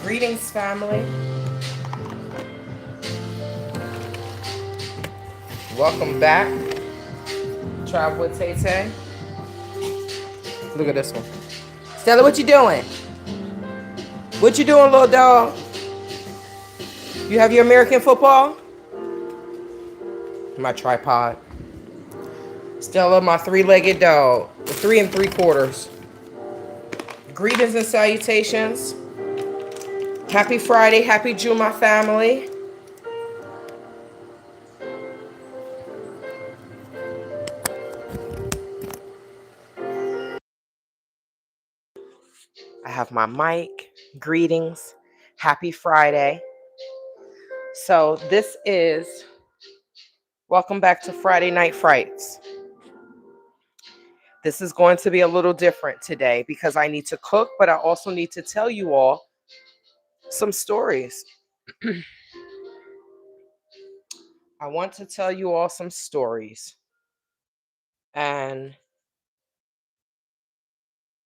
Greetings, family. Welcome back. Travel with Tay Tay. Look at this one. Stella, what you doing? What you doing, little dog? You have your American football? My tripod. Stella, my three-legged dog. 3 3/4. Greetings and salutations. Happy Friday. Happy Juma, family. I have my mic. Greetings. Happy Friday. So this is welcome back to Friday Night Frights. This is going to be a little different today because I need to cook, but I also need to tell you all some stories. I want to tell you all some stories. And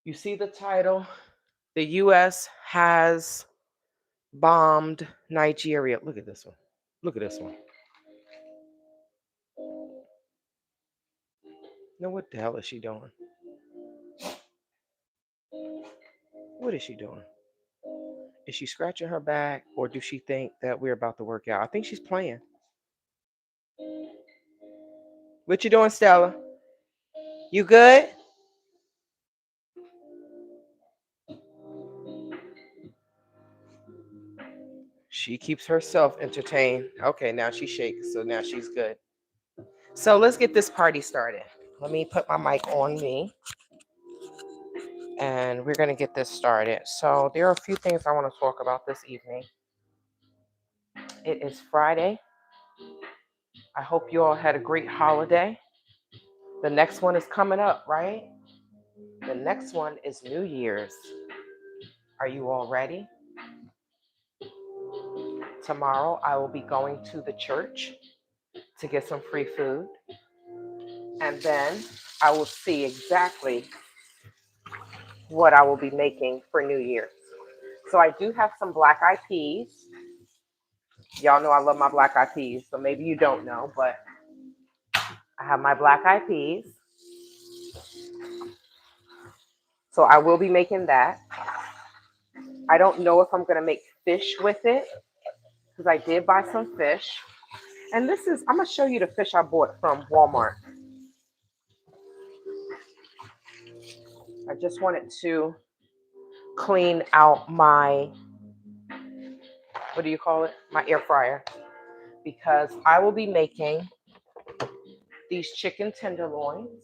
you see the title, The U.S. has bombed Nigeria. Look at this one. Look at this one. Now, what the hell is she doing? What is she doing? Is she scratching her back or does she think that we're about to work out? I think she's playing. What you doing, Stella? You good? She keeps herself entertained. Okay, now she shakes, so now she's good. So let's get this party started. Let me put my mic on me and we're going to get this started. So there are a few things I want to talk about this evening. It is Friday. I hope you all had a great holiday. The next one is coming up, right? The next one is New Year's. Are you all ready? Tomorrow I will be going to the church to get some free food. And then I will see exactly what I will be making for New Year's. So I do have some black eyed peas. Y'all know I love my black eyed peas, so maybe you don't know, but I have my black eyed peas. So I will be making that. I don't know if I'm going to make fish with it because I did buy some fish. And I'm going to show you the fish I bought from Walmart. I just wanted to clean out my, what do you call it? My air fryer. Because I will be making these chicken tenderloins.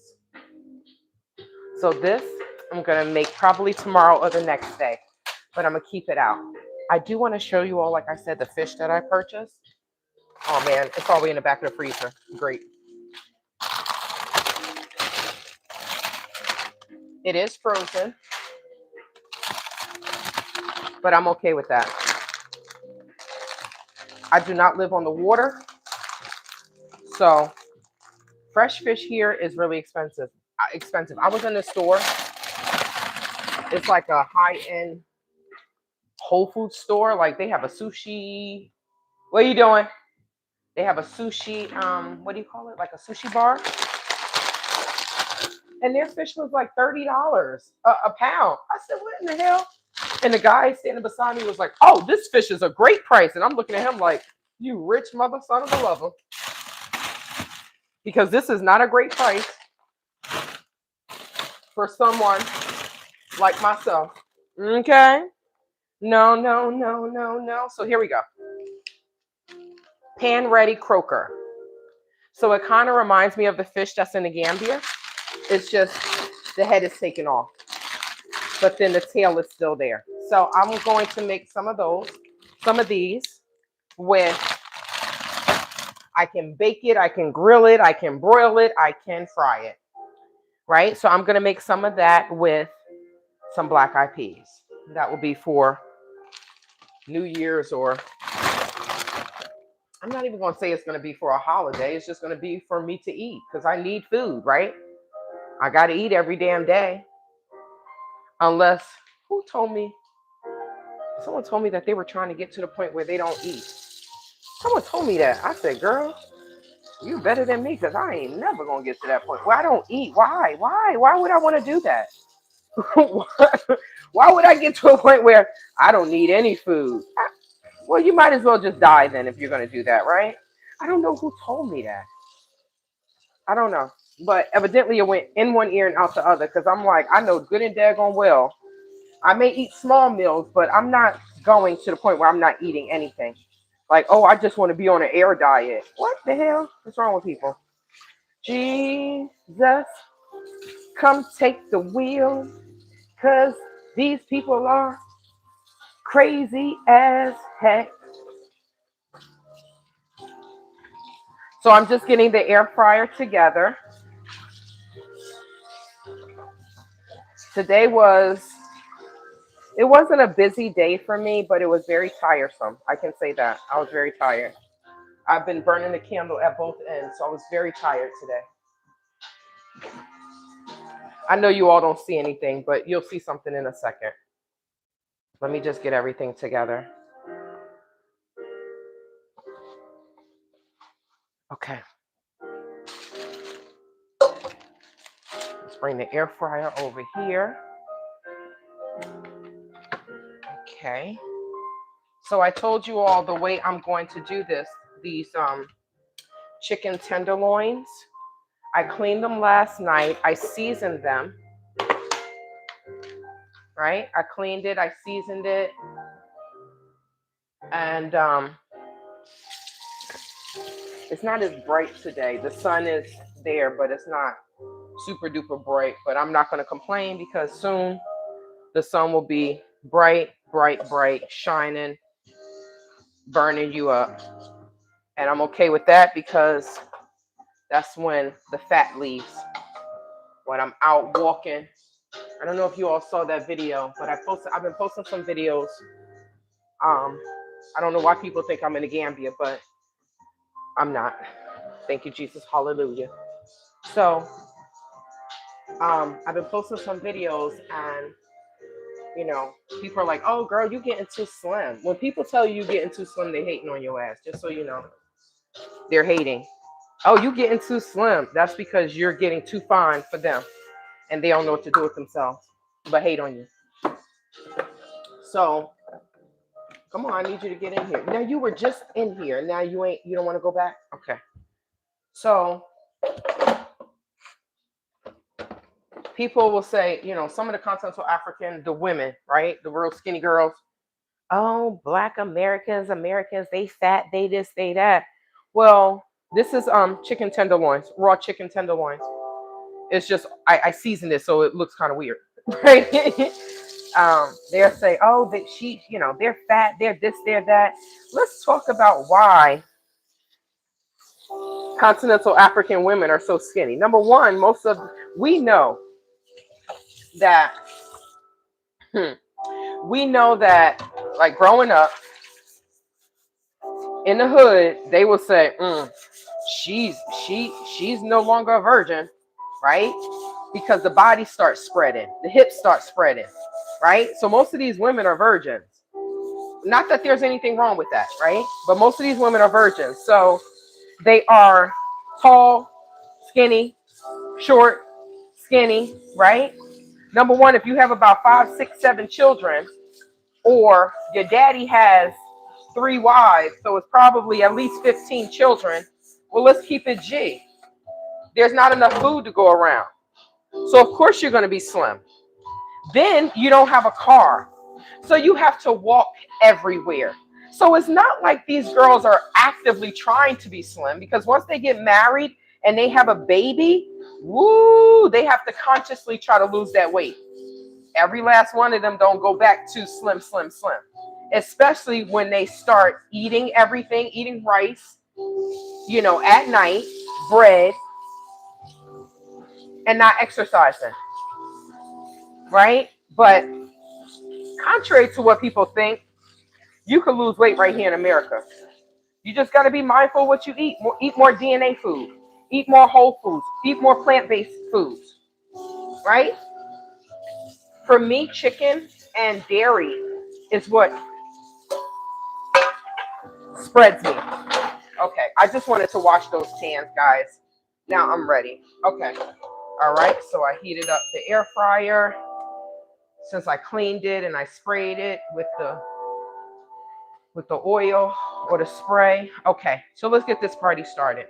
So this I'm going to make probably tomorrow or the next day, but I'm going to keep it out. I do want to show you all, like I said, the fish that I purchased. Oh man, it's all the way in the back of the freezer. Great. It is frozen, but I'm okay with that. I do not live on the water, so fresh fish here is really expensive. I was in the store. It's like a high-end Whole Food store. Like they have a sushi. What are you doing? They have a sushi. What do you call it? Like a sushi bar. And their fish was like $30 a pound. I said, what in the hell? And the guy standing beside me was like, oh, this fish is a great price. And I'm looking at him like, you rich mother son of a lover. Because this is not a great price for someone like myself. Okay? No, no, no, no, no. So here we go. Pan ready croaker. So it kind of reminds me of the fish that's in the Gambia. It's just the head is taken off, but then the tail is still there. So I'm going to make some of these with, I can bake it, I can grill it, I can broil it, I can fry it, right? So I'm going to make some of that with some black eyed peas. That will be for New Year's, or I'm not even going to say it's going to be for a holiday. It's just going to be for me to eat because I need food, right? I got to eat every damn day. Unless, who told me Someone told me that they were trying to get to the point where they don't eat. Someone told me that. I said, girl, you better than me because I ain't never going to get to that point where I don't eat. Why? Why would I want to do that? Why would I get to a point where I don't need any food? Well, you might as well just die then if you're going to do that, right? I don't know who told me that. I don't know. But evidently it went in one ear and out the other because I'm like, I know good and daggone well. I may eat small meals, but I'm not going to the point where I'm not eating anything. Like, oh, I just want to be on an air diet. What the hell? What's wrong with people? Jesus, come take the wheel because these people are crazy as heck. So I'm just getting the air fryer together. Today it wasn't a busy day for me, but it was very tiresome. I can say that. I was very tired. I've been burning the candle at both ends, so I was very tired today. I know you all don't see anything, but you'll see something in a second. Let me just get everything together. Okay. Let's bring the air fryer over here. Okay. So I told you all the way I'm going to do these chicken tenderloins. I cleaned them last night. I seasoned them. Right? I cleaned it. I seasoned it. And it's not as bright today. The sun is there, but it's not super duper bright. But I'm not going to complain because soon the sun will be bright, bright, bright, shining, burning you up. And I'm okay with that because that's when the fat leaves. When I'm out walking. I don't know if you all saw that video, but I've been posting some videos. I don't know why people think I'm in the Gambia, but I'm not. Thank you, Jesus. Hallelujah. So I've been posting some videos and, people are like, oh, girl, you getting too slim. When people tell you you're getting too slim, they hating on your ass, just so you know. They're hating. Oh, you getting too slim. That's because you're getting too fine for them and they don't know what to do with themselves, but hate on you. So come on, I need you to get in here. Now you were just in here. Now you don't want to go back? Okay. So people will say, some of the continental African, the women, right? The real skinny girls. Oh, Black Americans, they fat, they this, they that. Well, this is chicken tenderloins, raw chicken tenderloins. It's just I seasoned it so it looks kind of weird, right? They'll say, oh, they're fat, they're this, they're that. Let's talk about why continental African women are so skinny. Number one, we know that like growing up in the hood, they will say, she's no longer a virgin, right? Because the body starts spreading, the hips start spreading, right? So most of these women are virgins. Not that there's anything wrong with that, right? But most of these women are virgins. So they are tall, skinny, short, skinny, right? Number one, if you have about 5, 6, 7 children, or your daddy has 3 wives, so it's probably at least 15 children. Well, let's keep it G. There's not enough food to go around. So of course you're going to be slim. Then you don't have a car. So you have to walk everywhere. So it's not like these girls are actively trying to be slim, because once they get married and they have a baby, woo, they have to consciously try to lose that weight. Every last one of them don't go back to slim, slim, slim. Especially when they start eating everything, eating rice, at night, bread, and not exercising, right? But contrary to what people think, you can lose weight right here in America. You just got to be mindful of what you eat. Eat more DNA food. Eat more whole foods. Eat more plant-based foods, right? For me, chicken and dairy is what spreads me. Okay, I just wanted to wash those pans, guys. Now I'm ready. Okay, all right, so I heated up the air fryer since I cleaned it and I sprayed it with the oil or the spray. Okay, so let's get this party started.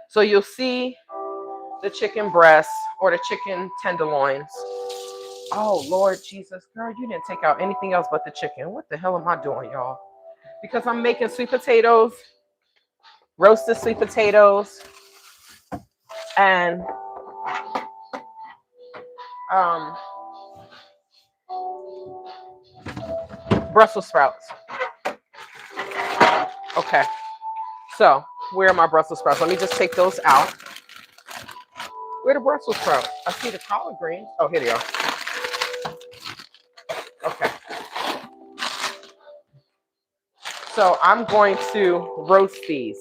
So you'll see the chicken breasts or the chicken tenderloins. Oh, Lord Jesus, girl, you didn't take out anything else but the chicken. What the hell am I doing, y'all? Because I'm making sweet potatoes, roasted sweet potatoes, and Brussels sprouts. Okay, so where are my Brussels sprouts? Let me just take those out. Where are the Brussels sprouts? I see the collard greens. Oh, here they are. Okay. So I'm going to roast these.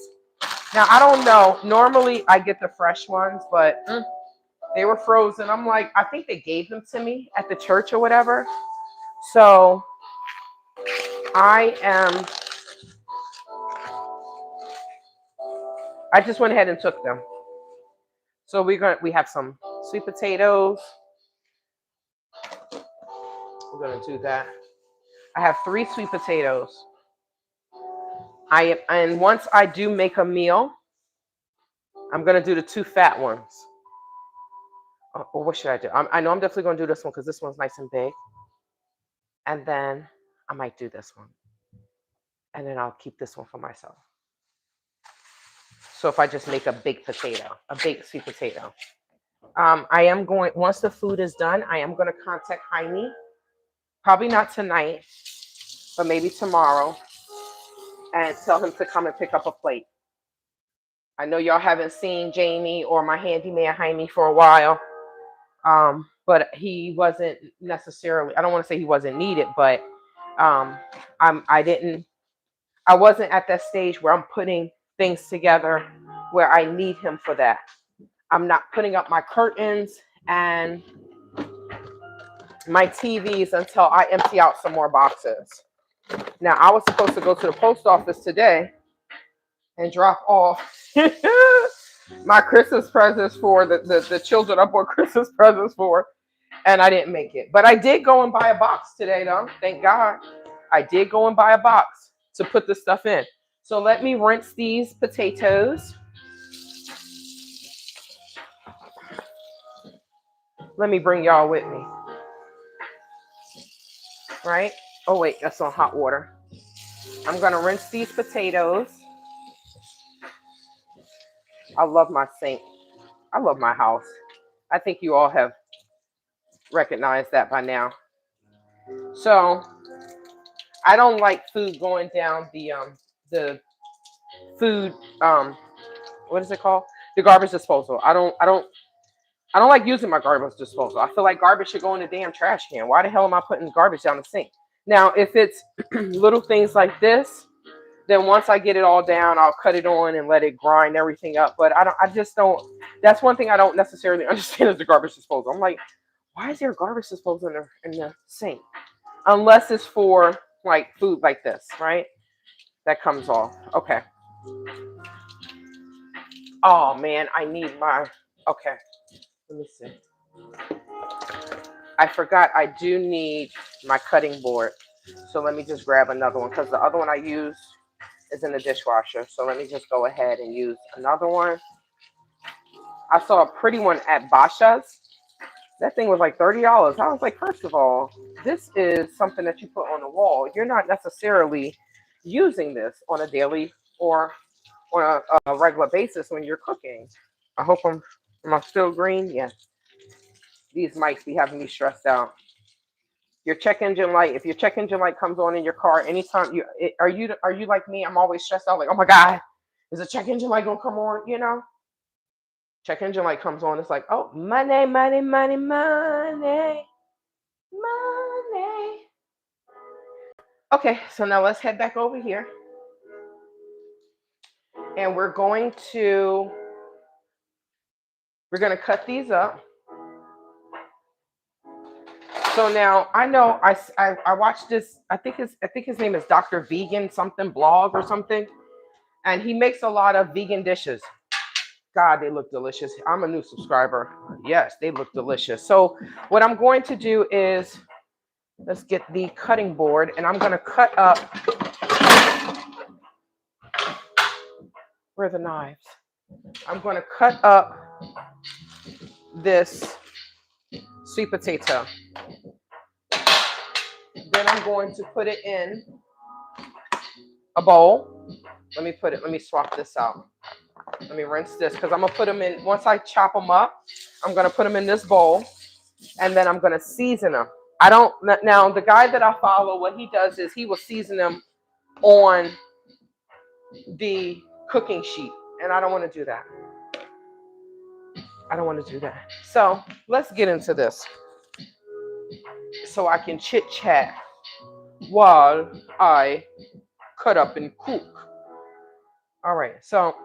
Now, I don't know. Normally, I get the fresh ones, but they were frozen. I'm like, I think they gave them to me at the church or whatever. So I just went ahead and took them. So we have some sweet potatoes. We're gonna do that. I have 3 sweet potatoes. And once I do make a meal, I'm gonna do the 2 fat ones. Or what should I do? I know I'm definitely gonna do this one because this one's nice and big. And then I might do this one. And then I'll keep this one for myself. So if I just make a big potato, a big sweet potato. I am going, once the food is done, I am going to contact Jaime. Probably not tonight, but maybe tomorrow. And tell him to come and pick up a plate. I know y'all haven't seen Jamie or my handyman Jaime for a while. But he wasn't necessarily, I don't want to say he wasn't needed, but I wasn't at that stage where I'm putting things together where I need him for that. I'm not putting up my curtains and my TVs until I empty out some more boxes. Now, I was supposed to go to the post office today and drop off my Christmas presents for the children I bought Christmas presents for, and I didn't make it. But I did go and buy a box today, though. Thank God. I did go and buy a box to put this stuff in. So let me rinse these potatoes. Let me bring y'all with me. Right? Oh, wait, that's on hot water. I'm going to rinse these potatoes. I love my sink. I love my house. I think you all have recognized that by now. So I don't like food going down the food what is it called? The garbage disposal. I don't like using my garbage disposal. I feel like garbage should go in the damn trash can. Why the hell am I putting garbage down the sink? Now, if it's little things like this, then once I get it all down, I'll cut it on and let it grind everything up. But I just don't, that's one thing I don't necessarily understand is the garbage disposal. I'm like, why is there a garbage disposal in the sink? Unless it's for like food like this, right? That comes off. Okay. Oh man, I need my, okay. Let me see. I forgot I do need my cutting board. So let me just grab another one because the other one I used is in the dishwasher. So let me just go ahead and use another one. I saw a pretty one at Basha's. That thing was like $30. I was like, first of all, this is something that you put on the wall. You're not necessarily using this on a daily or on a regular basis when you're cooking. I hope am I still green? Yes. These mics be having me stressed out. Your check engine light, if your check engine light comes on in your car, anytime are you like me? I'm always stressed out, like, oh my God, is the check engine light gonna come on? You know? Check engine light comes on, it's like, oh, money, money, money, money, money. Okay, so now let's head back over here. And we're gonna cut these up. So now I know I watched this. I think his name is Dr. Vegan something blog or something, and he makes a lot of vegan dishes. God, they look delicious. I'm a new subscriber. Yes, they look delicious. So what I'm going to do is let's get the cutting board, and I'm going to cut up. Where are the knives? I'm going to cut up this sweet potato. Then I'm going to put it in a bowl. Let me swap this out. Let me rinse this because I'm gonna put them in. Once I chop them up, I'm gonna put them in this bowl, and then I'm gonna season them. I don't now. The guy that I follow, what he does is he will season them on the cooking sheet, and I don't want to do that. I don't want to do that. So let's get into this, so I can chit chat while I cut up and cook. All right, so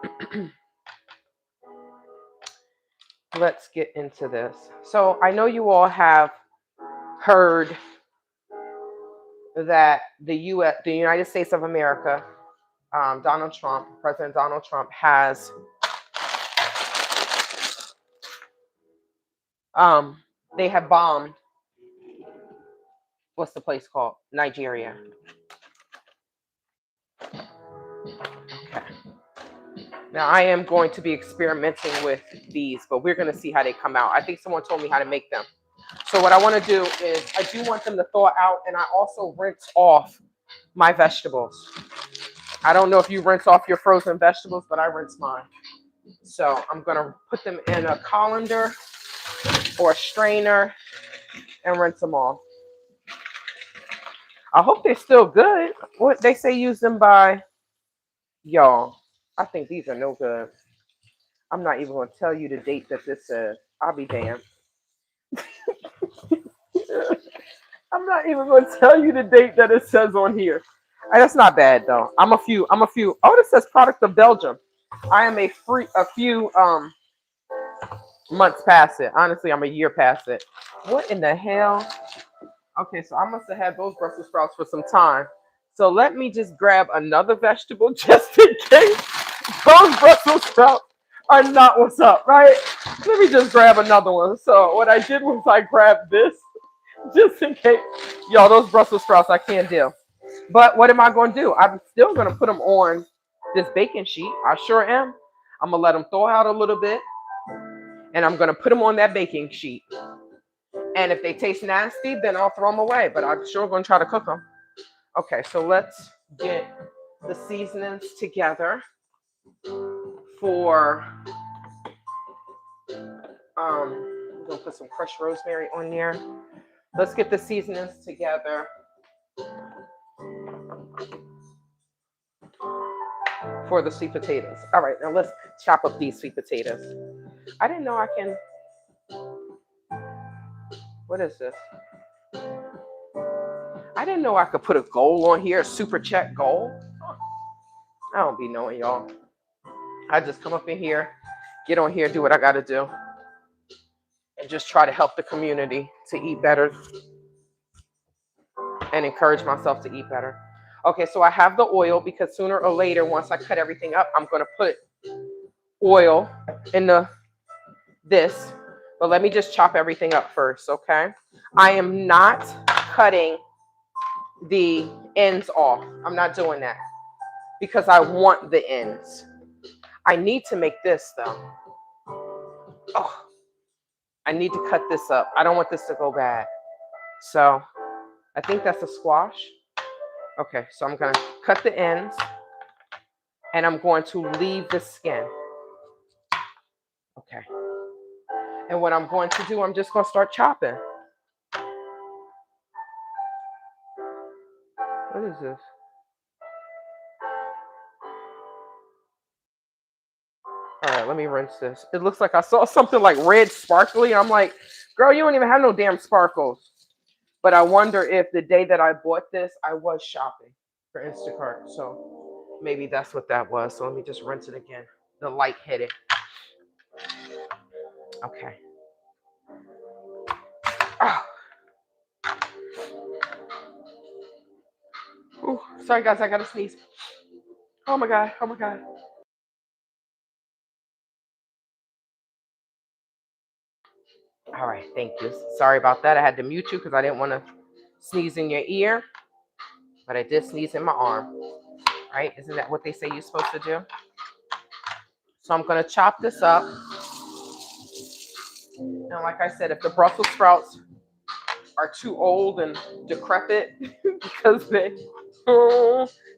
let's get into this. So I know you all have heard that the United States of America, President Donald Trump, has they have bombed, what's the place called? Nigeria. Okay. Now I am going to be experimenting with these, but we're going to see how they come out. I think someone told me how to make them. So what I want to do is I do want them to thaw out, and I also rinse off my vegetables. I don't know if you rinse off your frozen vegetables, but I rinse mine. So I'm going to put them in a colander or a strainer and rinse them off. I hope they're still good. What they say use them by, y'all. I think these are no good. I'm not even going to tell you the date that this says. I'll be damned. I'm not even going to tell you the date that it says on here. That's not bad though. I'm a few. Oh, this says product of Belgium. I am a few months past it. Honestly, I'm a year past it. What in the hell? Okay, so I must have had those Brussels sprouts for some time. So let me just grab another vegetable just in case those Brussels sprouts are not what's up, right? Let me just grab another one. So what I did was I grabbed this just in case. Y'all, those Brussels sprouts I can't do. But what am I going to do? I'm still going to put them on this baking sheet. I sure am. I'm going to let them thaw out a little bit. And I'm going to put them on that baking sheet. And if they taste nasty, then I'll throw them away. But I'm sure going to try to cook them. Okay, so let's get the seasonings together for, I'm going to put some crushed rosemary on there. Let's get the seasonings together for the sweet potatoes. All right, now let's chop up these sweet potatoes. I didn't know I can, what is this? I didn't know I could put a goal on here, a super chat goal. I don't be knowing, y'all. I just come up in here, get on here, do what I got to do, and just try to help the community to eat better and encourage myself to eat better. Okay, so I have the oil because sooner or later, once I cut everything up, I'm going to put oil in this. But let me just chop everything up first, okay? I am not cutting the ends off. I'm not doing that because I want the ends. I need to make this though. Oh, I need to cut this up. I don't want this to go bad. So I think that's a squash. Okay, so I'm going to cut the ends and I'm going to leave the skin. Okay. And what I'm going to do, I'm just going to start chopping. What is this? All right, let me rinse this. It looks like I saw something like red sparkly. I'm like, girl, you don't even have no damn sparkles. But I wonder if the day that I bought this, I was shopping for Instacart. So maybe that's what that was. So let me just rinse it again. The light hit it. Okay. Oh. Ooh, sorry guys, I gotta sneeze. Oh my god, oh my god. All right, thank you. Sorry about that. I had to mute you because I didn't want to sneeze in your ear, but I did sneeze in my arm. Right? Isn't that what they say you're supposed to do? So I'm gonna chop this up. And like I said, if the Brussels sprouts are too old and decrepit because they,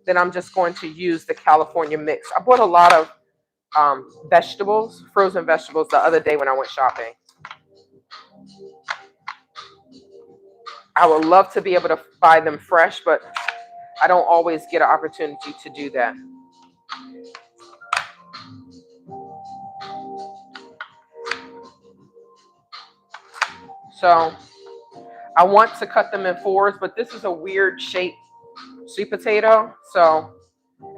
then I'm just going to use the California mix. I bought a lot of vegetables, frozen vegetables, the other day when I went shopping. I would love to be able to buy them fresh, but I don't always get an opportunity to do that. So I want to cut them in fours, but this is a weird shape sweet potato. So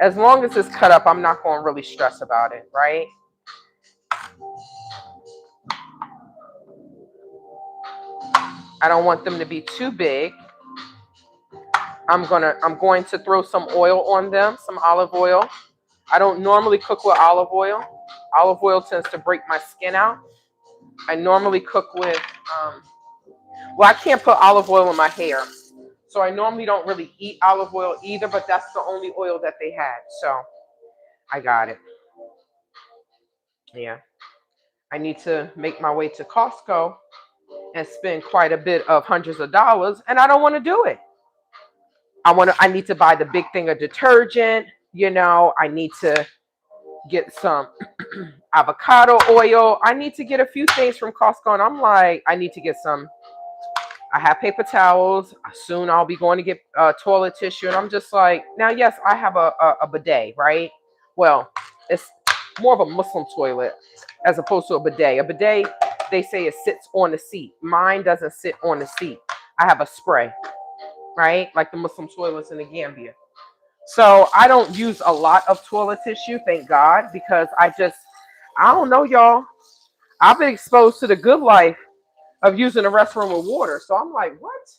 as long as it's cut up, I'm not going to really stress about it, right? I don't want them to be too big. I'm going to throw some oil on them, some olive oil. I don't normally cook with olive oil. Olive oil tends to break my skin out. I normally cook with, well, I can't put olive oil in my hair. So I normally don't really eat olive oil either, but that's the only oil that they had. So I got it. Yeah. I need to make my way to Costco and spend quite a bit of hundreds of dollars, and I don't want to do it. I need to buy the big thing of detergent. I need to get some avocado oil. I need to get a few things from Costco, and I'm like, I need to get some. I have paper towels. Soon I'll be going to get toilet tissue, and I'm just like, now, yes, I have a bidet, right? Well, it's more of a Muslim toilet as opposed to a bidet. A bidet, they say it sits on the seat. Mine doesn't sit on the seat. I have a spray, right? Like the Muslim toilets in the Gambia. So I don't use a lot of toilet tissue, thank God, because I don't know, y'all. I've been exposed to the good life of using the restroom with water. So I'm like, what?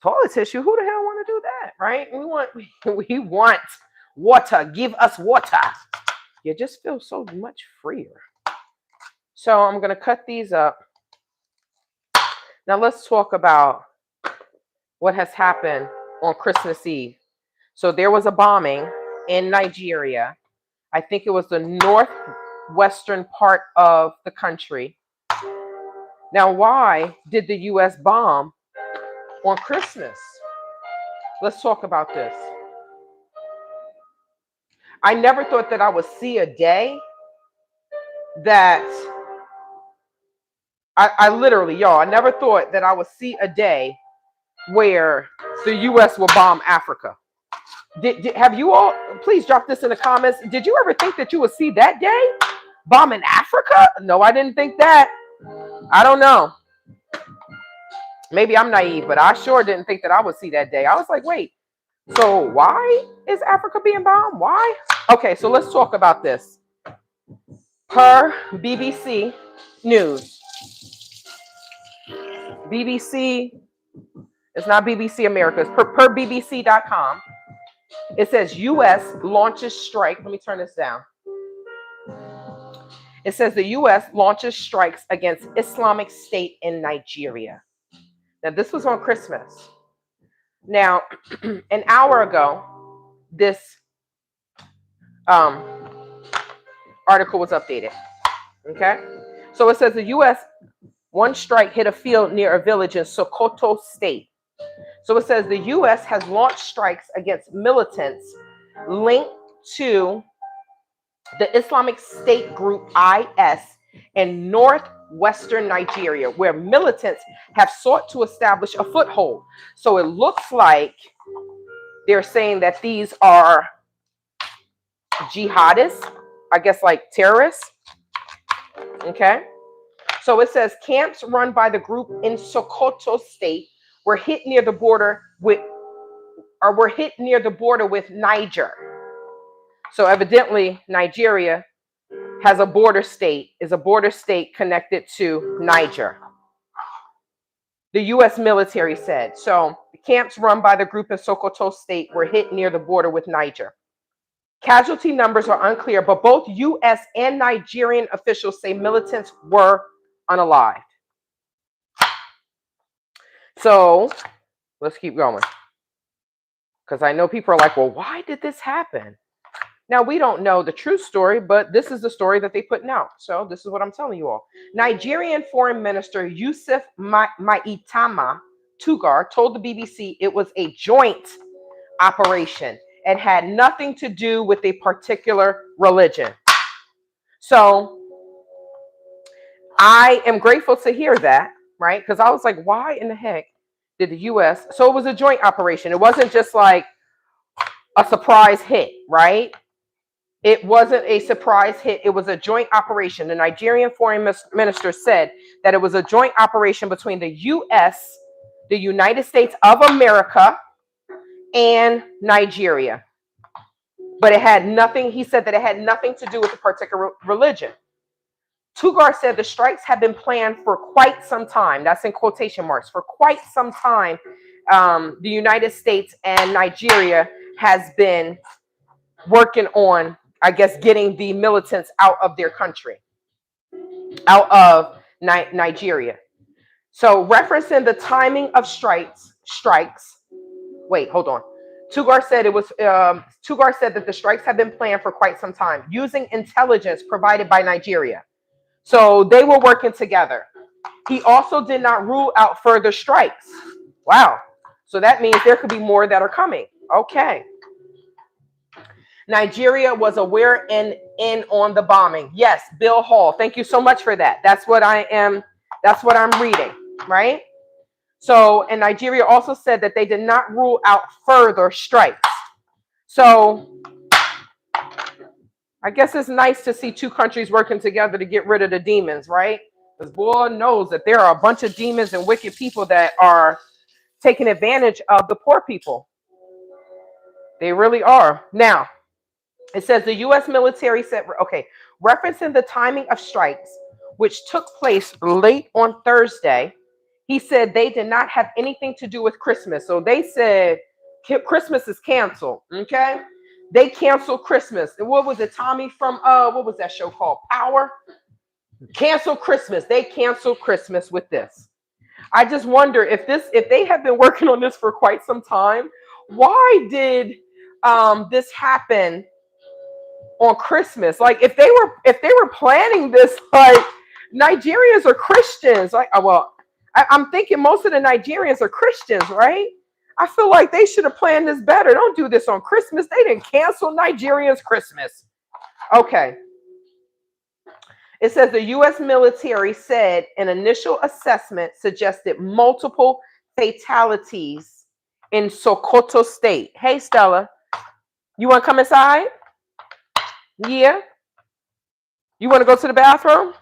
Toilet tissue? Who the hell want to do that, right? We want water. Give us water. You just feel so much freer. So I'm going to cut these up. Now let's talk about what has happened on Christmas Eve. So there was a bombing in Nigeria. I think it was the northwestern part of the country. Now, why did the U.S. bomb on Christmas? Let's talk about this. I never thought that I would see a day that I literally, y'all, I never thought that I would see a day where the U.S. will bomb Africa. Have you all, please drop this in the comments. Did you ever think that you would see that day? Bombing Africa? No, I didn't think that. I don't know. Maybe I'm naive, but I sure didn't think that I would see that day. I was like, wait, so why is Africa being bombed? Why? Okay, so let's talk about this. Per BBC News. BBC, it's not BBC America, it's per BBC.com. It says U.S. launches strike. Let me turn this down. It says the U.S. launches strikes against Islamic State in Nigeria. Now, this was on Christmas. Now, an hour ago, this article was updated. Okay? So it says the U.S. one strike hit a field near a village in Sokoto State. So it says the U.S. has launched strikes against militants linked to the Islamic State group IS in northwestern Nigeria, where militants have sought to establish a foothold. So it looks like they're saying that these are jihadists, I guess like terrorists. Okay. So it says camps run by the group in Sokoto State were hit near the border with Niger. So evidently Nigeria is a border state connected to Niger. The U.S. military said. So the camps run by the group in Sokoto State were hit near the border with Niger. Casualty numbers are unclear, but both U.S. and Nigerian officials say militants were unalived. So let's keep going. Because I know people are like, well, why did this happen? Now, we don't know the true story, but this is the story that they're putting out. So this is what I'm telling you all. Nigerian Foreign Minister Yusuf Maitama Tugar told the BBC it was a joint operation and had nothing to do with a particular religion. So I am grateful to hear that, right? Because I was like, why in the heck did the U.S. So it was a joint operation. It wasn't just like a surprise hit, right? It wasn't a surprise hit. It was a joint operation. The Nigerian foreign minister said that it was a joint operation between the U.S., the United States of America, and Nigeria. But it had nothing, he said that it had nothing to do with a particular religion. Tugar said the strikes have been planned for quite some time. That's in quotation marks. For quite some time, the United States and Nigeria has been working on, I guess, getting the militants out of their country, out of Nigeria. So referencing the timing of strikes. Wait, hold on. Tugar said that the strikes have been planned for quite some time using intelligence provided by Nigeria. So they were working together. He also did not rule out further strikes. Wow. So that means there could be more that are coming. Okay. Nigeria was aware and in on the bombing. Yes, Bill Hall. Thank you so much for that. That's what I'm reading, right? So, and Nigeria also said that they did not rule out further strikes. So I guess it's nice to see two countries working together to get rid of the demons, right? Because boy knows that there are a bunch of demons and wicked people that are taking advantage of the poor people. They really are. Now, it says the U.S. military said, okay, referencing the timing of strikes, which took place late on Thursday, he said they did not have anything to do with Christmas. So they said Christmas is canceled, okay? They canceled Christmas. And what was it, Tommy from, what was that show called? Power? Cancel Christmas. They canceled Christmas with this. I just wonder if they have been working on this for quite some time, why did this happen on Christmas? Like if they were planning this, like Nigerians are Christians. Like, well, I'm thinking most of the Nigerians are Christians, right? I feel like they should have planned this better. Don't do this on Christmas. They didn't cancel Nigerians' Christmas. Okay. It says the U.S. military said an initial assessment suggested multiple fatalities in Sokoto State. Hey, Stella, you want to come inside? Yeah. You want to go to the bathroom?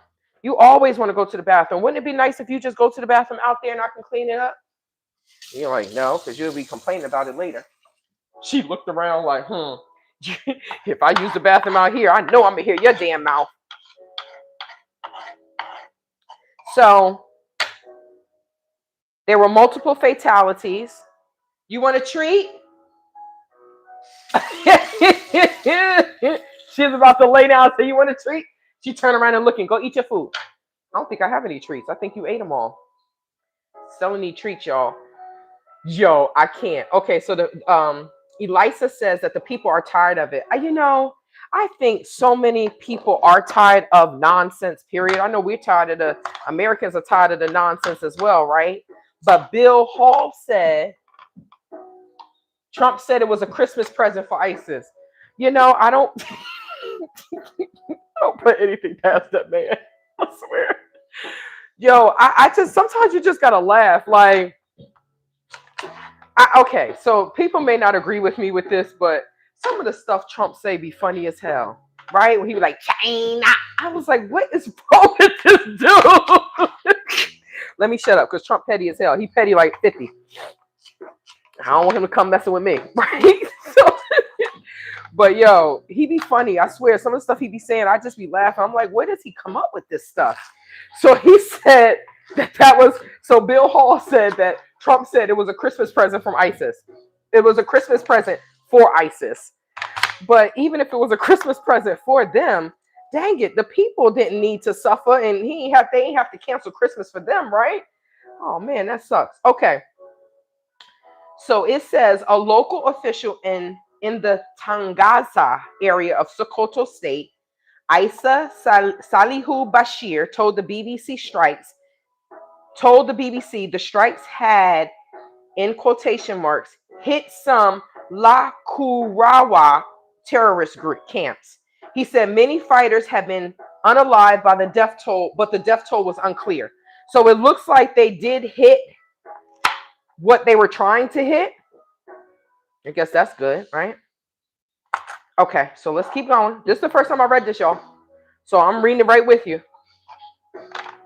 You always want to go to the bathroom. Wouldn't it be nice if you just go to the bathroom out there and I can clean it up? You're like, no, because you'll be complaining about it later. She looked around like, if I use the bathroom out here, I know I'm going to hear your damn mouth. So there were multiple fatalities. You want a treat? She's about to lay down. So you want a treat? She turned around and looking. Go eat your food. I don't think I have any treats. I think you ate them all. Still need treats, y'all. Yo, I can't. Okay, so the Elisa says that the people are tired of it. I think so many people are tired of nonsense, period. I know we're tired of Americans are tired of the nonsense as well, right? But Bill Hall said, Trump said it was a Christmas present for ISIS. I don't, I don't put anything past that man. I swear. Yo, I just, sometimes you just got to laugh. Like, okay, so people may not agree with me with this, but some of the stuff Trump say be funny as hell, right? When he was like, China. I was like, what is wrong with this dude? Let me shut up, because Trump petty as hell. He petty like 50. I don't want him to come messing with me, right? But yo, he be funny. I swear, some of the stuff he be saying, I just be laughing. I'm like, where does he come up with this stuff? So he said That was so. Bill Hall said that Trump said it was a Christmas present from ISIS. It was a Christmas present for ISIS. But even if it was a Christmas present for them, dang it, the people didn't need to suffer, and they ain't have to cancel Christmas for them, right? Oh man, that sucks. Okay, so it says a local official in the Tangaza area of Sokoto State, Salihu Bashir, told the BBC the strikes had, in quotation marks, hit some Lakurawa terrorist group camps. He said many fighters have been unalived by the death toll, but the death toll was unclear. So it looks like they did hit what they were trying to hit. I guess that's good, right? Okay, so let's keep going. This is the first time I read this, y'all. So I'm reading it right with you.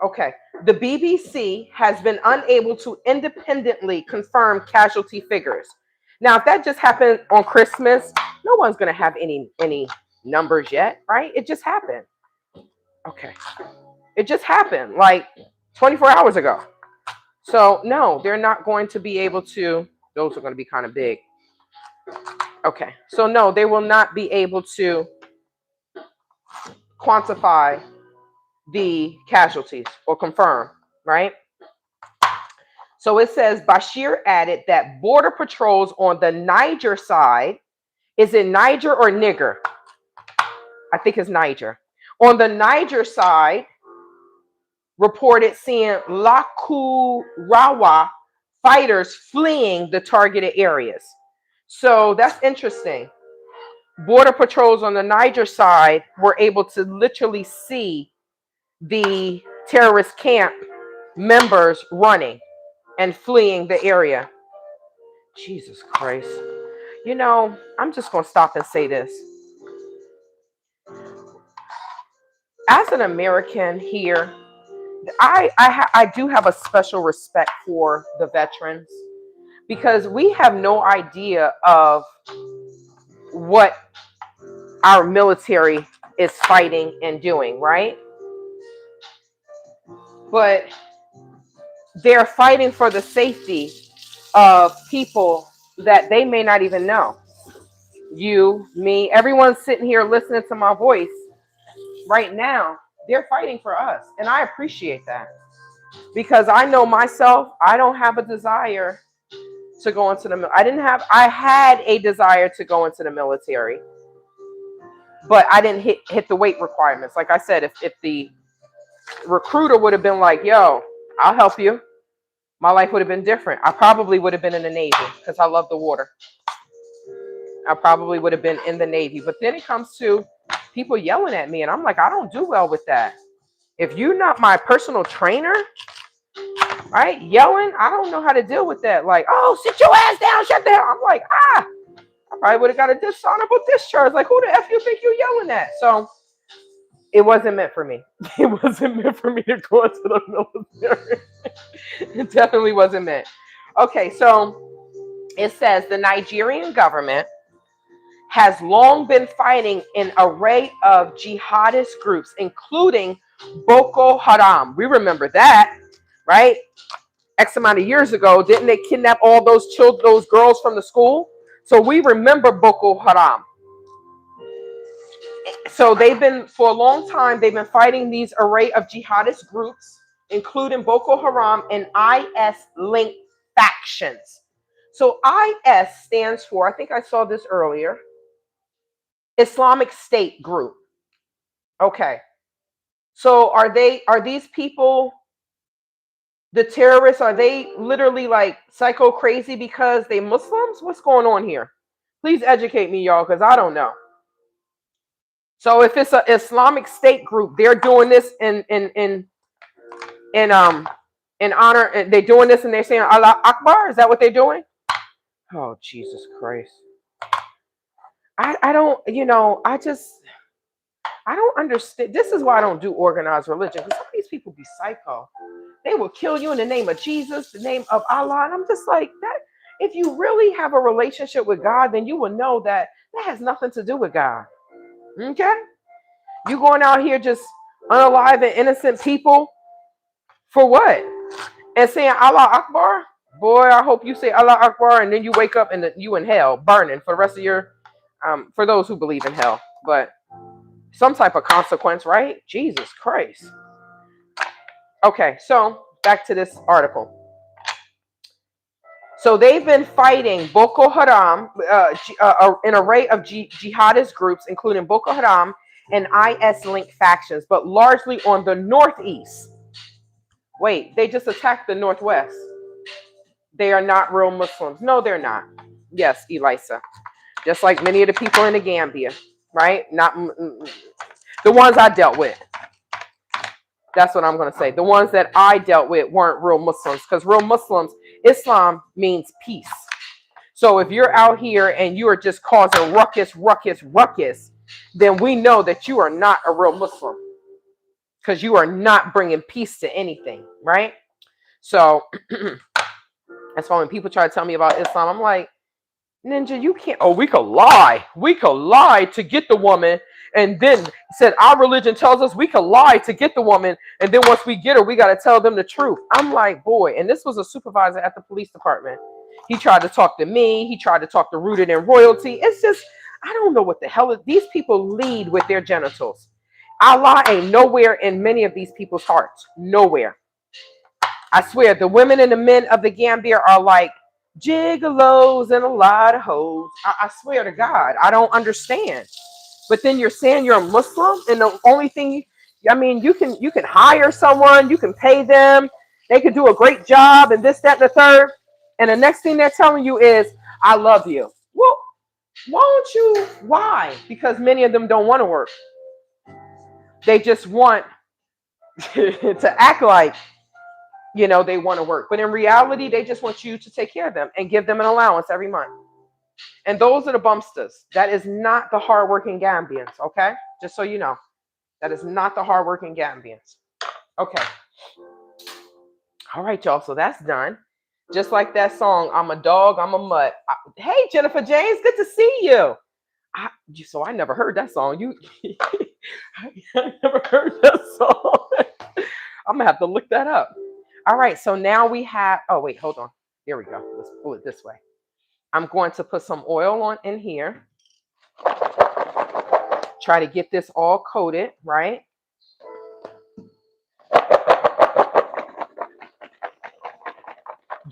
Okay. The BBC has been unable to independently confirm casualty figures. Now, if that just happened on Christmas, no one's going to have any numbers yet, right? It just happened. Okay. It just happened like 24 hours ago. So, no, they're not going to be able to. Those are going to be kind of big. Okay. So, no, they will not be able to quantify the casualties or confirm, right? So it says Bashir added that border patrols on the Niger side, is it Niger or Niger? I think it's Niger. On the Niger side, reported seeing Lakurawa fighters fleeing the targeted areas. So that's interesting. Border patrols on the Niger side were able to literally see the terrorist camp members running and fleeing the area. Jesus Christ. You know, I'm just going to stop and say this. As an American here, I do have a special respect for the veterans because we have no idea of what our military is fighting and doing, right? But they're fighting for the safety of people that they may not even know. You, me, everyone sitting here listening to my voice right now, they're fighting for us. And I appreciate that because I know myself, I don't have a desire to go into the military. I had a desire to go into the military, but I didn't hit the weight requirements. Like I said, if the recruiter would have been like, yo, I'll help you, my life would have been different. I probably would have been in the Navy because I love the water. I probably would have been in the Navy. But then it comes to people yelling at me, and I'm like, I don't do well with that. If you're not my personal trainer, right, yelling, I don't know how to deal with that. Like, oh, sit your ass down, shut the hell. I'm like, I probably would have got a dishonorable discharge. Like, who the F you think you're yelling at? So it wasn't meant for me. It wasn't meant for me to go into the military. It definitely wasn't meant. Okay, so it says the Nigerian government has long been fighting an array of jihadist groups, including Boko Haram. We remember that, right? X amount of years ago, didn't they kidnap all those those girls from the school? So we remember Boko Haram. So for a long time, they've been fighting these array of jihadist groups, including Boko Haram and IS-linked factions. So IS stands for, I think I saw this earlier, Islamic State group. Okay. So are these people, the terrorists, are they literally like psycho crazy because they Muslims? What's going on here? Please educate me, y'all, because I don't know. So if it's an Islamic State group, they're doing this in honor, and they're doing this and they're saying Allah Akbar. Is that what they're doing? Oh, Jesus Christ. I don't, I don't understand. This is why I don't do organized religion, because some of these people be psycho. They will kill you in the name of Jesus, the name of Allah. And I'm just like, that. If you really have a relationship with God, then you will know that has nothing to do with God. Okay? You going out here just unalive and innocent people for what? and saying Allah Akbar. Boy, I hope you say Allah Akbar and then you wake up and you in hell, burning for the rest of your, for those who believe in hell. But some type of consequence, right? Jesus Christ. Okay, so back to this article. So they've been fighting Boko Haram, an array of jihadist groups, including Boko Haram and IS-linked factions, but largely on the northeast. Wait, they just attacked the northwest. They are not real Muslims. No, they're not. Yes, Elisa. Just like many of the people in the Gambia, right? Not the ones I dealt with. That's what I'm going to say. The ones that I dealt with weren't real Muslims, because real Muslims, Islam means peace. So if you're out here and you are just causing ruckus, then we know that you are not a real Muslim, because you are not bringing peace to anything, right? So that's why when people try to tell me about Islam, I'm like, Ninja, you can't. Oh, we could lie. We could lie to get the woman. And then said our religion tells us we could lie to get the woman. And then once we get her, we got to tell them the truth. I'm like, boy. And this was a supervisor at the police department. He tried to talk to me. He tried to talk to Rooted in Royalty. It's just, I don't know what the hell. These people lead with their genitals. Allah ain't nowhere in many of these people's hearts. Nowhere. I swear, the women and the men of the Gambia are like gigolos and a lot of hoes. I swear to God, I don't understand. But then you're saying you're a Muslim, and the only thing, you can hire someone, you can pay them, they could do a great job, and this, that, and the third. And the next thing they're telling you is, I love you. Well, why? Because many of them don't want to work. They just want to act like, they want to work. But in reality, they just want you to take care of them and give them an allowance every month. And those are the bumpsters. That is not the hardworking Gambians, okay? Just so you know. That is not the hardworking Gambians. Okay. All right, y'all. So that's done. Just like that song, I'm a dog, I'm a mutt. Hey, Jennifer James, good to see you. So I never heard that song. I never heard that song. I'm going to have to look that up. All right, so now we have, oh, wait, hold on. Here we go. Let's pull it this way. I'm going to put some oil on in here. Try to get this all coated, right?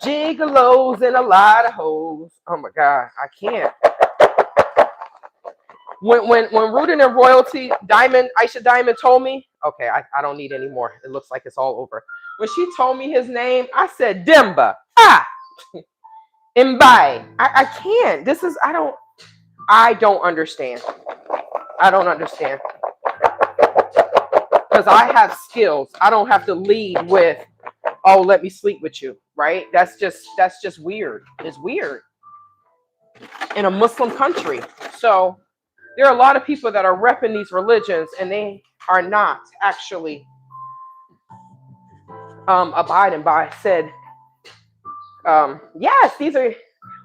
Gigolos and a lot of hoes. Oh my God, I can't. When Rooted in Royalty, Aisha Diamond told me, okay, I don't need any more. It looks like it's all over. When she told me his name, I said, Demba. Mbai. I can't. I don't understand. I don't understand. Because I have skills. I don't have to lead with, oh, let me sleep with you, right? That's just weird. It's weird in a Muslim country. So there are a lot of people that are repping these religions, and they are not actually abiding by said. Yes, these are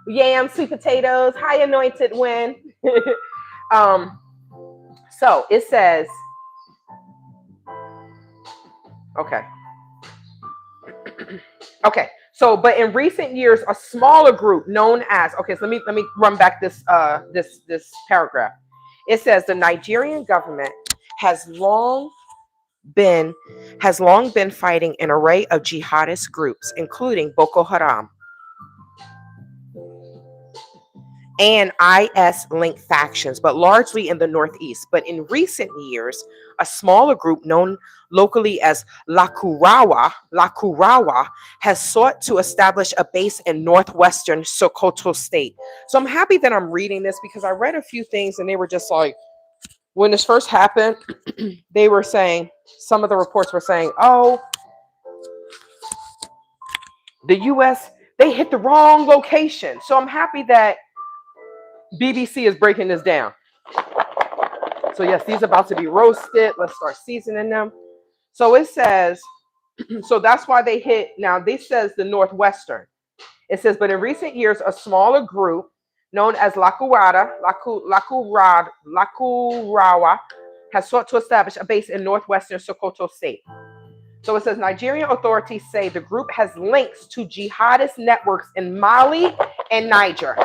yams, sweet potatoes, high anointed when. So it says, okay. Okay. So, but in recent years, a smaller group known as, okay, so let me run back this paragraph. It says the Nigerian government has long been fighting an array of jihadist groups, including Boko Haram and IS-linked factions, but largely in the northeast. But in recent years, a smaller group known locally as Lakurawa has sought to establish a base in northwestern Sokoto state. So I'm happy that I'm reading this, because I read a few things and they were just like, when this first happened, they were saying, some of the reports were saying, oh, the US, they hit the wrong location. So I'm happy that BBC is breaking this down. So yes, these are about to be roasted. Let's start seasoning them. So it says, so that's why they hit, now this says the northwestern. It says, but in recent years, a smaller group known as Lakurawa has sought to establish a base in northwestern Sokoto state. So it says Nigerian authorities say the group has links to jihadist networks in Mali and Niger.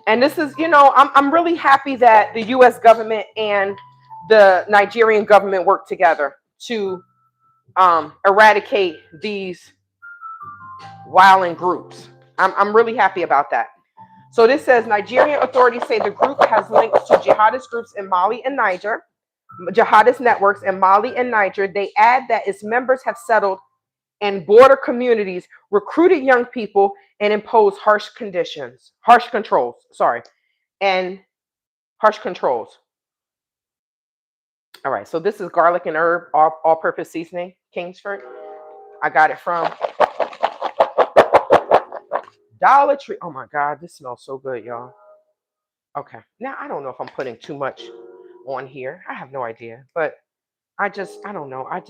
And this is, I'm really happy that the US government and the Nigerian government work together to eradicate these wilding groups. I'm really happy about that. So this says Nigerian authorities say the group has links to jihadist groups in Mali and Niger, jihadist networks in Mali and Niger. They add that its members have settled in border communities, recruited young people, and imposed harsh controls. All right, so this is garlic and herb all-purpose seasoning, Kingsford. I got it from Dollar Tree. Oh my God, this smells so good, y'all. Okay, now I don't know if I'm putting too much on here. I have no idea, but I don't know. I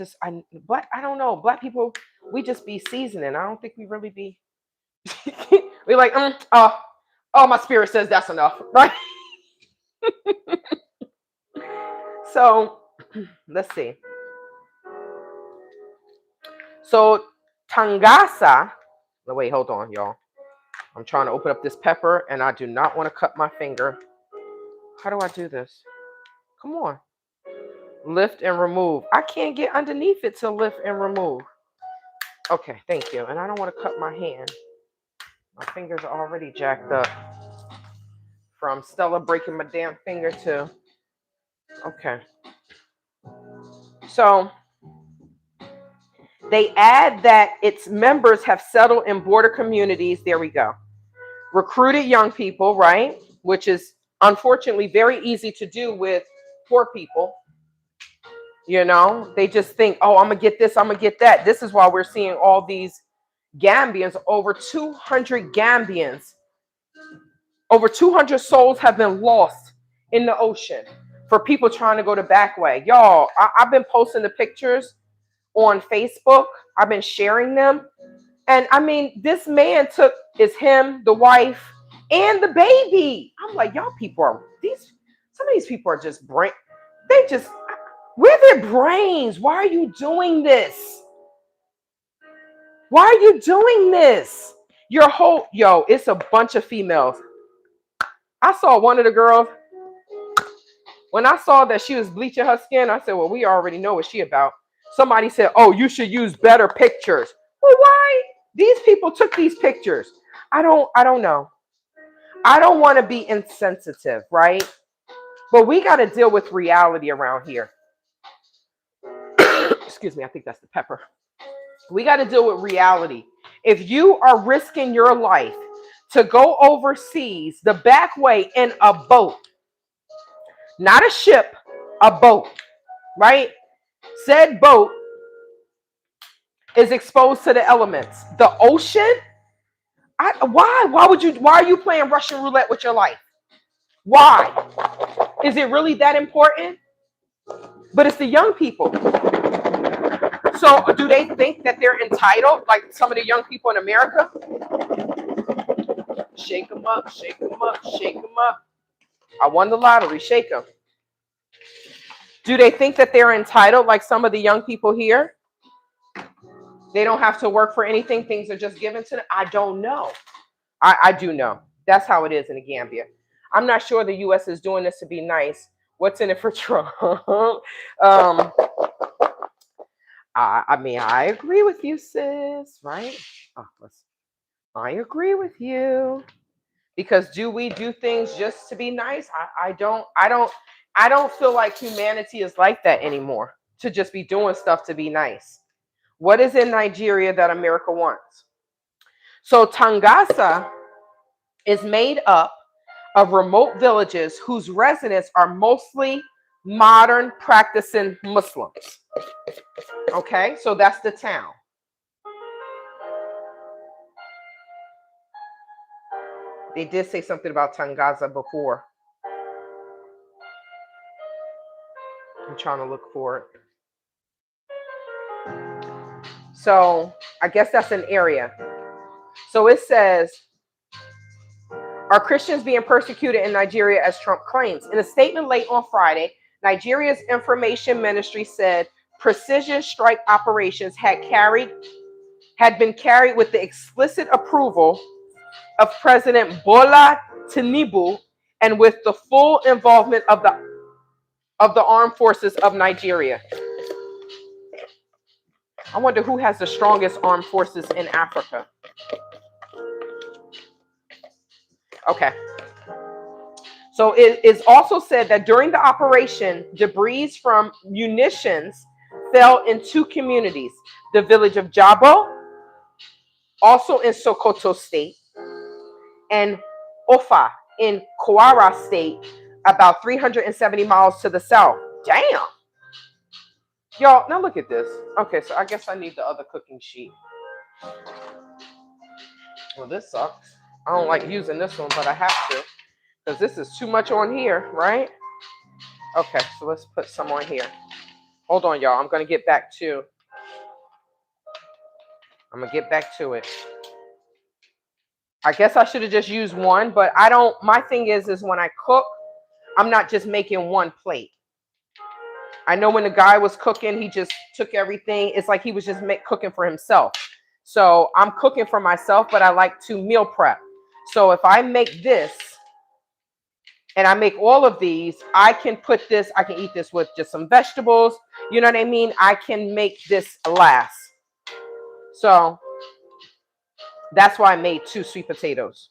don't know. Black people, we just be seasoning. I don't think we really be. We're like, oh, my spirit says that's enough, right? So let's see. So Tangasa. No, wait, hold on, y'all. I'm trying to open up this pepper, and I do not want to cut my finger. How do I do this? Come on. Lift and remove. I can't get underneath it to lift and remove. Okay, thank you. And I don't want to cut my hand. My fingers are already jacked up from Stella breaking my damn finger too. Okay. So they add that its members have settled in border communities. There we go. Recruited young people, right? Which is unfortunately very easy to do with poor people. They just think, oh, I'm going to get this, I'm going to get that. This is why we're seeing all these Gambians, over 200 Gambians, over 200 souls have been lost in the ocean for people trying to go the back way. Y'all, I've been posting the pictures on Facebook. I've been sharing them. And I mean, this man is him, the wife, and the baby. I'm like, y'all people some of these people are just where are their brains? Why are you doing this? Why are you doing this? It's a bunch of females. I saw one of the girls, when I saw that she was bleaching her skin, I said, well, we already know what she about. Somebody said, oh, you should use better pictures. Well, why? These people took these pictures. I don't know. I don't want to be insensitive, right? But we got to deal with reality around here. Excuse me, I think that's the pepper. We got to deal with reality. If you are risking your life to go overseas the back way in a boat, not a ship, a boat, right? Said boat is exposed to the elements. The ocean? Why? Why are you playing Russian roulette with your life? Why? Is it really that important? But it's the young people. So do they think that they're entitled, like some of the young people in America? Shake them up, shake them up, shake them up. I won the lottery, shake them. Do they think that they're entitled, like some of the young people here? They don't have to work for anything. Things are just given to them. I don't know. I do know. That's how it is in the Gambia. I'm not sure the U.S. is doing this to be nice. What's in it for Trump? I mean, I agree with you, sis, right? I agree with you. Because do we do things just to be nice? I don't feel like humanity is like that anymore, to just be doing stuff to be nice. What is in Nigeria that America wants? So Tangasa is made up of remote villages whose residents are mostly modern practicing Muslims. Okay, so that's the town. They did say something about Tangasa before. I'm trying to look for it. So I guess that's an area. So it says, are Christians being persecuted in Nigeria as Trump claims? In a statement late on Friday, Nigeria's information ministry said precision strike operations had been carried with the explicit approval of President Bola Tinubu and with the full involvement of the armed forces of Nigeria. I wonder who has the strongest armed forces in Africa. Okay. So it is also said that during the operation, debris from munitions fell in two communities, the village of Jabo, also in Sokoto State, and Ofa in Kwara State, about 370 miles to the south. Damn. Y'all, now look at this. Okay, so I guess I need the other cooking sheet. Well, this sucks. I don't like using this one, but I have to, because this is too much on here, right? Okay, so let's put some on here. Hold on, y'all. I'm going to get back to it. I guess I should have just used one, but I don't. My thing is when I cook, I'm not just making one plate. I know when the guy was cooking, he just took everything. It's like he was just cooking for himself. So I'm cooking for myself, but I like to meal prep. So if I make this and I make all of these, I can eat this with just some vegetables. You know what I mean? I can make this last. So that's why I made 2 sweet potatoes.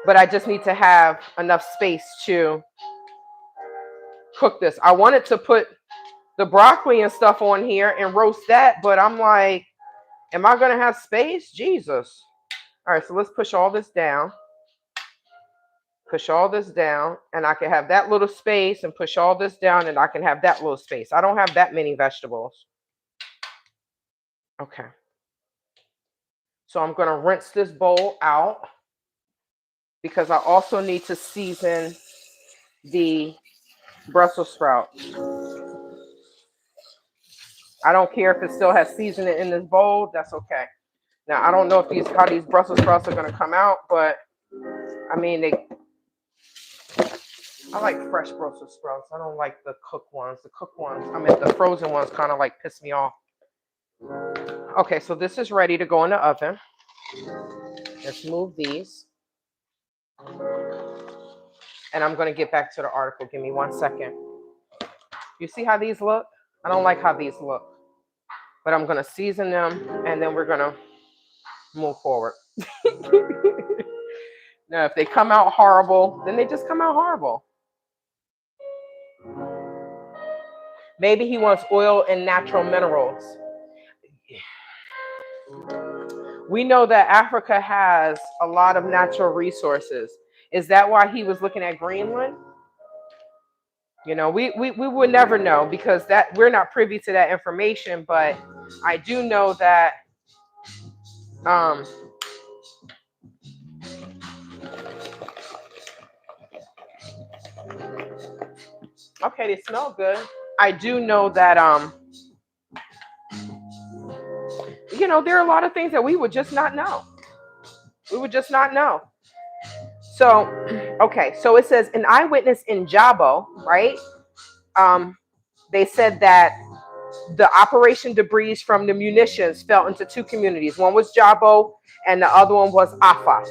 But I just need to have enough space to cook this. I wanted to put the broccoli and stuff on here and roast that, but I'm like, am I going to have space? Jesus. All right, so let's push all this down. Push all this down, and I can have that little space, and push all this down, and I can have that little space. I don't have that many vegetables. Okay. So I'm going to rinse this bowl out because I also need to season the Brussels sprouts. I don't care if it still has seasoning in this bowl. That's okay. Now, I don't know if how these Brussels sprouts are going to come out, but I mean, I like fresh Brussels sprouts. I don't like the cooked ones. The frozen ones kind of like piss me off. Okay, so this is ready to go in the oven. Let's move these. And I'm going to get back to the article. Give me 1 second. You see how these look? I don't like how these look. But I'm going to season them, and then we're going to move forward. Now, if they come out horrible, then they just come out horrible. Maybe he wants oil and natural minerals. We know that Africa has a lot of natural resources. Is that why he was looking at Greenland? You know, we would never know because we're not privy to that information, but I do know that okay, they smell good. I do know that you know, there are a lot of things that we would just not know. So, okay, so it says an eyewitness in Jabo, right? They said that the operation debris from the munitions fell into 2 communities. One was Jabo and the other one was Afa,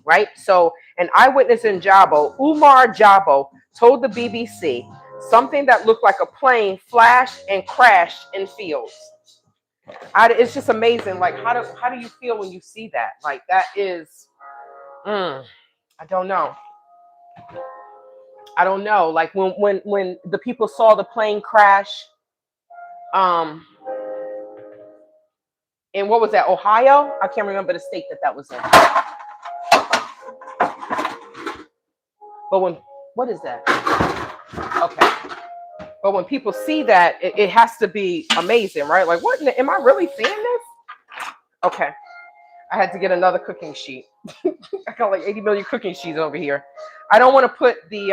right? So an eyewitness in Jabo, Umar Jabo, told the BBC something that looked like a plane flashed and crashed in fields. It's just amazing. Like, how do you feel when you see that? Like, that is, I don't know. Like when the people saw the plane crash, in what was that, Ohio? I can't remember the state that was in. But what is that? Okay. But when people see that, it has to be amazing, right? Like, what? Am I really seeing this? Okay. I had to get another cooking sheet. I got like 80 million cooking sheets over here. I don't want to put these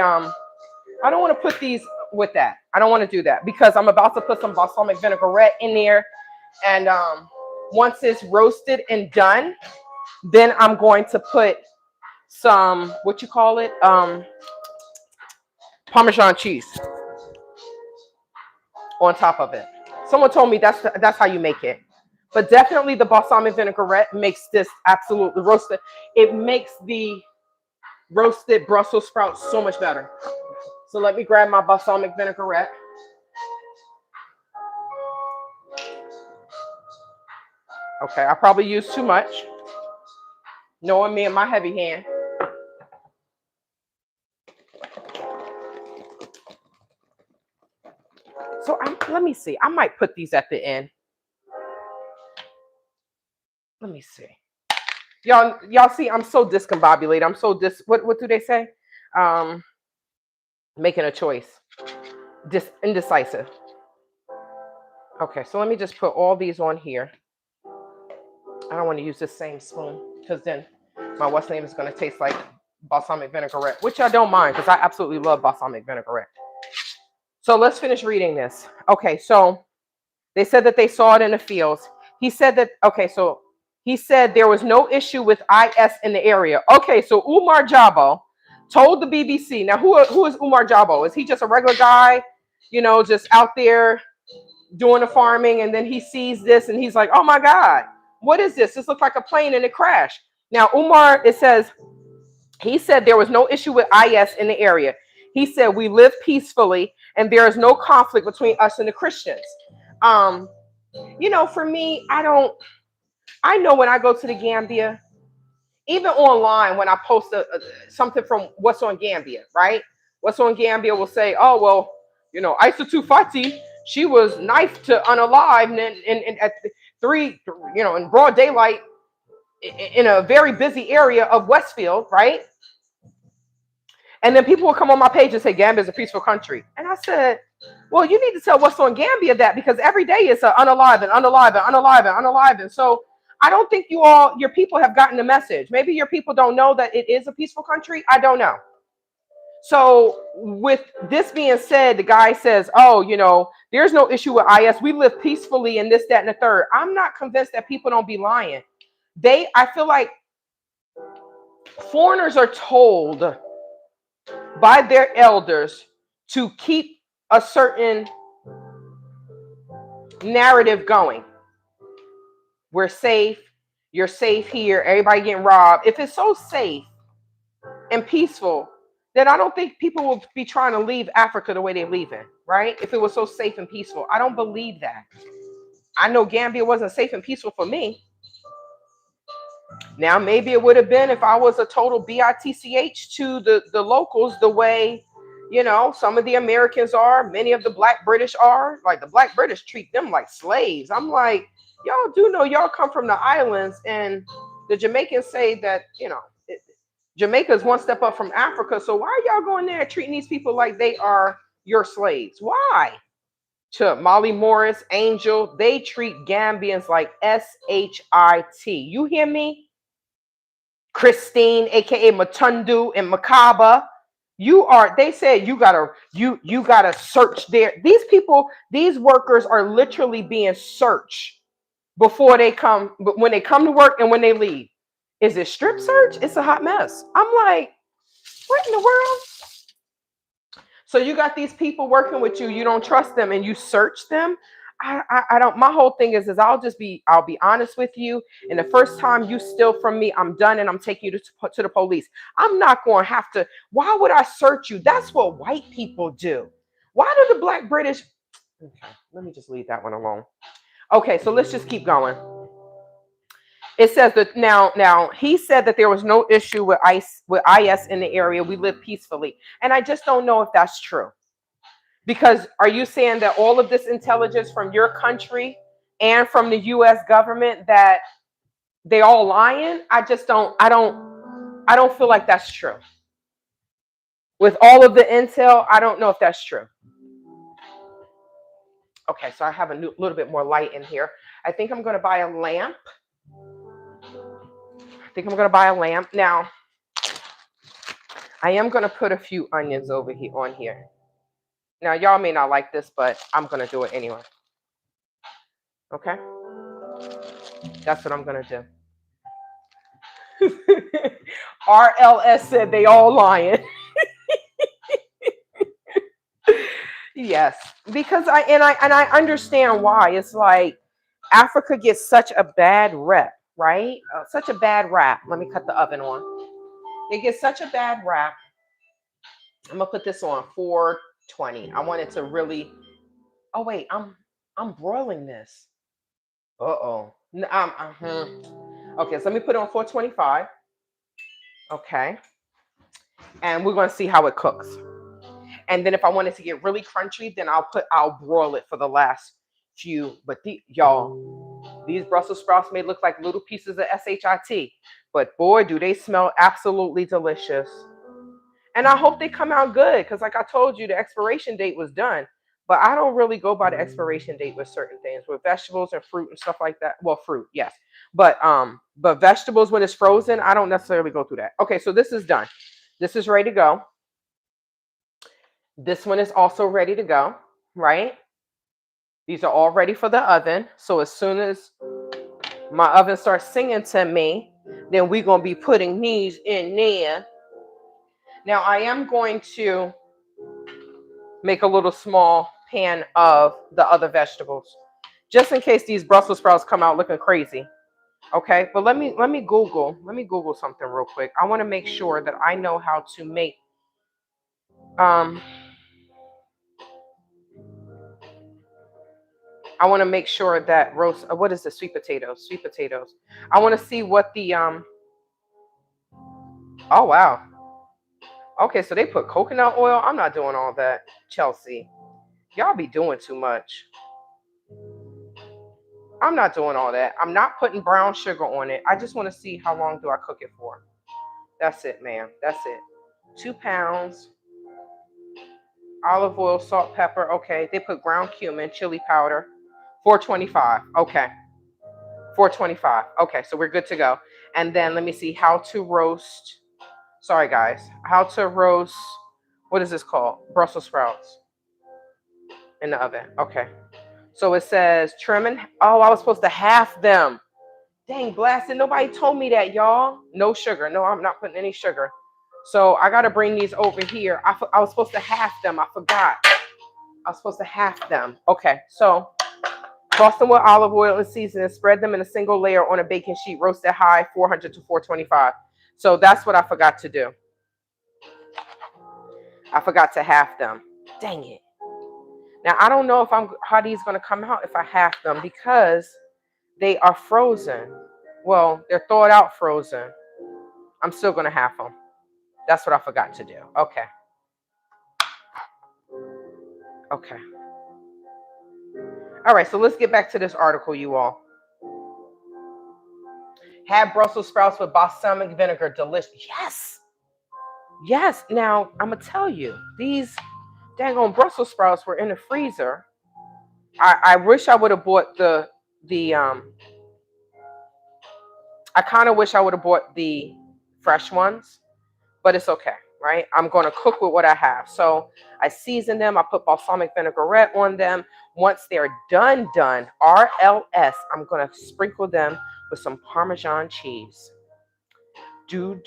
with that. I don't want to do that because I'm about to put some balsamic vinaigrette in there. And once it's roasted and done, then I'm going to put some, Parmesan cheese on top of it. Someone told me that's how you make it. But definitely the balsamic vinaigrette makes this absolutely roasted. It makes the roasted Brussels sprouts so much better. So let me grab my balsamic vinaigrette. Okay, I probably used too much. Knowing me and my heavy hand. So let me see. I might put these at the end. Let me see. Y'all see, I'm so discombobulated. I'm so what do they say? Making a choice. Indecisive. Okay, so let me just put all these on here. I don't want to use the same spoon because then my what's name is going to taste like balsamic vinaigrette, which I don't mind because I absolutely love balsamic vinaigrette. So let's finish reading this. Okay, so they said that they saw it in the fields. He said that, okay, so he said there was no issue with IS in the area. Okay, so Umar Jabo told the BBC. Now, who is Umar Jabo? Is he just a regular guy, just out there doing the farming, and then he sees this and he's like, oh my God, what is this? This looks like a plane and it crashed. Now, Umar, it says, he said there was no issue with IS in the area. He said we live peacefully and there is no conflict between us and the Christians. For me, I know when I go to the Gambia, even online, when I post something from What's on Gambia, right? What's on Gambia will say, oh, well, Aissatou Fati, she was knifed to unalive and at 3, in broad daylight in a very busy area of Westfield, right? And then people will come on my page and say, Gambia is a peaceful country. And I said, well, you need to tell What's on Gambia that, because every day it's unalive and unalive and unalive and unalive. And so I don't think your people have gotten the message. Maybe your people don't know that it is a peaceful country. I don't know. So with this being said, the guy says, oh, there's no issue with IS. We live peacefully and this, that, and the third. I'm not convinced that people don't be lying. I feel like foreigners are told by their elders to keep a certain narrative going. We're safe. You're safe here. Everybody getting robbed. If it's so safe and peaceful, then I don't think people will be trying to leave Africa the way they're leaving, right? If it was so safe and peaceful. I don't believe that. I know Gambia wasn't safe and peaceful for me. Now, maybe it would have been if I was a total bitch to the locals, the way, some of the Americans are, many of the Black British are. Like, the Black British treat them like slaves. I'm like, y'all do know y'all come from the islands, and the Jamaicans say that, Jamaica is one step up from Africa. So why are y'all going there treating these people like they are your slaves? Why? To Molly Morris, Angel, they treat Gambians like SHIT. You hear me? Christine, aka Matundu and Makaba. They said you gotta search there. These people, these workers are literally being searched before they come, but when they come to work and when they leave. Is it strip search? It's a hot mess. I'm like, what in the world? So you got these people working with you, you don't trust them, and you search them. I don't. My whole thing is I'll be honest with you. And the first time you steal from me, I'm done, and I'm taking you to the police. I'm not going to have to. Why would I search you? That's what white people do. Why do the Black British? Okay, let me just leave that one alone. Okay, so let's just keep going. It says that now he said that there was no issue with IS in the area. We live peacefully, and I just don't know if that's true. Because are you saying that all of this intelligence from your country and from the U.S. government that they all lying? I don't feel like that's true. With all of the intel, I don't know if that's true. Okay, so I have a little bit more light in here. I think I'm going to buy a lamp. Now, I am going to put a few onions over here on here. Now, y'all may not like this, but I'm going to do it anyway. Okay? That's what I'm going to do. RLS said they all lying. Yes, because I understand why. It's like Africa gets such a bad rep, right? Such a bad rap. Let me cut the oven on. It gets such a bad rap. I'm gonna put this on 420. I want it to really. Oh wait, I'm broiling this. Uh-oh. Okay, so let me put it on 425. Okay, and we're gonna see how it cooks. And then if I want it to get really crunchy, then I'll broil it for the last few. But y'all, these Brussels sprouts may look like little pieces of shit, but boy, do they smell absolutely delicious. And I hope they come out good because, like I told you, the expiration date was done. But I don't really go by the expiration date with certain things, with vegetables and fruit and stuff like that. Well, fruit, yes, but vegetables when it's frozen, I don't necessarily go through that. Okay, so this is done. This is ready to go. This one is also ready to go, right? These are all ready for the oven. So as soon as my oven starts singing to me, then we're gonna be putting these in there. Now I am going to make a little small pan of the other vegetables, just in case these Brussels sprouts come out looking crazy. Okay, but let me Google something real quick. I want to make sure that I know how to make um I want to make sure that roast what is the sweet potatoes? Sweet potatoes. I want to see what the oh wow. Okay, so they put coconut oil. I'm not doing all that, Chelsea. Y'all be doing too much. I'm not doing all that. I'm not putting brown sugar on it. I just want to see how long do I cook it for. That's it, ma'am. That's it. 2 pounds. Olive oil, salt, pepper. Okay. They put ground cumin, chili powder. 425. Okay. 425. Okay. So we're good to go. And then let me see how to roast. Sorry, guys. How to roast. What is this called? Brussels sprouts in the oven. Okay. So it says trim and. Oh, I was supposed to half them. Dang, blasted. Nobody told me that, y'all. No sugar. No, I'm not putting any sugar. So I got to bring these over here. I was supposed to half them. I forgot. I was supposed to half them. Okay, so frost them with olive oil and seasoning. Spread them in a single layer on a baking sheet. Roast at high, 400 to 425. So that's what I forgot to do. I forgot to half them. Dang it. Now, I don't know if how these going to come out if I half them because they are frozen. Well, they're thawed out frozen. I'm still going to half them. That's what I forgot to do. Okay. Okay. All right, so let's get back to this article, you all. Have Brussels sprouts with balsamic vinegar. Delicious. Yes. Yes. Now, I'm going to tell you, these daggone Brussels sprouts were in the freezer. I wish I would have bought I kind of wish I would have bought the fresh ones, but it's okay, right? I'm going to cook with what I have. So I season them. I put balsamic vinaigrette on them. Once they're done, RLS, I'm going to sprinkle them with some Parmesan cheese. Do.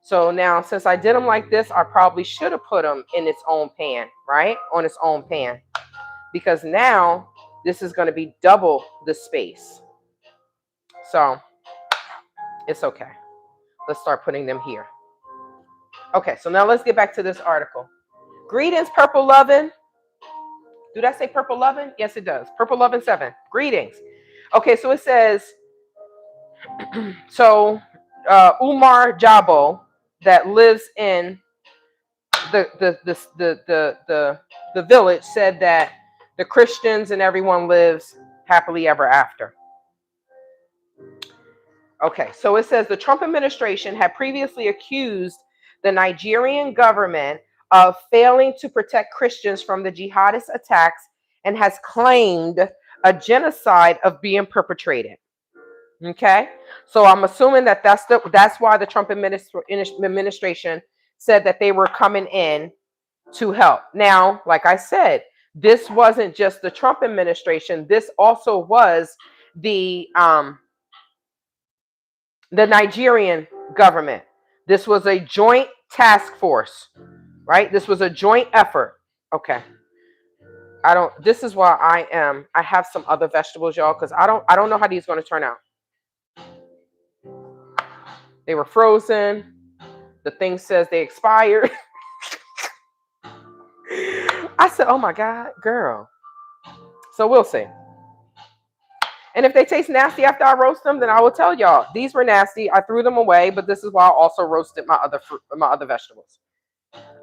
So now, since I did them like this, I probably should have put them in its own pan, right? On its own pan. Because now this is going to be double the space. So it's okay. Let's start putting them here. Okay, so now let's get back to this article. Greetings, Purple Lovin'. Do that say Purple Lovin'? Yes, it does. Purple Lovin' 7. Greetings. Okay, so it says, so Umar Jabo that lives in the village said that the Christians and everyone lives happily ever after. Okay, so it says the Trump administration had previously accused the Nigerian government of failing to protect Christians from the jihadist attacks and has claimed a genocide of being perpetrated. Okay, so I'm assuming that that's why the Trump administration said that they were coming in to help. Now, like I said, this wasn't just the Trump administration. This also was the Nigerian government. This was a joint task force, right? This was a joint effort. Okay. I don't. This is why I have some other vegetables, y'all, because I don't know how these going to turn out. They were frozen. The thing says they expired. I said, oh my God, girl. So we'll see. And if they taste nasty after I roast them, then I will tell y'all these were nasty. I threw them away, but this is why I also roasted my other fruit, my other vegetables.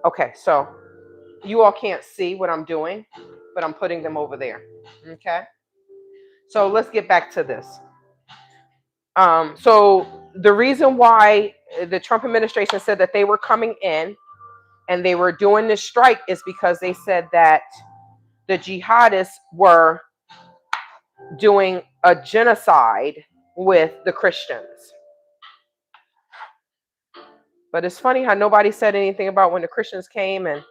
Okay, so you all can't see what I'm doing, but I'm putting them over there. Okay. So let's get back to this. So the reason why the Trump administration said that they were coming in and they were doing this strike is because they said that the jihadists were doing a genocide with the Christians. But it's funny how nobody said anything about when the Christians came, and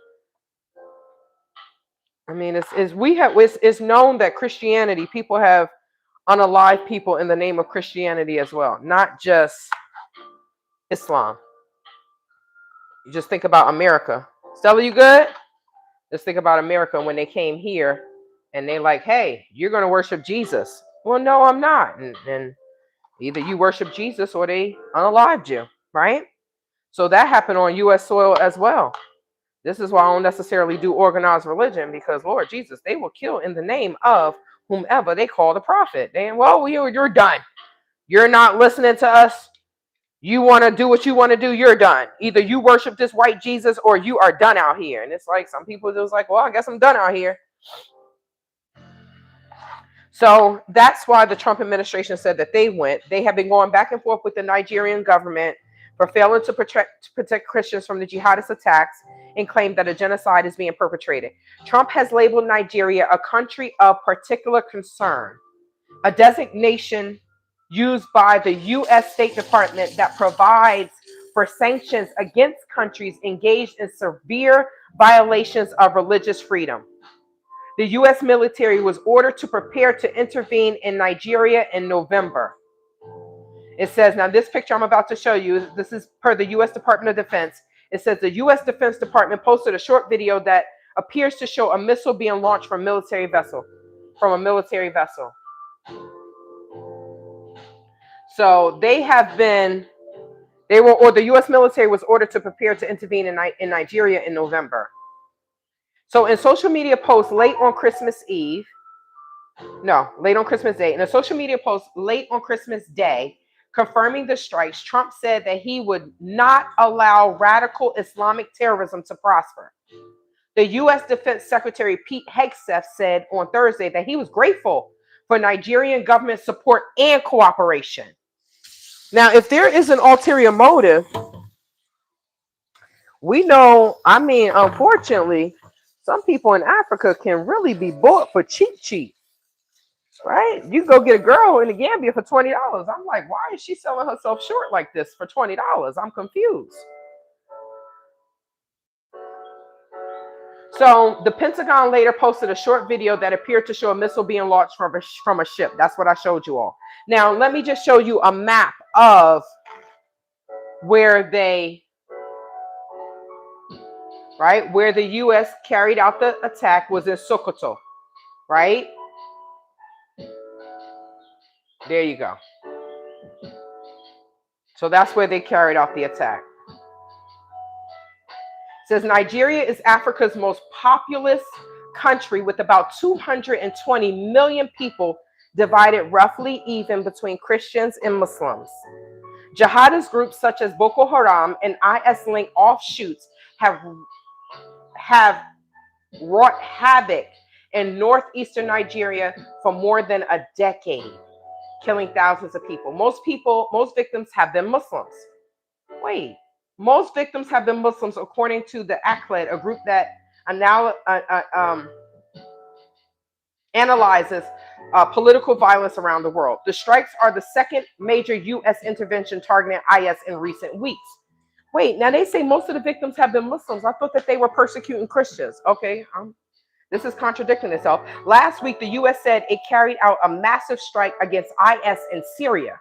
I mean, it's known that Christianity, people have unalived people in the name of Christianity as well, not just Islam. You just think about America. Stella, you good? Just think about America when they came here and they like, hey, you're going to worship Jesus. Well, no, I'm not. And either you worship Jesus or they unalived you, right? So that happened on U.S. soil as well. This is why I don't necessarily do organized religion, because Lord Jesus, they will kill in the name of whomever they call the prophet. And well, you're done. You're not listening to us. You want to do what you want to do, you're done. Either you worship this white Jesus or you are done out here. And it's like some people just like, well, I guess I'm done out here. So that's why the Trump administration said that they went. They have been going back and forth with the Nigerian government for failing to protect Christians from the jihadist attacks and claimed that a genocide is being perpetrated. Trump has labeled Nigeria a country of particular concern, a designation used by the U.S. State Department that provides for sanctions against countries engaged in severe violations of religious freedom. The U.S. military was ordered to prepare to intervene in Nigeria in November. It says, now this picture I'm about to show you, this is per the U.S. Department of Defense. It says the U.S. Defense Department posted a short video that appears to show a missile being launched from a military vessel. So the U.S. military was ordered to prepare to intervene in Nigeria in November. So in social media posts late on Christmas Day, in a social media post late on Christmas Day, confirming the strikes, Trump said that he would not allow radical Islamic terrorism to prosper. The U.S. Defense Secretary Pete Hegseth said on Thursday that he was grateful for Nigerian government support and cooperation. Now, if there is an ulterior motive, we know, unfortunately, some people in Africa can really be bought for cheap. Right? You go get a girl in the Gambia for $20. I'm like, why is she selling herself short like this for $20? I'm confused. So the Pentagon later posted a short video that appeared to show a missile being launched from a ship. That's what I showed you all. Now, let me just show you a map of where the U.S. carried out the attack was in Sokoto, right? There you go. So that's where they carried out the attack. It says Nigeria is Africa's most populous country with about 220 million people divided roughly even between Christians and Muslims. Jihadist groups such as Boko Haram and IS-linked offshoots have wrought havoc in northeastern Nigeria for more than a decade, killing thousands of people. Most victims have been Muslims. Most victims have been Muslims, according to the ACLED, a group that analyzes political violence around the world. The strikes are the second major U.S. intervention targeting IS in recent weeks. Now they say most of the victims have been Muslims. I thought that they were persecuting Christians. Okay, this is contradicting itself. Last week, the U.S. said it carried out a massive strike against IS in Syria.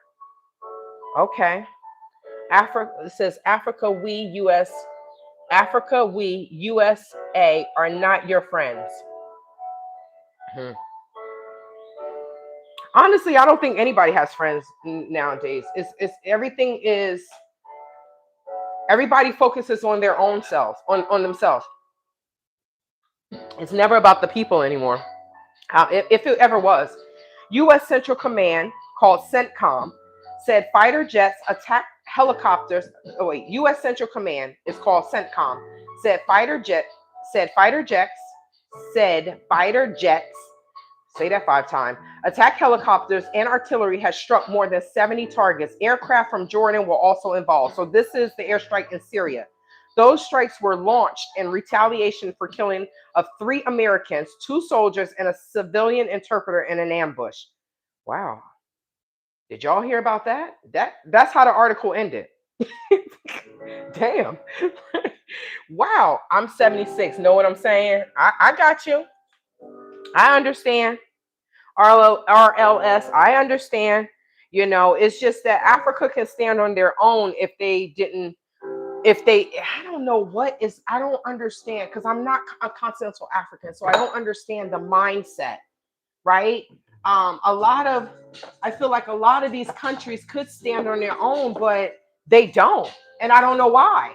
Okay. It says Africa, we, U.S. Africa, we, USA, are not your friends. Hmm. Honestly, I don't think anybody has friends nowadays. It's everything is everybody focuses on their own selves, on themselves. It's never about the people anymore. If it ever was, U.S. Central Command, called CENTCOM, said fighter jets attacked helicopters. Oh wait, U.S. Central Command is called CENTCOM. Said fighter jets. Say that 5 times. Attack helicopters and artillery has struck more than 70 targets. Aircraft from Jordan were also involved. So this is the airstrike in Syria. Those strikes were launched in retaliation for killing of 3 Americans, 2 soldiers, and a civilian interpreter in an ambush. Wow. Did y'all hear about that? That's how the article ended. Damn. Wow. I'm 76. Know what I'm saying? I got you. I understand. RLS, I understand. You know, it's just that Africa can stand on their own if they didn't, I don't know what is, I don't understand, because I'm not a continental African, so I don't understand the mindset, right? I feel like a lot of these countries could stand on their own, but they don't. And I don't know why.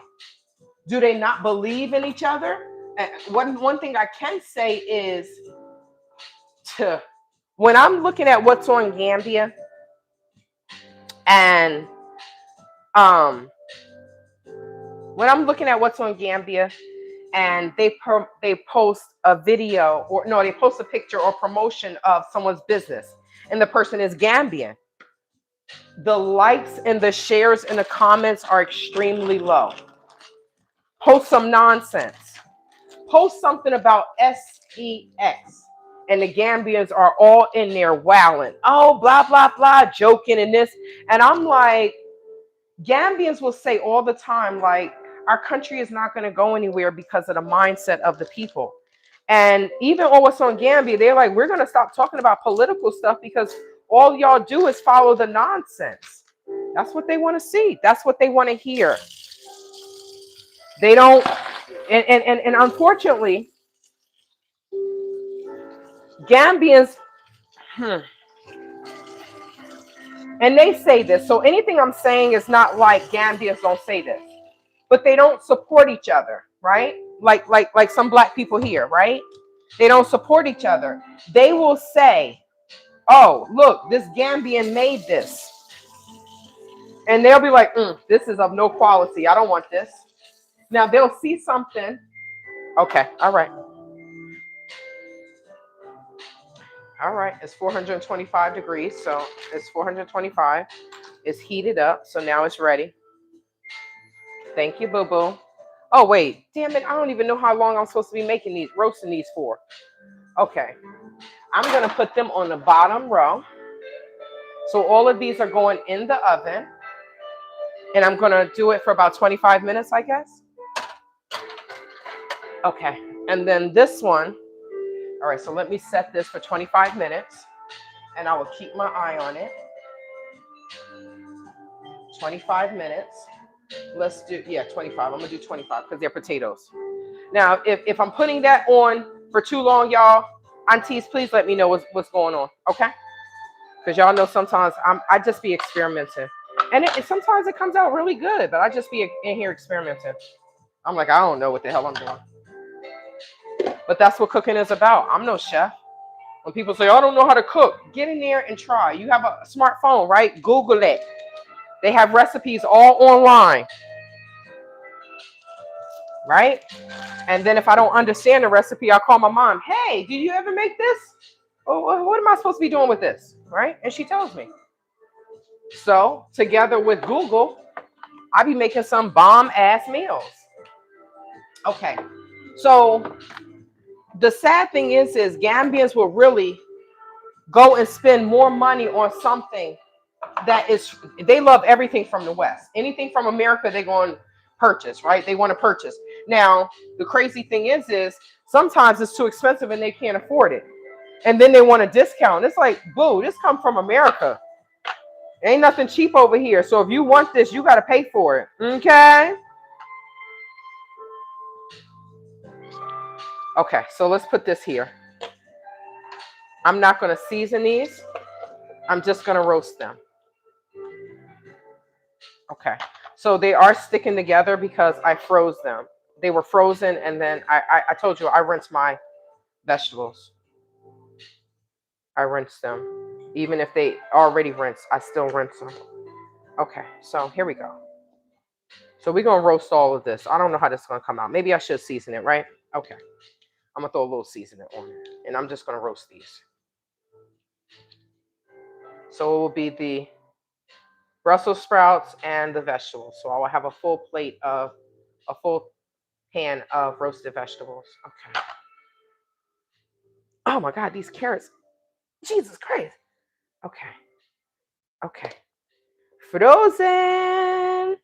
Do they not believe in each other? And one thing I can say is when I'm looking at what's on Gambia, and when I'm looking at what's on Gambia, and they post a video, or no, they post a picture or promotion of someone's business, and the person is Gambian, the likes and the shares and the comments are extremely low. Post some nonsense. Post something about sex, and the Gambians are all in there wowing. Oh, blah, blah, blah, joking and this. And I'm like, Gambians will say all the time, like, our country is not going to go anywhere because of the mindset of the people. And even on what's on Gambia, they're like, we're going to stop talking about political stuff because all y'all do is follow the nonsense. That's what they want to see. That's what they want to hear. They don't, and unfortunately, Gambians, and they say this, so anything I'm saying is not like Gambians don't say this, but they don't support each other, right? Like some black people here, right? They don't support each other. They will say, oh, look, this Gambian made this. And they'll be like, this is of no quality. I don't want this. Now they'll see something. Okay, all right. All right, it's 425 degrees, so it's 425. It's heated up, so now it's ready. Thank you, boo-boo. Oh, wait, damn it, I don't even know how long I'm supposed to be making these, roasting these for. Okay, I'm gonna put them on the bottom row. So all of these are going in the oven, and I'm gonna do it for about 25 minutes, I guess. Okay, and then this one, all right, so let me set this for 25 minutes, and I will keep my eye on it. 25 minutes. Let's do, 25. I'm gonna do 25 because they're potatoes. Now, if I'm putting that on for too long, y'all, aunties, please let me know what's going on, okay? Because y'all know sometimes I just be experimenting. And sometimes it comes out really good, but I just be in here experimenting. I'm like, I don't know what the hell I'm doing. But that's what cooking is about. I'm no chef. When people say, I don't know how to cook, get in there and try. You have a smartphone, right? Google it. They have recipes all online, right? And then if I don't understand the recipe, I'll call my mom. Hey, did you ever make this? Oh, what am I supposed to be doing with this, right? And she tells me. So together with Google, I be making some bomb-ass meals. Okay, so the sad thing is Gambians will really go and spend more money on something that is, they love everything from the West. Anything from America, they're going to purchase, right? They want to purchase. Now, the crazy thing is sometimes it's too expensive and they can't afford it. And then they want a discount. It's like, boo, this comes from America. Ain't nothing cheap over here. So if you want this, you got to pay for it. Okay? Okay, so let's put this here. I'm not going to season these. I'm just going to roast them. Okay, so they are sticking together because I froze them. They were frozen, and then I told you I rinsed my vegetables. I rinse them. Even if they already rinsed, I still rinse them. Okay, so here we go. So we're going to roast all of this. I don't know how this is going to come out. Maybe I should season it, right? Okay. I'm going to throw a little seasoning on it. And I'm just going to roast these. So it will be the Brussels sprouts and the vegetables. So I will have a full pan of roasted vegetables. Okay. Oh my God, these carrots. Jesus Christ. Okay. Okay. Frozen.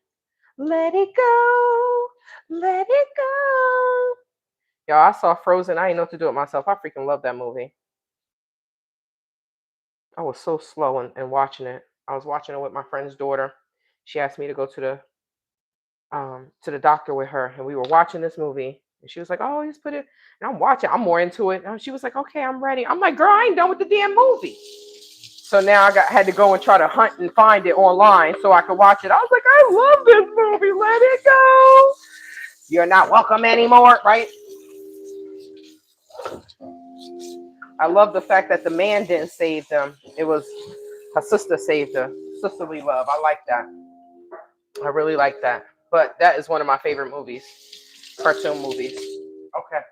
Let it go. Let it go. Y'all, I saw Frozen. I didn't know what to do with myself. I freaking love that movie. I was so slow in watching it. I was watching it with my friend's daughter. She asked me to go to the doctor with her, and we were watching this movie. And she was like, "Oh, just put it." And I'm watching. I'm more into it. And she was like, "Okay, I'm ready." I'm like, "Girl, I ain't done with the damn movie." So now had to go and try to hunt and find it online so I could watch it. I was like, "I love this movie. Let it go. You're not welcome anymore, right?" I love the fact that the man didn't save them. It was her sister saved her. Sisterly love. I like that. I really like that. But that is one of my favorite movies, cartoon movies. Okay.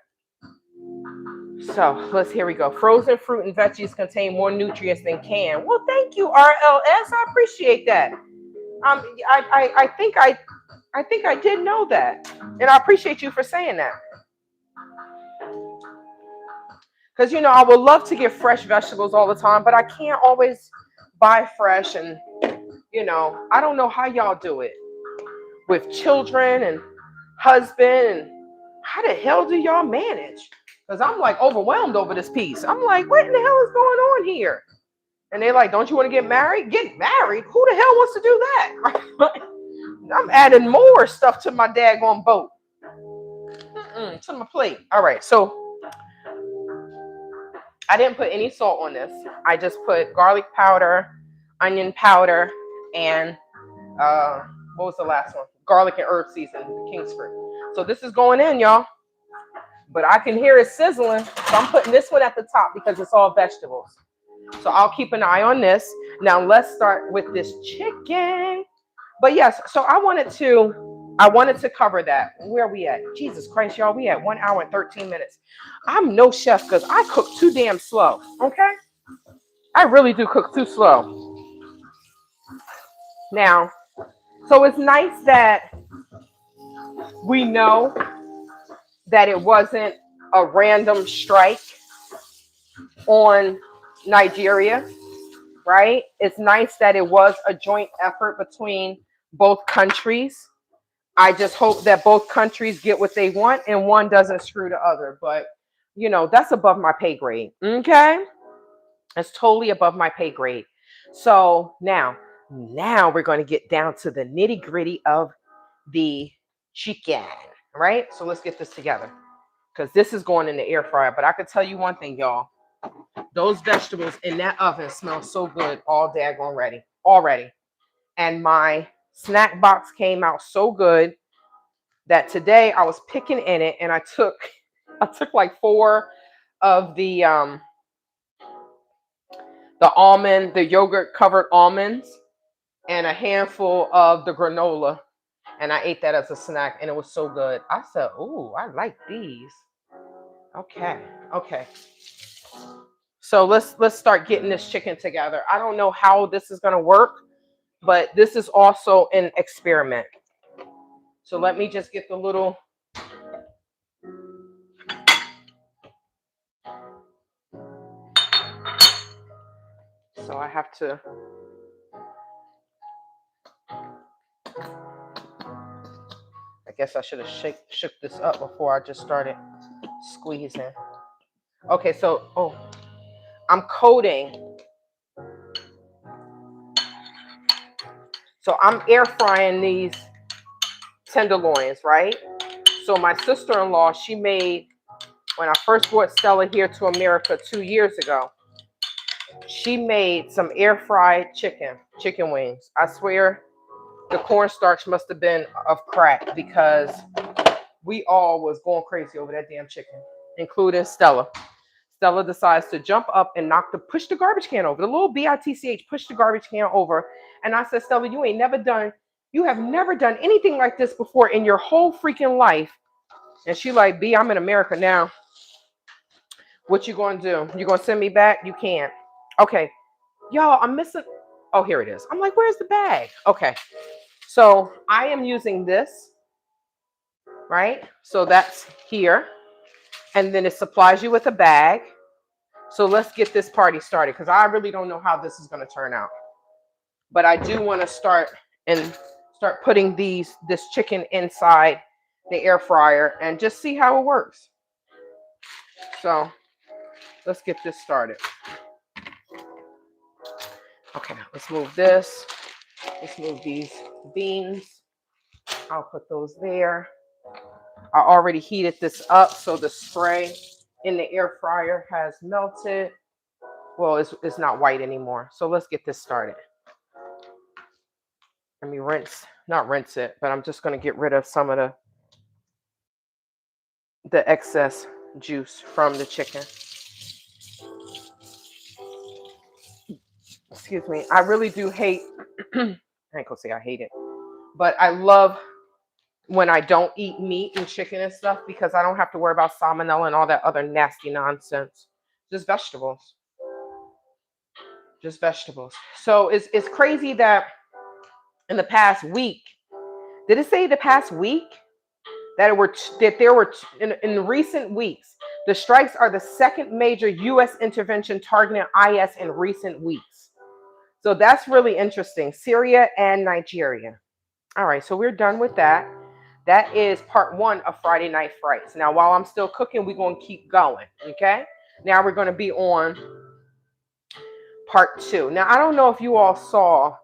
So here we go. Frozen fruit and veggies contain more nutrients than canned. Well, thank you, RLS. I appreciate that. I think I did know that, and I appreciate you for saying that. Because I would love to get fresh vegetables all the time, but I can't always buy fresh, and I don't know how y'all do it with children and husband, and how the hell do y'all manage? Because I'm like overwhelmed over this piece. I'm like, what in the hell is going on here? And they're like, don't you want to get married? Get married? Who the hell wants to do that? I'm adding more stuff to my daggone boat. To my plate. All right, so I didn't put any salt on this. I just put garlic powder, onion powder, and what was the last one? Garlic and herb seasoning, King's fruit. So this is going in, y'all. But I can hear it sizzling. So I'm putting this one at the top because it's all vegetables. So I'll keep an eye on this. Now let's start with this chicken. But yes, so I wanted to cover that. Where are we at? Jesus Christ, y'all, we at 1 hour and 13 minutes. I'm no chef because I cook too damn slow. Okay? I really do cook too slow. Now, so it's nice that we know that it wasn't a random strike on Nigeria, right? It's nice that it was a joint effort between both countries. I just hope that both countries get what they want and one doesn't screw the other. But, that's above my pay grade. Okay? It's totally above my pay grade. So now we're going to get down to the nitty gritty of the chicken, right? So let's get this together because this is going in the air fryer. But I can tell you one thing, y'all. Those vegetables in that oven smell so good all daggone ready already. And my snack box came out so good that today I was picking in it, and I took like 4 of the yogurt covered almonds, and a handful of the granola, and I ate that as a snack, and it was so good. I said, "Ooh, I like these." Okay. So let's start getting this chicken together. I don't know how this is gonna work, but this is also an experiment. So let me just get the little. So I have to. I guess I should have shook this up before I just started squeezing. Okay, so I'm coating. So I'm air frying these tenderloins, right? So my sister-in-law, she made when I first brought Stella here to America 2 years ago, she made some air fried chicken wings. I swear the cornstarch must have been of crack because we all was going crazy over that damn chicken, including Stella. Stella decides to jump up and push the garbage can over. The little bitch pushed the garbage can over. And I said, Stella, you have never done anything like this before in your whole freaking life. And she like, B, I'm in America now. What you gonna do? You gonna send me back? You can't. Okay. Y'all, I'm missing. Oh, here it is. I'm like, where's the bag? Okay. So I am using this, right? So that's here. And then it supplies you with a bag. So let's get this party started because I really don't know how this is going to turn out. But I do want to start putting this chicken inside the air fryer and just see how it works. So let's get this started. Okay, let's move this. Let's move these beans. I'll put those there. I already heated this up so the spray in the air fryer has melted. Well, it's not white anymore. So let's get this started. Let me not rinse it, but I'm just going to get rid of some of the excess juice from the chicken. Excuse me. I really do hate, I ain't gonna say I hate it, but I love when I don't eat meat and chicken and stuff because I don't have to worry about salmonella and all that other nasty nonsense. Just vegetables. Just vegetables. So it's crazy that in the past week, did it say the past week? That there were in recent weeks, the strikes are the second major U.S. intervention targeting IS in recent weeks. So that's really interesting. Syria and Nigeria. All right, so we're done with that. That is part 1 of Friday Night Frights. Now, while I'm still cooking, we're going to keep going, okay? Now we're going to be on part 2. Now, I don't know if you all saw.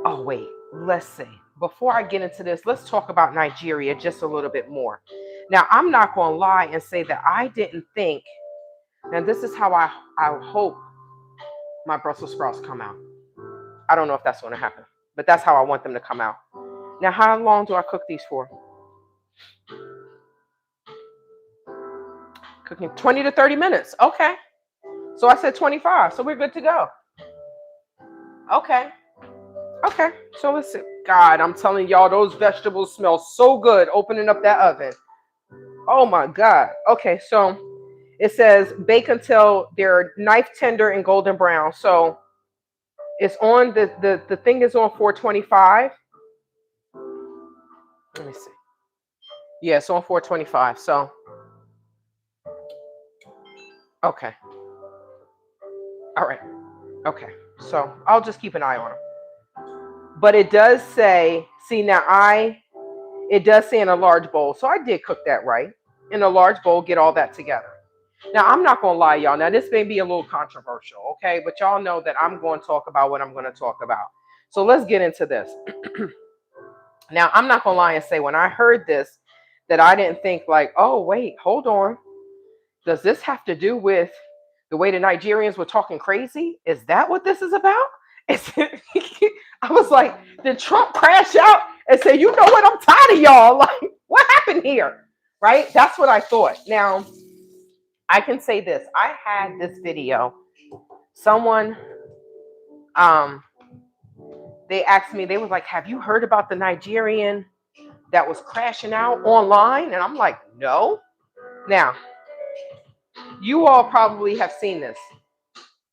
Oh, wait, let's see. Before I get into this, let's talk about Nigeria just a little bit more. Now, I'm not going to lie and say that I didn't think, and this is how I hope my Brussels sprouts come out. I don't know if that's going to happen, but that's how I want them to come out. Now, how long do I cook these for? Cooking 20 to 30 minutes. Okay. So I said 25, so we're good to go. Okay. Okay, so let's see. God, I'm telling y'all, those vegetables smell so good opening up that oven. Oh my God. Okay, so it says bake until they're knife tender and golden brown. So it's on the thing is on 425. Let me see. Yeah, it's on 425. So okay. All right. Okay. So I'll just keep an eye on them. But it does say, see now it does say in a large bowl. So I did cook that right. In a large bowl, get all that together. Now, I'm not going to lie, y'all. Now, this may be a little controversial, okay? But y'all know that I'm going to talk about what I'm going to talk about. So let's get into this. Now, I'm not going to lie and say when I heard this that I didn't think like, oh, wait, hold on. Does this have to do with the way the Nigerians were talking crazy? Is that what this is about? I was like, did Trump crash out and say, you know what, I'm tired of y'all. Like, what happened here? Right? That's what I thought. Now, I can say this. I had this video. Someone, they asked me, they was like, have you heard about the Nigerian that was crashing out online? And I'm like, no. Now, you all probably have seen this.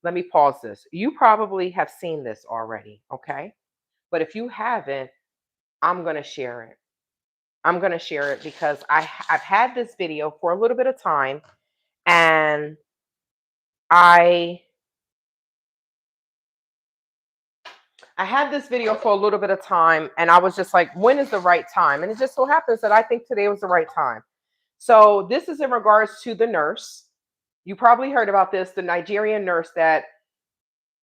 Let me pause this. You probably have seen this already, okay? But if you haven't, I'm going to share it. I'm going to share it because I've had this video for a little bit of time, and I had this video for a little bit of time, and I was just like, when is the right time? And it just so happens that I think today was the right time. So this is in regards to the nurse. You probably heard about this, the Nigerian nurse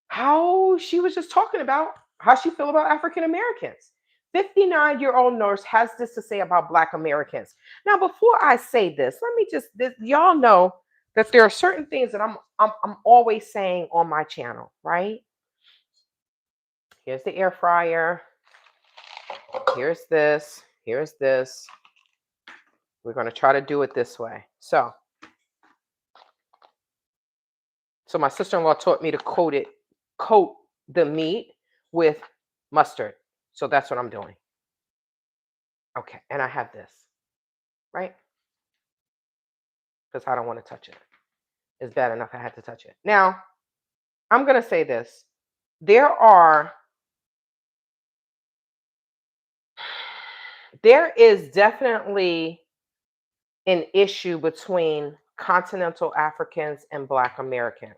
how she was just talking about how she feel about African Americans. 59-year-old nurse has this to say about Black Americans. Now, before I say this, let me just y'all know that there are certain things that I'm always saying on my channel, right? Here's the air fryer. Here's this. Here's this. We're going to try to do it this way. So my sister-in-law taught me to coat the meat with mustard. So that's what I'm doing. Okay, and I have this, right? Because I don't want to touch it. It's bad enough I had to touch it. Now, I'm going to say this. There is definitely an issue between continental Africans and Black Americans.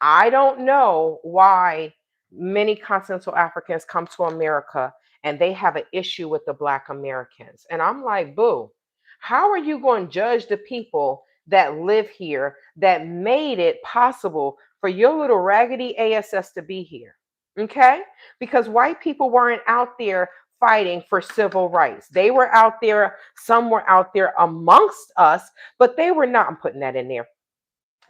I don't know why many continental Africans come to America and they have an issue with the Black Americans. And I'm like, boo, how are you going to judge the people that live here that made it possible for your little raggedy ASS to be here? Okay? Because white people weren't out there fighting for civil rights. They were out there, some were out there amongst us, but they were not, I'm putting that in there.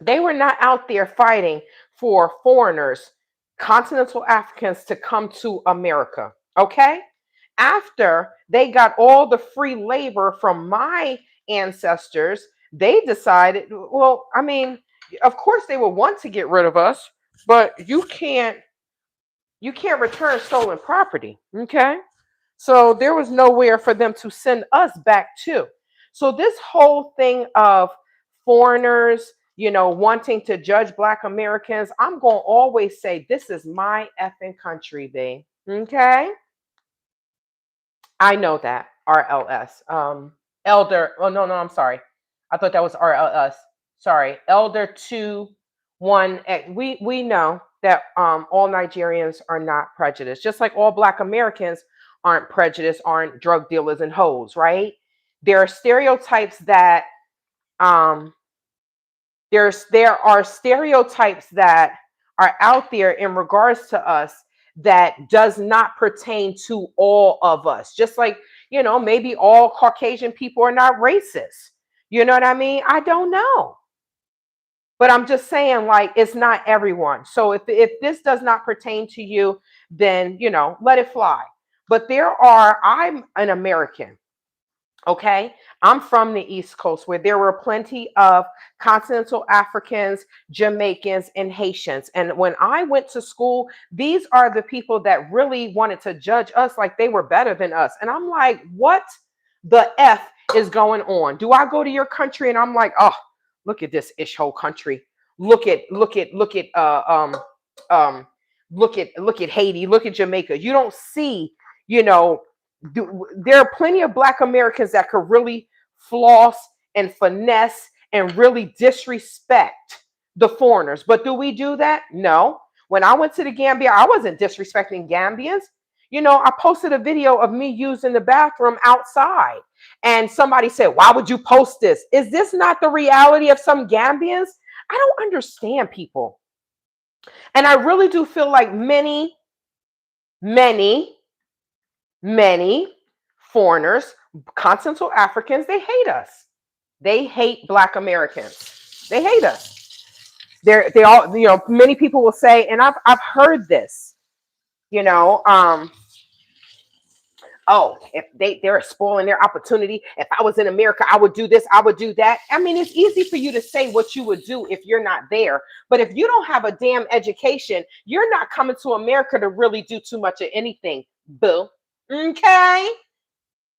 They were not out there fighting for foreigners, continental Africans to come to America. Okay? After they got all the free labor from my ancestors, they decided, well, I mean, of course they would want to get rid of us, but you can't return stolen property. Okay? So there was nowhere for them to send us back to. So this whole thing of foreigners, wanting to judge Black Americans, I'm going to always say, this is my effing country, babe. Okay? I know that. RLS. Elder. Oh, no, I'm sorry. I thought that was RLS. Sorry. Elder 2-1. We know that all Nigerians are not prejudiced, just like all Black Americans aren't prejudiced, aren't drug dealers and hoes, right? There are stereotypes that there are stereotypes that are out there in regards to us that does not pertain to all of us. Just like, maybe all Caucasian people are not racist. You know what I mean? I don't know. But I'm just saying, like, it's not everyone. So if this does not pertain to you, then, let it fly. But I'm an American. Okay, I'm from the East Coast where there were plenty of continental Africans, Jamaicans, and Haitians. And when I went to school, these are the people that really wanted to judge us like they were better than us. And I'm like, what the F is going on? Do I go to your country and I'm like, oh, look at this ish whole country. Look at Haiti, look at Jamaica. You don't see, there are plenty of Black Americans that could really floss and finesse and really disrespect the foreigners. But do we do that? No. When I went to the Gambia, I wasn't disrespecting Gambians. I posted a video of me using the bathroom outside. And somebody said, why would you post this? Is this not the reality of some Gambians? I don't understand people. And I really do feel like many foreigners, continental Africans, they hate us. They hate Black Americans. They hate us. They all, many people will say, and I've heard this, oh, if they're spoiling their opportunity. If I was in America, I would do this, I would do that. I mean, it's easy for you to say what you would do if you're not there. But if you don't have a damn education, you're not coming to America to really do too much of anything, boo. Okay?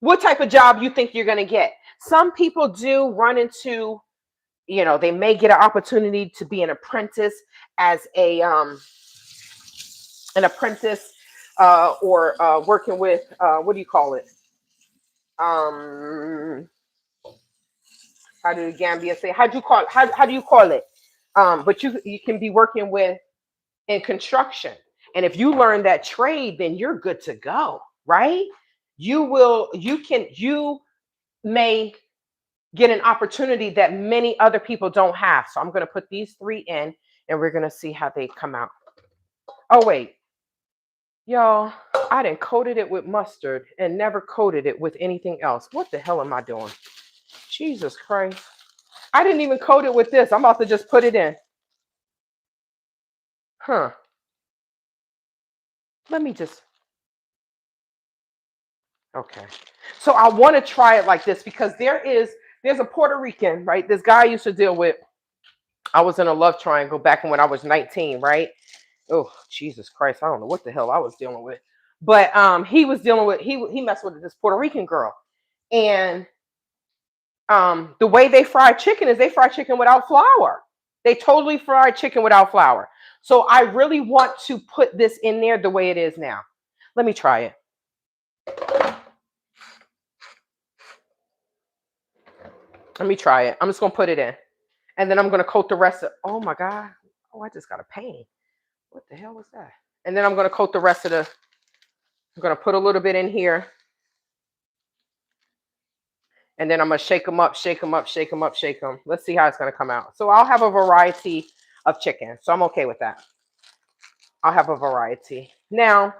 What type of job you think you're going to get? Some people do run into, they may get an opportunity to be an apprentice as an apprentice or working with, what do you call it? How do the Gambia say? How do you call it? But you can be working with in construction. And if you learn that trade, then you're good to go, right? You may get an opportunity that many other people don't have. So I'm going to put these 3 in and we're going to see how they come out. Oh, wait. Y'all, I done coated it with mustard and never coated it with anything else. What the hell am I doing? Jesus Christ. I didn't even coat it with this. I'm about to just put it in. Huh. Let me just. Okay. So I want to try it like this because there's a Puerto Rican, right? This guy I used to deal with. I was in a love triangle back when I was 19, right? Oh, Jesus Christ. I don't know what the hell I was dealing with. But he was dealing with he messed with this Puerto Rican girl. And the way they fry chicken is they fry chicken without flour. They totally fry chicken without flour. So I really want to put this in there the way it is now. Let me try it. Let me try it. I'm just going to put it in. And then I'm going to coat the rest of, oh my God. Oh, I just got a pain. What the hell was that? And then I'm going to coat the rest of the, I'm going to put a little bit in here. And then I'm going to shake them up, shake them up, shake them up, shake them. Let's see how it's going to come out. So I'll have a variety of chicken. So I'm okay with that. I'll have a variety. Now,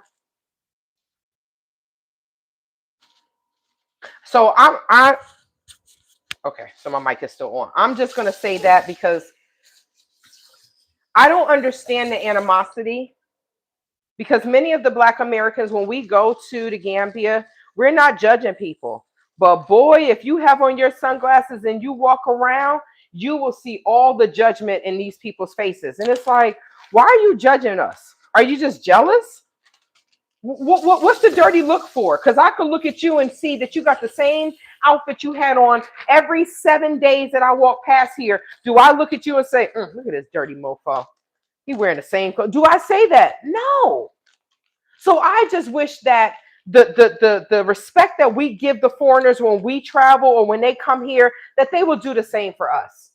so okay, so my mic is still on. I'm just going to say that because I don't understand the animosity. Because many of the Black Americans, when we go to the Gambia, we're not judging people. But boy, if you have on your sunglasses and you walk around, you will see all the judgment in these people's faces. And it's like, why are you judging us? Are you just jealous? What's the dirty look for? Because I could look at you and see that you got the same outfit you had on every 7 days that I walk past here. Do I look at you and say, look at this dirty mofo? He wearing the same clothes. Do I say that? No. So I just wish that the respect that we give the foreigners when we travel or when they come here, that they will do the same for us.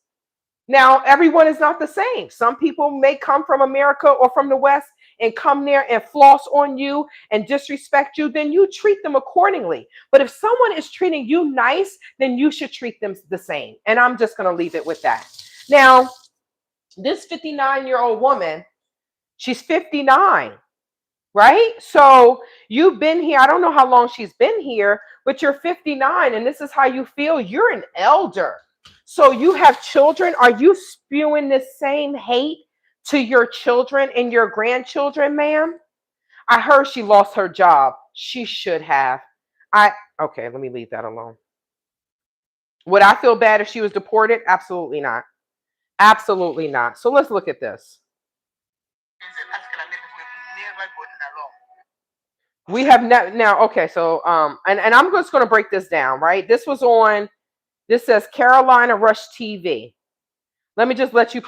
Now, everyone is not the same. Some people may come from America or from the West and come there and floss on you and disrespect you, then you treat them accordingly. But if someone is treating you nice, then you should treat them the same. And I'm just going to leave it with that. Now, this 59-year-old woman, she's 59, right? So you've been here. I don't know how long she's been here, but you're 59 and this is how you feel. You're an elder. So you have children. Are you spewing this same hate to your children and your grandchildren, ma'am? I heard she lost her job. She should have. Okay, let me leave that alone. Would I feel bad if she was deported? Absolutely not. Absolutely not. So let's look at this. We have now, okay, so and I'm just going to break this down, right? This was on, this says Carolina Rush TV. Let me just let you. So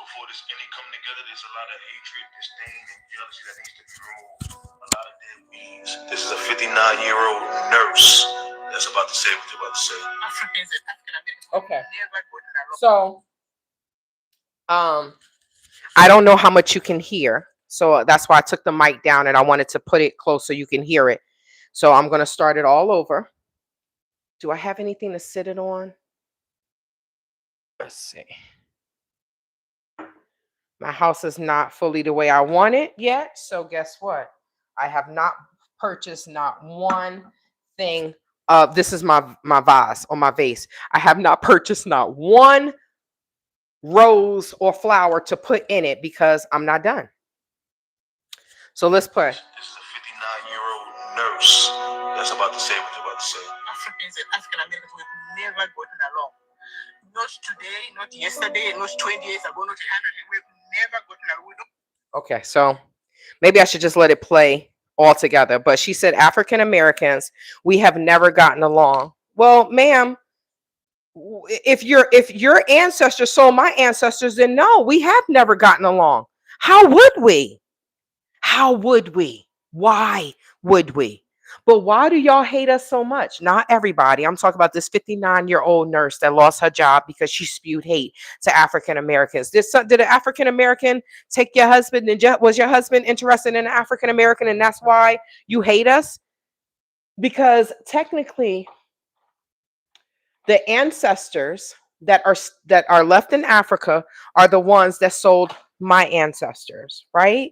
before this any come together, there's a lot of hatred, disdain, and jealousy that needs to be removed. A lot of dead beings. This is a 59-year-old nurse that's about to say what they're about to say. Africans and African Americans. Okay. So, I don't know how much you can hear, so that's why I took the mic down and I wanted to put it close so you can hear it. So I'm going to start it all over. Do I have anything to sit it on? Let's see. My house is not fully the way I want it yet. So guess what? I have not purchased not one thing. This is my vase or my vase. I have not purchased not one rose or flower to put in it because I'm not done. So let's play. This is a 59-year-old nurse that's about to say what they're about to say. Africans and African Americans, we've never gotten along. Not today, not yesterday, not 20 years ago, not 100 years. We've never gotten along. Okay, so maybe I should just let it play all together. But she said, African Americans, we have never gotten along. Well, ma'am, if your ancestors saw my ancestors, then no, we have never gotten along. How would we? How would we? Why would we? But why do y'all hate us so much? Not everybody. I'm talking about this 59-year-old nurse that lost her job because she spewed hate to African Americans. Did an African American take your husband? And was your husband interested in an African American, and that's why you hate us? Because technically, the ancestors that are left in Africa are the ones that sold my ancestors, right?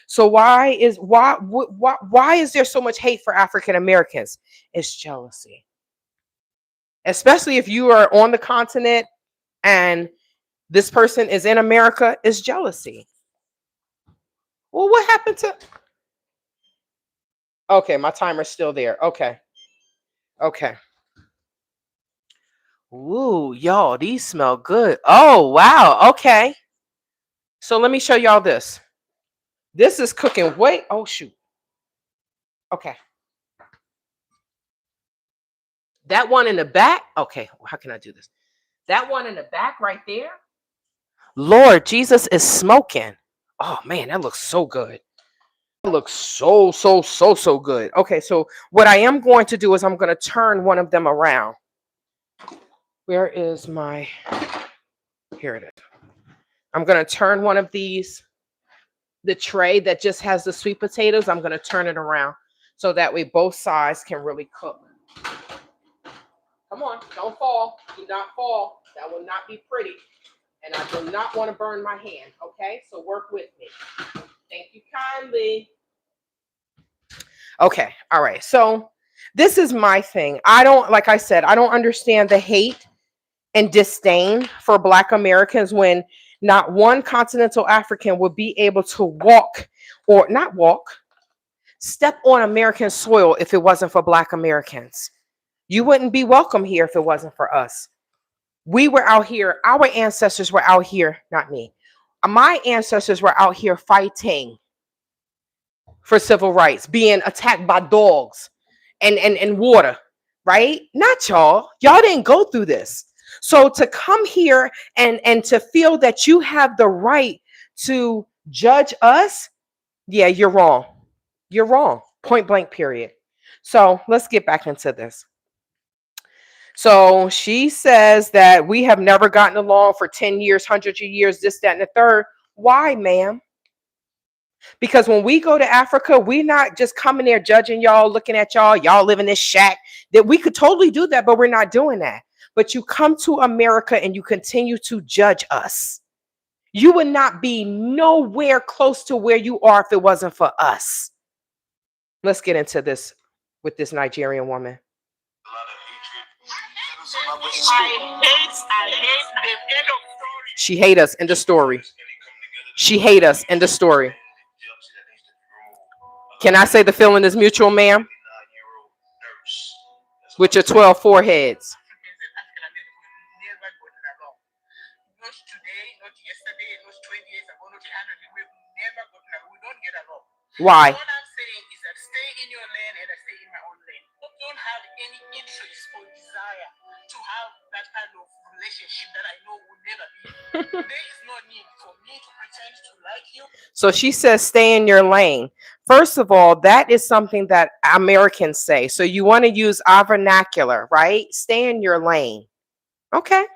So why is there so much hate for African Americans? It's jealousy. Especially if you are on the continent and this person is in America, it's jealousy. Well, what happened to Okay, my timer's still there. Okay. Okay. Ooh, y'all, these smell good. Oh, wow. Okay. So let me show y'all this. This is cooking. Wait. Oh, shoot. Okay. That one in the back. Okay. How can I do this? That one in the back right there. Lord Jesus is smoking. Oh, man, that looks so good. That looks so good. Okay. So what I am going to do is I'm going to turn one of them around. Where is my. Here it is. I'm going to turn one of these. The tray that just has the sweet potatoes, I'm going to turn it around so that way both sides can really cook. Come on, don't fall. Do not fall. That will not be pretty. And I do not want to burn my hand. Okay, so work with me. Thank you kindly. Okay, all right. So this is my thing. Like I said, I don't understand the hate and disdain for Black Americans when not one continental African would be able to walk or not walk, step on American soil if it wasn't for Black Americans. You wouldn't be welcome here if it wasn't for us. We were out here, our ancestors were out here, not me. My ancestors were out here fighting for civil rights, being attacked by dogs and water, right? Not y'all. Y'all didn't go through this. So to come here and to feel that you have the right to judge us, yeah, you're wrong. You're wrong. Point blank, period. So let's get back into this. So she says that we have never gotten along for 10 years, hundreds of years, this, that, and the third. Why, ma'am? Because when we go to Africa, we're not just coming there judging y'all, looking at y'all live in this shack. That we could totally do that, but we're not doing that. But you come to America and you continue to judge us. You would not be nowhere close to where you are if it wasn't for us. Let's get into this with this Nigerian woman. She hate us in the story. She hate us in the story. Can I say the feeling is mutual, ma'am? With your 12 foreheads. Why? What I'm saying is that stay in your lane and I stay in my own lane. Don't have any interest or desire to have that kind of relationship that I know will never be. There is no need for me to pretend to like you. So she says stay in your lane. First of all, that is something that Americans say. So you want to use our vernacular, right? Stay in your lane. Okay.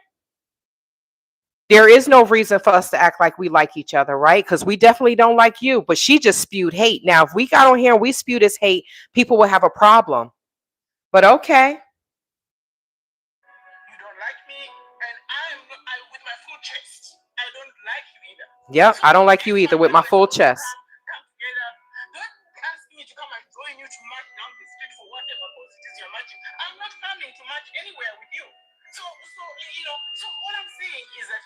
There is no reason for us to act like we like each other, right? Because we definitely don't like you, but she just spewed hate. Now, if we got on here and we spewed this hate, people will have a problem. But okay. You don't like me, and I with my full chest. I don't like you either. Yep, I don't like you either with my full chest. Come together. Don't ask me to come and join you to march down the street for whatever cause it is you're marching. I'm not coming to march anywhere with you. So what I'm saying is that,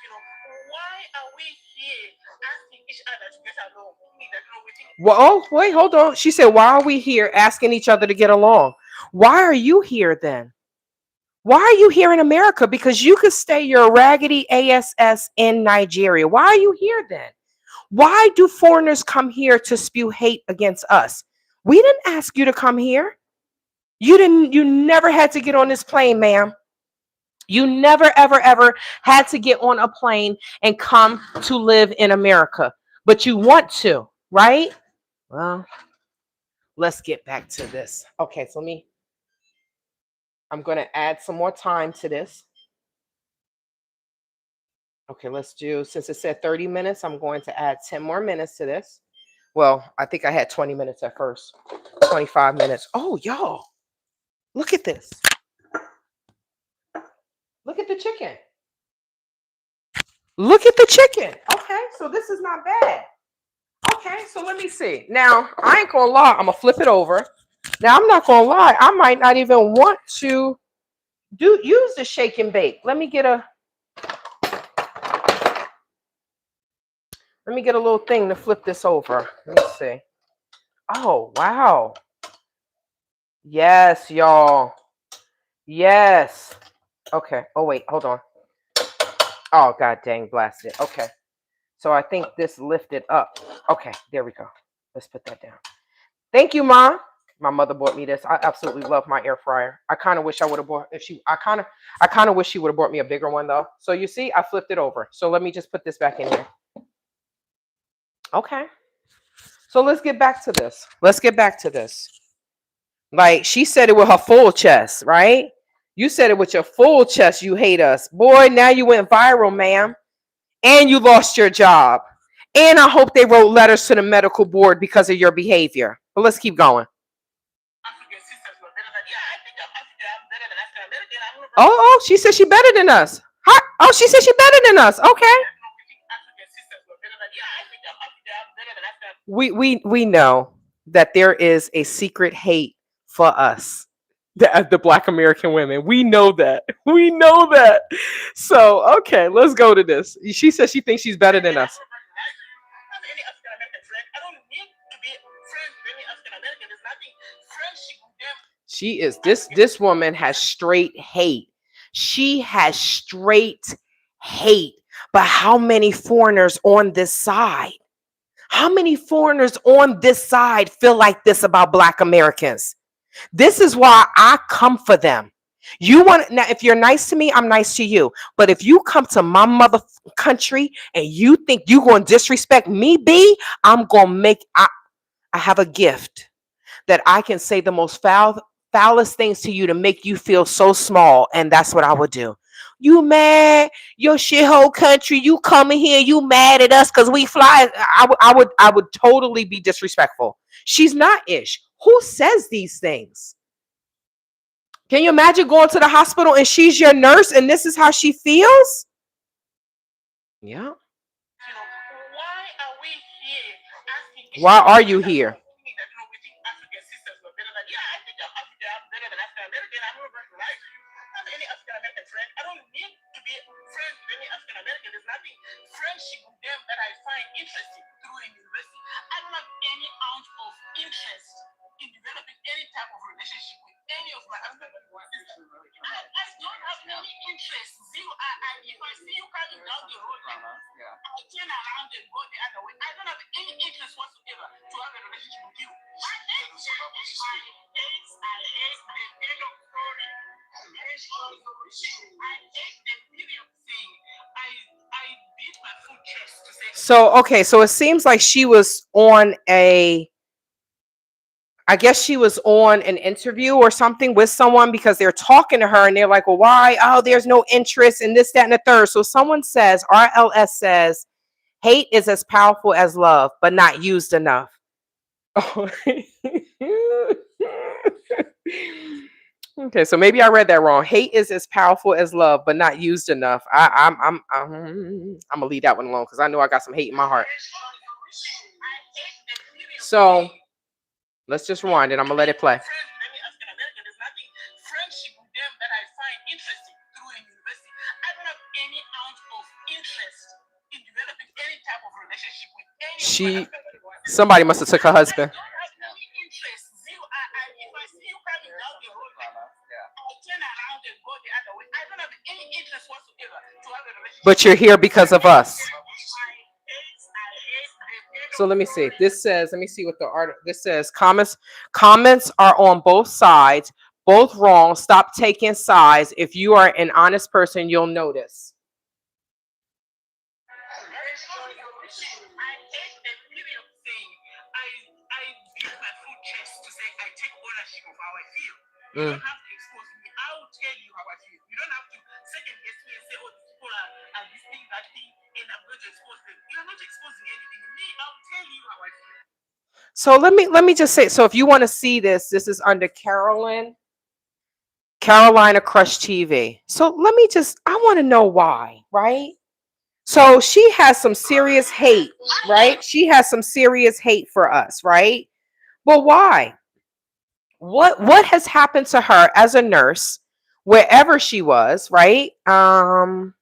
why are we here asking each other to get along? Well, oh, wait, hold on. She said, why are we here asking each other to get along? Why are you here then? Why are you here in America? Because you could stay your raggedy ASS in Nigeria. Why are you here then? Why do foreigners come here to spew hate against us? We didn't ask you to come here. You never had to get on this plane, ma'am. You never, ever had to get on a plane and come to live in America, but you want to, right? Well, let's get back to this. Okay, so I'm going to add some more time to this. Okay, let's do, since it said 30 minutes, I'm going to add 10 more minutes to this. Well, I think I had 20 minutes at first, 25 minutes. Oh, y'all, look at this. Look at the chicken. Look at the chicken. Okay, so this is not bad. Okay, so let me see. Now, I ain't gonna lie, I'm gonna flip it over. Now, I'm not gonna lie, I might not even want to use the shake and bake. Let me get a little thing to flip this over. Let me see. Oh, wow. Yes, y'all. Yes. Okay. Oh, wait, hold on. Oh, god dang, blasted. Okay. So I think this lifted up. Okay, there we go. Let's put that down. Thank you, Mom. My mother bought me this. I absolutely love my air fryer. I kind of wish I would have bought I kind of wish she would have bought me a bigger one though. So you see, I flipped it over. So let me just put this back in here. Okay. So let's get back to this. Like she said it with her full chest, right? You said it with your full chest. You hate us. Boy, now you went viral, ma'am. And you lost your job. And I hope they wrote letters to the medical board because of your behavior. But let's keep going. Oh, she said she better than us. Huh? Oh, she said she better than us. Okay. We know that there is a secret hate for us, the Black American women. We know that. We know that. So okay, let's go to this. She says she thinks she's better than us. She is this woman has straight hate. She has straight hate. But how many foreigners on this side? How many foreigners on this side feel like this about Black Americans? This is why I come for them. You want now, if you're nice to me, I'm nice to you. But if you come to my mother country and you think you're going to disrespect me, I'm going to make, I have a gift that I can say the most foulest things to you to make you feel so small. And that's what I would do. You mad? Your shithole country. You coming here? You mad at us because we fly? I would totally be disrespectful. She's not ish. Who says these things? Can you imagine going to the hospital and she's your nurse and this is how she feels? Yeah. Why are you here? Friendship with them that I find interesting through a university. I don't have any ounce of interest in developing any type of relationship with any of my husband. I don't have any interest. Zero. If I see you coming down the road, I turn around and go the other way. I don't have any interest whatsoever to have a relationship with you. I hate the end of story. I hate the period thing. I beat my full chest to say. So okay, so it seems like she was on I guess she was on an interview or something with someone because they're talking to her and they're like, well, why? Oh, there's no interest in this, that, and the third. So someone says, RLS says, hate is as powerful as love, but not used enough. Okay, so maybe I read that wrong. Hate is as powerful as love, but not used enough. I'm gonna leave that one alone because I know I got some hate in my heart. So let's just rewind it. I'm gonna let it play. Friendship with them that I find interesting through a university. I don't have any ounce of interest in developing any type of relationship with any. Somebody must have took her husband. But you're here because of us. So let me see. This says, let me see what the art. This says comments are on both sides, both wrong. Stop taking sides. If you are an honest person, you'll notice. You don't have to expose me. I will tell you how I feel. You don't have to second guess me and say, oh, these people are this thing, that thing, and I'm going to expose them. You're not exposing anything. Me, I'll tell you how I feel. So let me just say, so if you want to see this, this is under Carolina Crush TV. So let me just, I want to know why, right? So she has some serious hate, right? She has some serious hate for us, right? But why? What has happened to her as a nurse, wherever she was, right? Her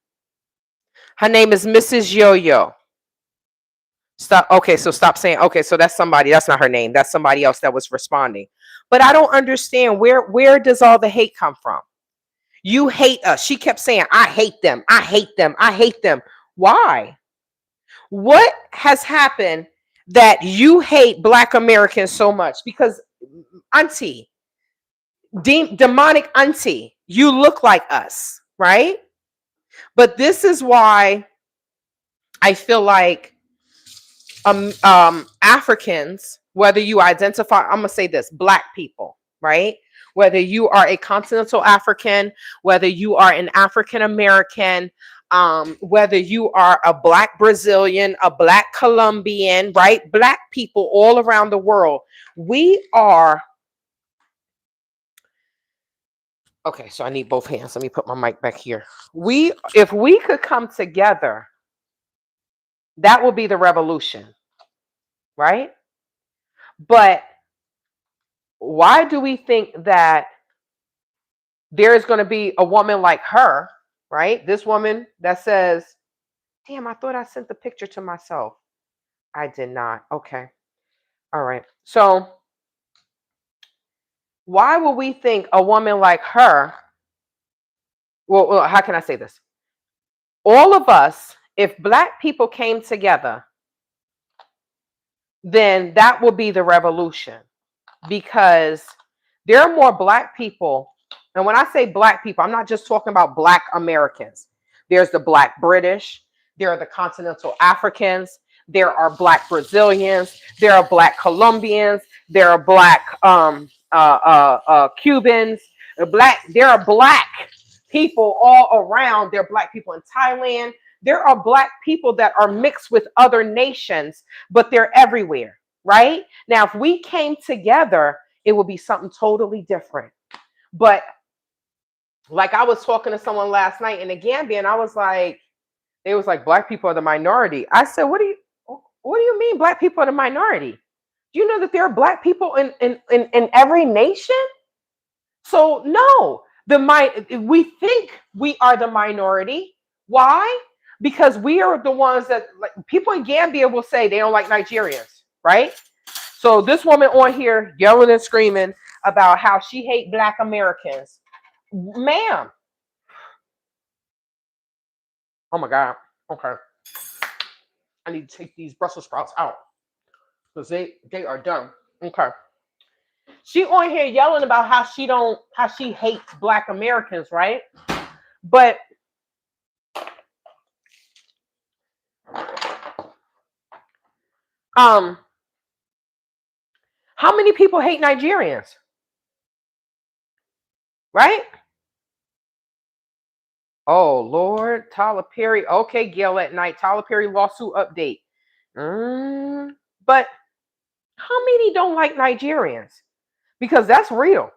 name is Mrs. Yo-Yo. Stop. Okay, so stop saying. Okay, so that's somebody. That's not her name. That's somebody else that was responding. But I don't understand where does all the hate come from? You hate us. She kept saying, "I hate them. I hate them. I hate them." Why? What has happened that you hate Black Americans so much? Because Auntie, demonic Auntie, you look like us, right? But this is why I feel like Africans, whether you identify, I'm gonna say this, Black people, right? Whether you are a continental African, whether you are an African American, whether you are a Black Brazilian, a Black Colombian, right? Black people all around the world, we are. Okay, so I need both hands. Let me put my mic back here. If we could come together, that would be the revolution, right? But why do we think that there is going to be a woman like her, right? This woman that says, damn, I thought I sent the picture to myself. I did not. Okay. All right. So why would we think a woman like her, well, how can I say this? All of us, if Black people came together, then that will be the revolution, because there are more Black people. And when I say Black people, I'm not just talking about Black Americans. There's the Black British, there are the continental Africans, there are Black Brazilians, there are Black Colombians, there are Black Cubans, there are Black people all around. There are Black people in Thailand. There are Black people that are mixed with other nations, but they're everywhere, right? Now, if we came together, it would be something totally different. But like, I was talking to someone last night in the Gambia, and I was like, it was like, Black people are the minority. I said, what do you mean Black people are the minority? Do you know that there are Black people in every nation? So no, we think we are the minority. Why? Because we are the ones that, like, people in Gambia will say they don't like Nigerians, right? So this woman on here yelling and screaming about how she hates Black Americans. Ma'am. Oh my God. Okay. I need to take these Brussels sprouts out because they are done. Okay. She on here yelling about how she hates Black Americans, right? But how many people hate Nigerians? Right? Oh Lord, Tyler Perry. Okay, Gail at night. Tyler Perry lawsuit update. But how many don't like Nigerians? Because that's real.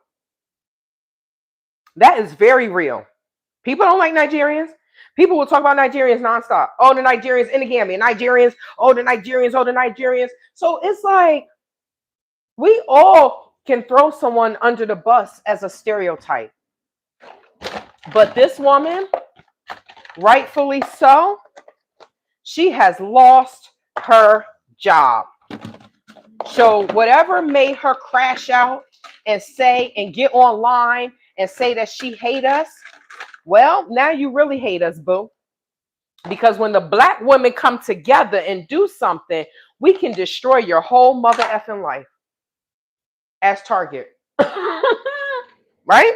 That is very real. People don't like Nigerians. People will talk about Nigerians nonstop. Oh, the Nigerians in the Gambia. Nigerians. Oh, the Nigerians. Oh, the Nigerians. So it's like we all can throw someone under the bus as a stereotype. But this woman, rightfully so, she has lost her job. So whatever made her crash out and say and get online and say that she hate us, well, now you really hate us, boo. Because when the Black women come together and do something, we can destroy your whole mother effing life. As Target. Right?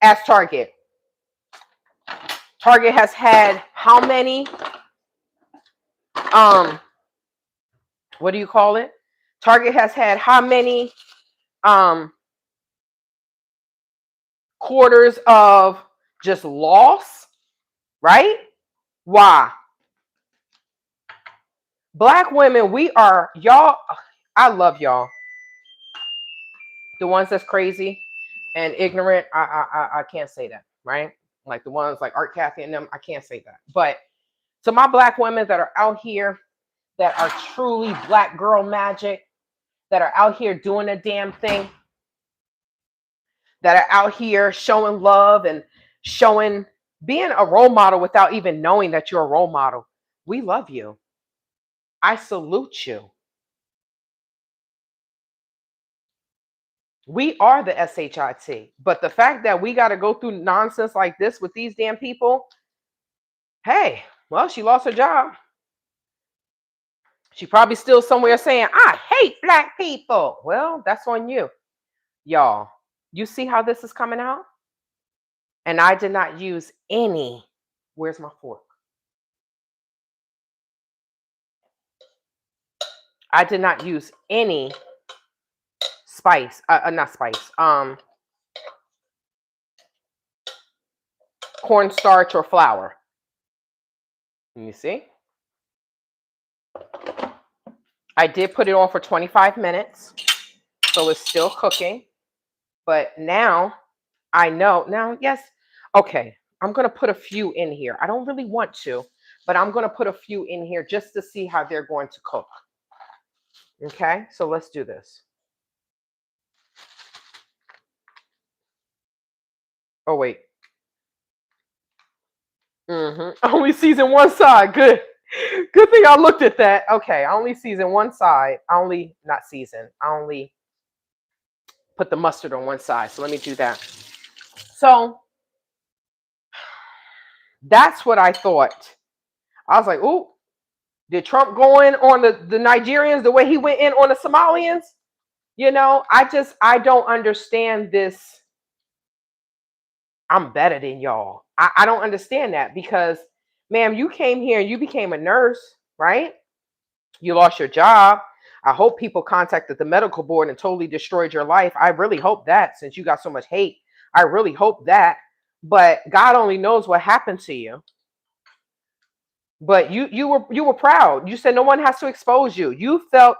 As Target. Target has had how many what do you call it? Target has had how many quarters of just loss, right? Why? Black women, we are, y'all, I love y'all. The ones that's crazy and ignorant, I can't say that, right? Like the ones like Art Kathy and them, I can't say that. But To my black women that are out here, that are truly black girl magic, that are out here doing a damn thing, that are out here showing love and showing, being a role model without even knowing that you're a role model. We love you. I salute you. We are the SHIT. But the fact that we got to go through nonsense like this with these damn people, hey, well, she lost her job. She probably still somewhere saying, I hate black people. Well, that's on you. Y'all, you see how this is coming out? And I did not use any. Where's my fork? I did not use any spice. Not spice. Cornstarch or flour. You see? I did put it on for 25 minutes. So it's still cooking. But now I know. Now, yes. Okay. I'm going to put a few in here. I don't really want to, but I'm going to put a few in here just to see how they're going to cook. Okay. So let's do this. Oh, wait. Only season one side. Good. Good thing I looked at that. Okay. I only season one side. I only put the mustard on one side. So let me do that. So that's what I thought. I was like, ooh, did Trump go in on the Nigerians the way he went in on the Somalians? You know, I don't understand this. I'm better than y'all. I don't understand that because, ma'am, you came here and you became a nurse, right? You lost your job. I hope people contacted the medical board and totally destroyed your life. I really hope that, since you got so much hate. I really hope that. But God only knows what happened to you. But you were proud. You said no one has to expose you. You felt,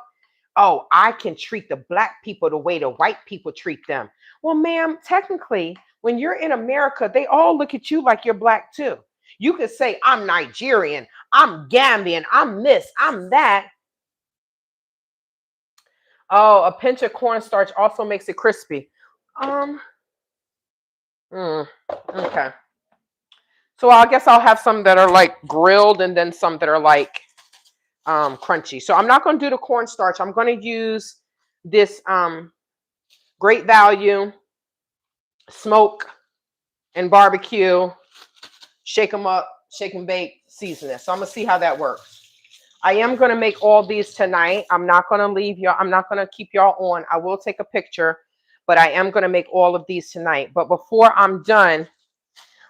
oh, I can treat the black people the way the white people treat them. Well, ma'am, technically, when you're in America, they all look at you like you're black too. You could say, I'm Nigerian, I'm Gambian, I'm this, I'm that. Oh, a pinch of cornstarch also makes it crispy. Okay. So I guess I'll have some that are like grilled and then some that are like crunchy. So I'm not going to do the cornstarch. I'm going to use this Great Value smoke and barbecue, shake them up, shake and bake, season it. So I'm going to see how that works. I am going to make all these tonight. I'm not going to leave y'all. I'm not going to keep y'all on. I will take a picture, but I am going to make all of these tonight. But before I'm done,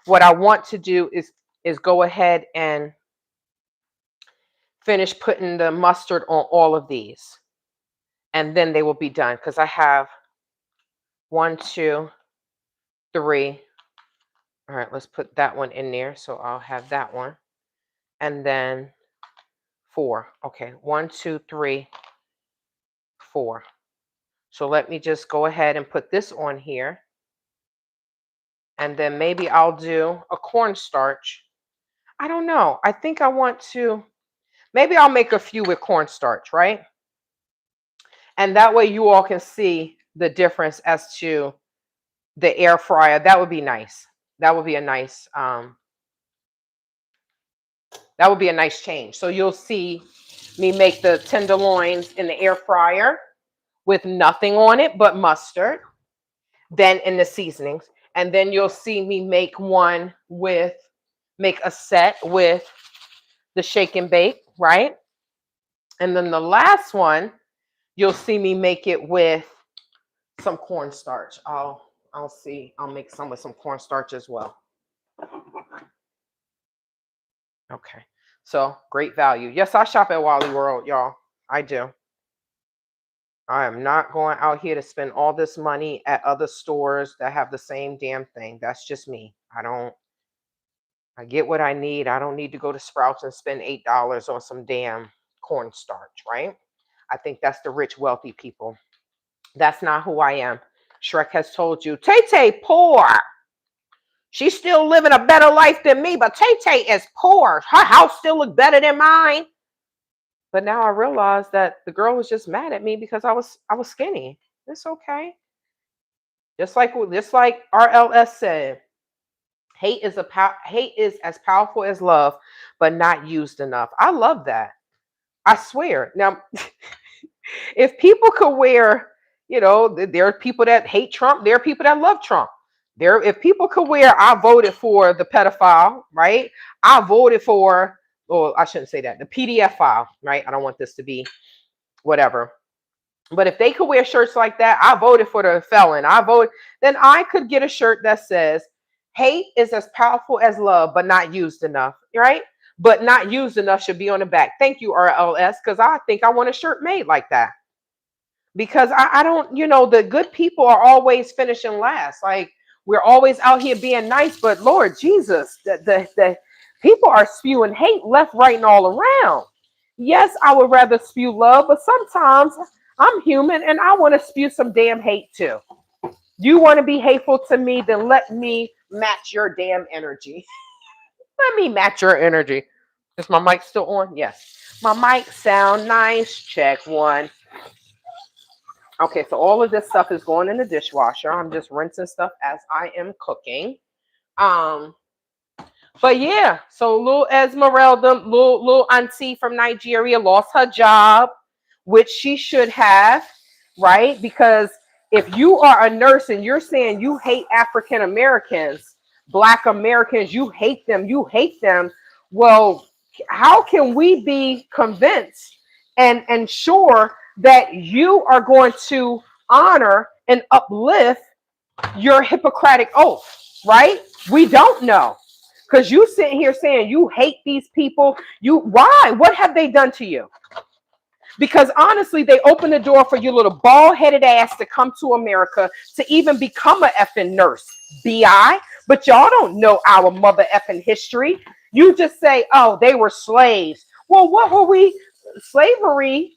what I want to do is go ahead and finish putting the mustard on all of these. And then they will be done because I have 1, 2, 3. All right, let's put that one in there. So I'll have that one. And then 4. Okay, 1, 2, 3, 4. So let me just go ahead and put this on here. And then maybe I'll do a cornstarch. I don't know. I think I want to, maybe I'll make a few with cornstarch, right? And that way you all can see the difference as to the air fryer. That would be nice. That would be a nice, change. So you'll see me make the tenderloins in the air fryer with nothing on it but mustard, then in the seasonings. And then you'll see me make a set with the shake and bake, right? And then the last one, you'll see me make it with some cornstarch. I'll make some with some cornstarch as well. Okay. So Great Value. Yes, I shop at Wally World, y'all. I do. I am not going out here to spend all this money at other stores that have the same damn thing. That's just me. I get what I need. I don't need to go to Sprouts and spend $8 on some damn cornstarch, right? I think that's the rich, wealthy people. That's not who I am. Shrek has told you, Tay-Tay, poor. She's still living a better life than me, but Tay Tay is poor. Her house still look better than mine. But now I realize that the girl was just mad at me because I was skinny. It's okay. Just like RLS said, hate is as powerful as love, but not used enough. I love that. I swear. Now, if people could wear, there are people that hate Trump, there are people that love Trump. If people could wear, I voted for the pedophile, right? I voted for, well, I shouldn't say that, the PDF file, right? I don't want this to be whatever. But if they could wear shirts like that, I voted for the felon. Then I could get a shirt that says, hate is as powerful as love, but not used enough, right? But not used enough should be on the back. Thank you, RLS, because I think I want a shirt made like that. Because I don't, the good people are always finishing last. Like, we're always out here being nice, but Lord Jesus, the people are spewing hate left, right, and all around. Yes, I would rather spew love, but sometimes I'm human and I want to spew some damn hate too. You want to be hateful to me, then let me match your damn energy. Let me match your energy. Is my mic still on? Yes. My mic sound nice. Check one. Okay, so all of this stuff is going in the dishwasher. I'm just rinsing stuff as I am cooking. But yeah, so little Esmeralda, little auntie from Nigeria lost her job, which she should have, right? Because if you are a nurse and you're saying you hate African Americans, Black Americans, you hate them. Well, how can we be convinced and sure that you are going to honor and uplift your Hippocratic oath, right? We don't know. Because you sitting here saying you hate these people. Why? What have they done to you? Because honestly, they opened the door for your little bald-headed ass to come to America to even become a effing nurse. BI. But y'all don't know our mother effing history. You just say, oh, they were slaves. Well, what were we? Slavery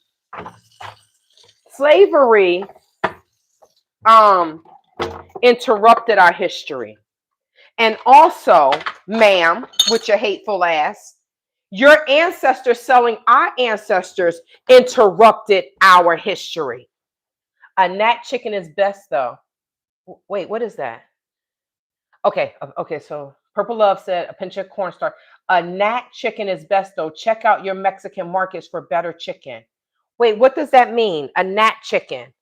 interrupted our history. And also, ma'am, with your hateful ass, your ancestors selling our ancestors interrupted our history. A nat chicken is best, though. Wait, what is that? Okay, so Purple Love said a pinch of cornstarch. A nat chicken is best, though. Check out your Mexican markets for better chicken. Wait, what does that mean? A nat chicken.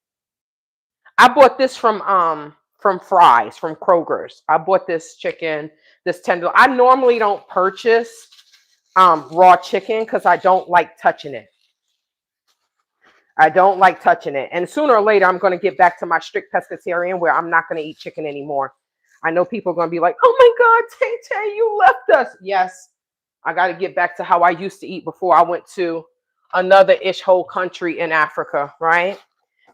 I bought this from Fry's, from Kroger's. I bought this chicken, this tender. I normally don't purchase raw chicken because I don't like touching it. And sooner or later, I'm going to get back to my strict pescatarian where I'm not going to eat chicken anymore. I know people are going to be like, oh my God, Tay Tay, you left us. Yes, I got to get back to how I used to eat before I went to another whole country in Africa, right?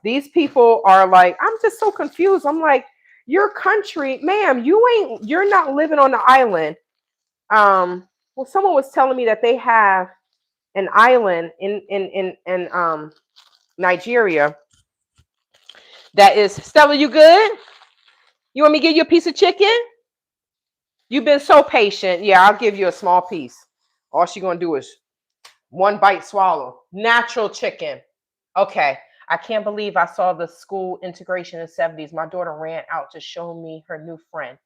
These people are like, I'm just so confused. I'm like, your country, ma'am, you're not living on the island. Well, someone was telling me that they have an island in Nigeria that is, Stella, you good? You want me to give you a piece of chicken? You've been so patient. Yeah, I'll give you a small piece. All she's gonna do is one bite swallow. Natural chicken. Okay. I can't believe I saw the school integration in the 70s. My daughter ran out to show me her new friend.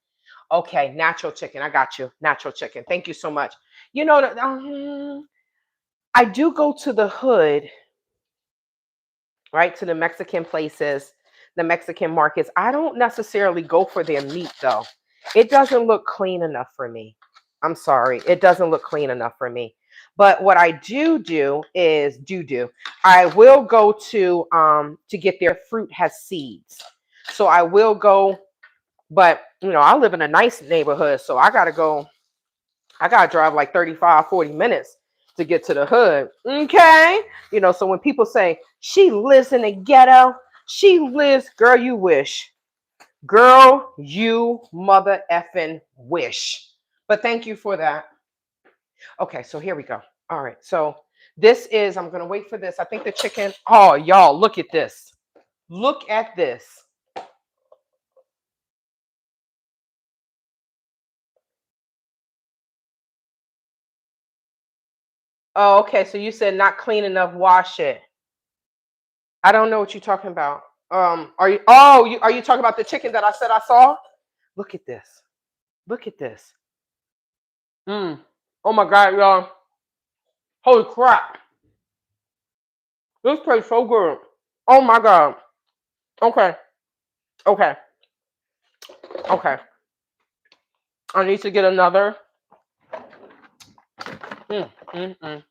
Okay, natural chicken. I got you. Natural chicken. Thank you so much. I do go to the hood, right? To the Mexican places, the Mexican markets. I don't necessarily go for their meat, though. It doesn't look clean enough for me. I'm sorry. It doesn't look clean enough for me. But what I do is I will go to get their fruit has seeds. So I will go, but I live in a nice neighborhood, so I gotta drive like 35, 40 minutes to get to the hood. Okay. So when people say she lives in the ghetto, girl, you wish. Girl, you mother effing wish. But thank you for that. Okay, so here we go. All right, so this is, I'm gonna wait for this. I think the chicken, oh, y'all, look at this. Look at this. Oh, okay. So you said not clean enough, wash it. I don't know what you're talking about. Are you? Oh, are you talking about the chicken that I said I saw? Look at this. Look at this. Oh my God, y'all. Holy crap. This tastes so good. Oh my God. Okay. Okay. Okay. I need to get another. Mm, mm, mm.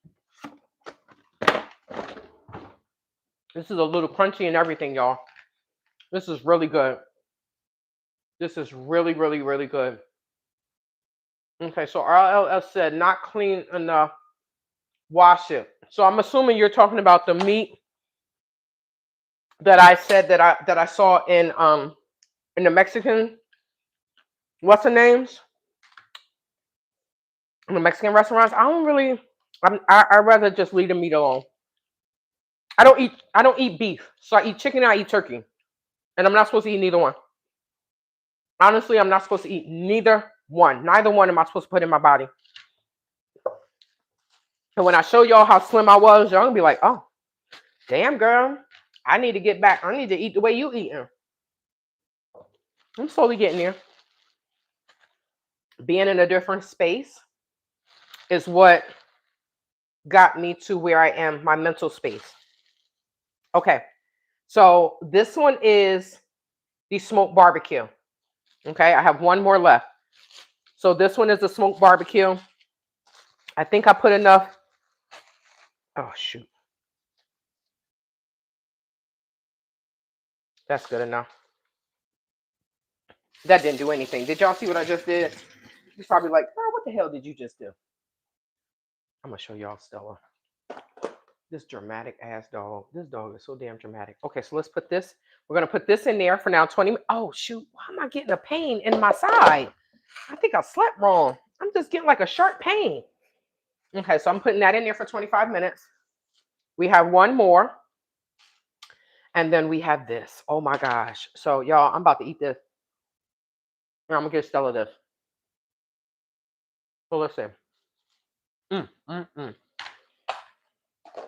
This is a little crunchy and everything, y'all. This is really good. This is really, really, really good. Okay, so RLS said not clean enough. Wash it. So I'm assuming you're talking about the meat that I said that I saw in the Mexican, what's the names? In the Mexican restaurants. I don't really. I'd rather just leave the meat alone. I don't eat beef. So I eat chicken and I eat turkey. And I'm not supposed to eat neither one. Honestly, I'm not supposed to eat neither one. Neither one am I supposed to put in my body. And when I show y'all how slim I was, y'all gonna be like, oh, damn girl, I need to get back. I need to eat the way you eating. I'm slowly getting there. Being in a different space is what got me to where I am, my mental space. Okay, so this one is the smoked barbecue. Okay, I have one more left. So this one is the smoked barbecue. I think I put enough. Oh, shoot. That's good enough. That didn't do anything. Did y'all see what I just did? You're probably like, oh, what the hell did you just do? I'm going to show y'all Stella. This dramatic ass dog. This dog is so damn dramatic. Okay, so let's put this. We're going to put this in there for now 20 minutes. Oh, shoot. Why am I getting a pain in my side? I think I slept wrong. I'm just getting like a sharp pain. Okay, so I'm putting that in there for 25 minutes. We have one more. And then we have this. Oh my gosh. So y'all, I'm about to eat this. And I'm gonna give Stella this. So listen.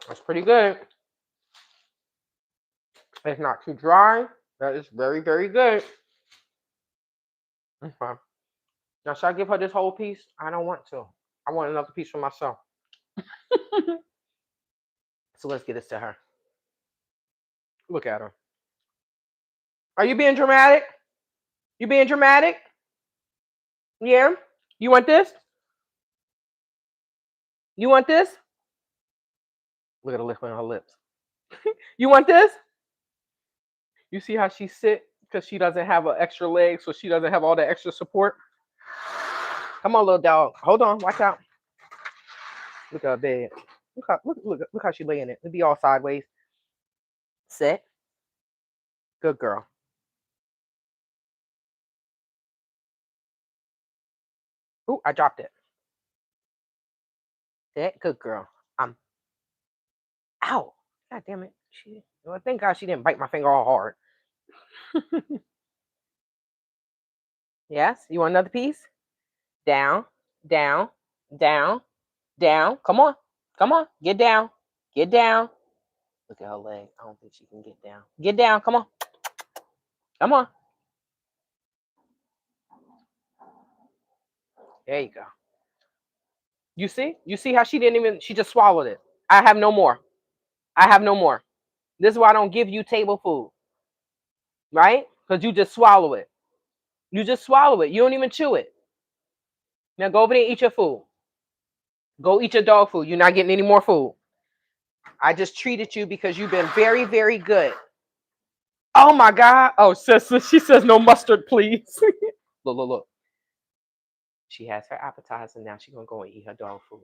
That's pretty good. It's not too dry. That is very, very good. Okay. Now, should I give her this whole piece? I don't want to. I want another piece for myself. So let's get this to her. Look at her. Are you being dramatic? You being dramatic? Yeah? You want this? You want this? Look at the liquid on her lips. You want this? You see how she sit because she doesn't have an extra leg, so she doesn't have all the extra support. Come on, little dog. Hold on. Watch out. Look at her bed. Look how she laying it. It'd be all sideways. Sit. Good girl. Ooh, I dropped it. Sit. Good girl. Ow. God damn it. Well, thank God she didn't bite my finger all hard. Yes? You want another piece? Down, down, down, down. Come on. Come on. Get down. Get down. Look at her leg. I don't think she can get down. Get down. Come on. Come on. There you go. You see? You see how she just swallowed it. I have no more. I have no more. This is why I don't give you table food. Right? Because you just swallow it. You just swallow it. You don't even chew it. Now go over there and eat your food. Go eat your dog food. You're not getting any more food. I just treated you because you've been very, very good. Oh my God. Oh, she says no mustard, please. Look. She has her appetizer. Now she's going to go and eat her dog food.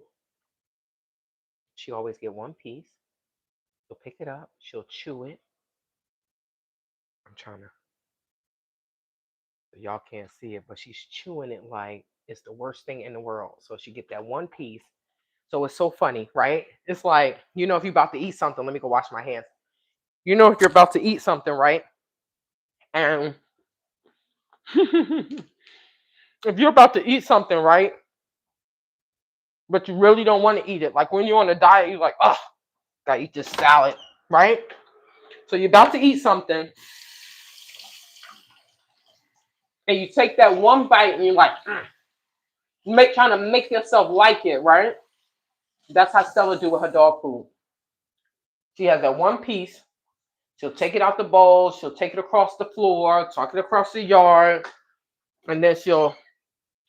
She always get one piece. She'll pick it up. She'll chew it. I'm trying to. Y'all can't see it, but she's chewing it like it's the worst thing in the world. So she get that one piece. So it's so funny, right? It's like, if you're about to eat something, let me go wash my hands. If you're about to eat something, right? And if you're about to eat something, right? but you really don't want to eat it. Like when you're on a diet, you're like, oh, gotta eat this salad, right? So you're about to eat something, and you take that one bite, and you're like, trying to make yourself like it, right? That's how Stella do with her dog food. She has that one piece. She'll take it out the bowl. She'll take it across the floor, tuck it across the yard, and then she'll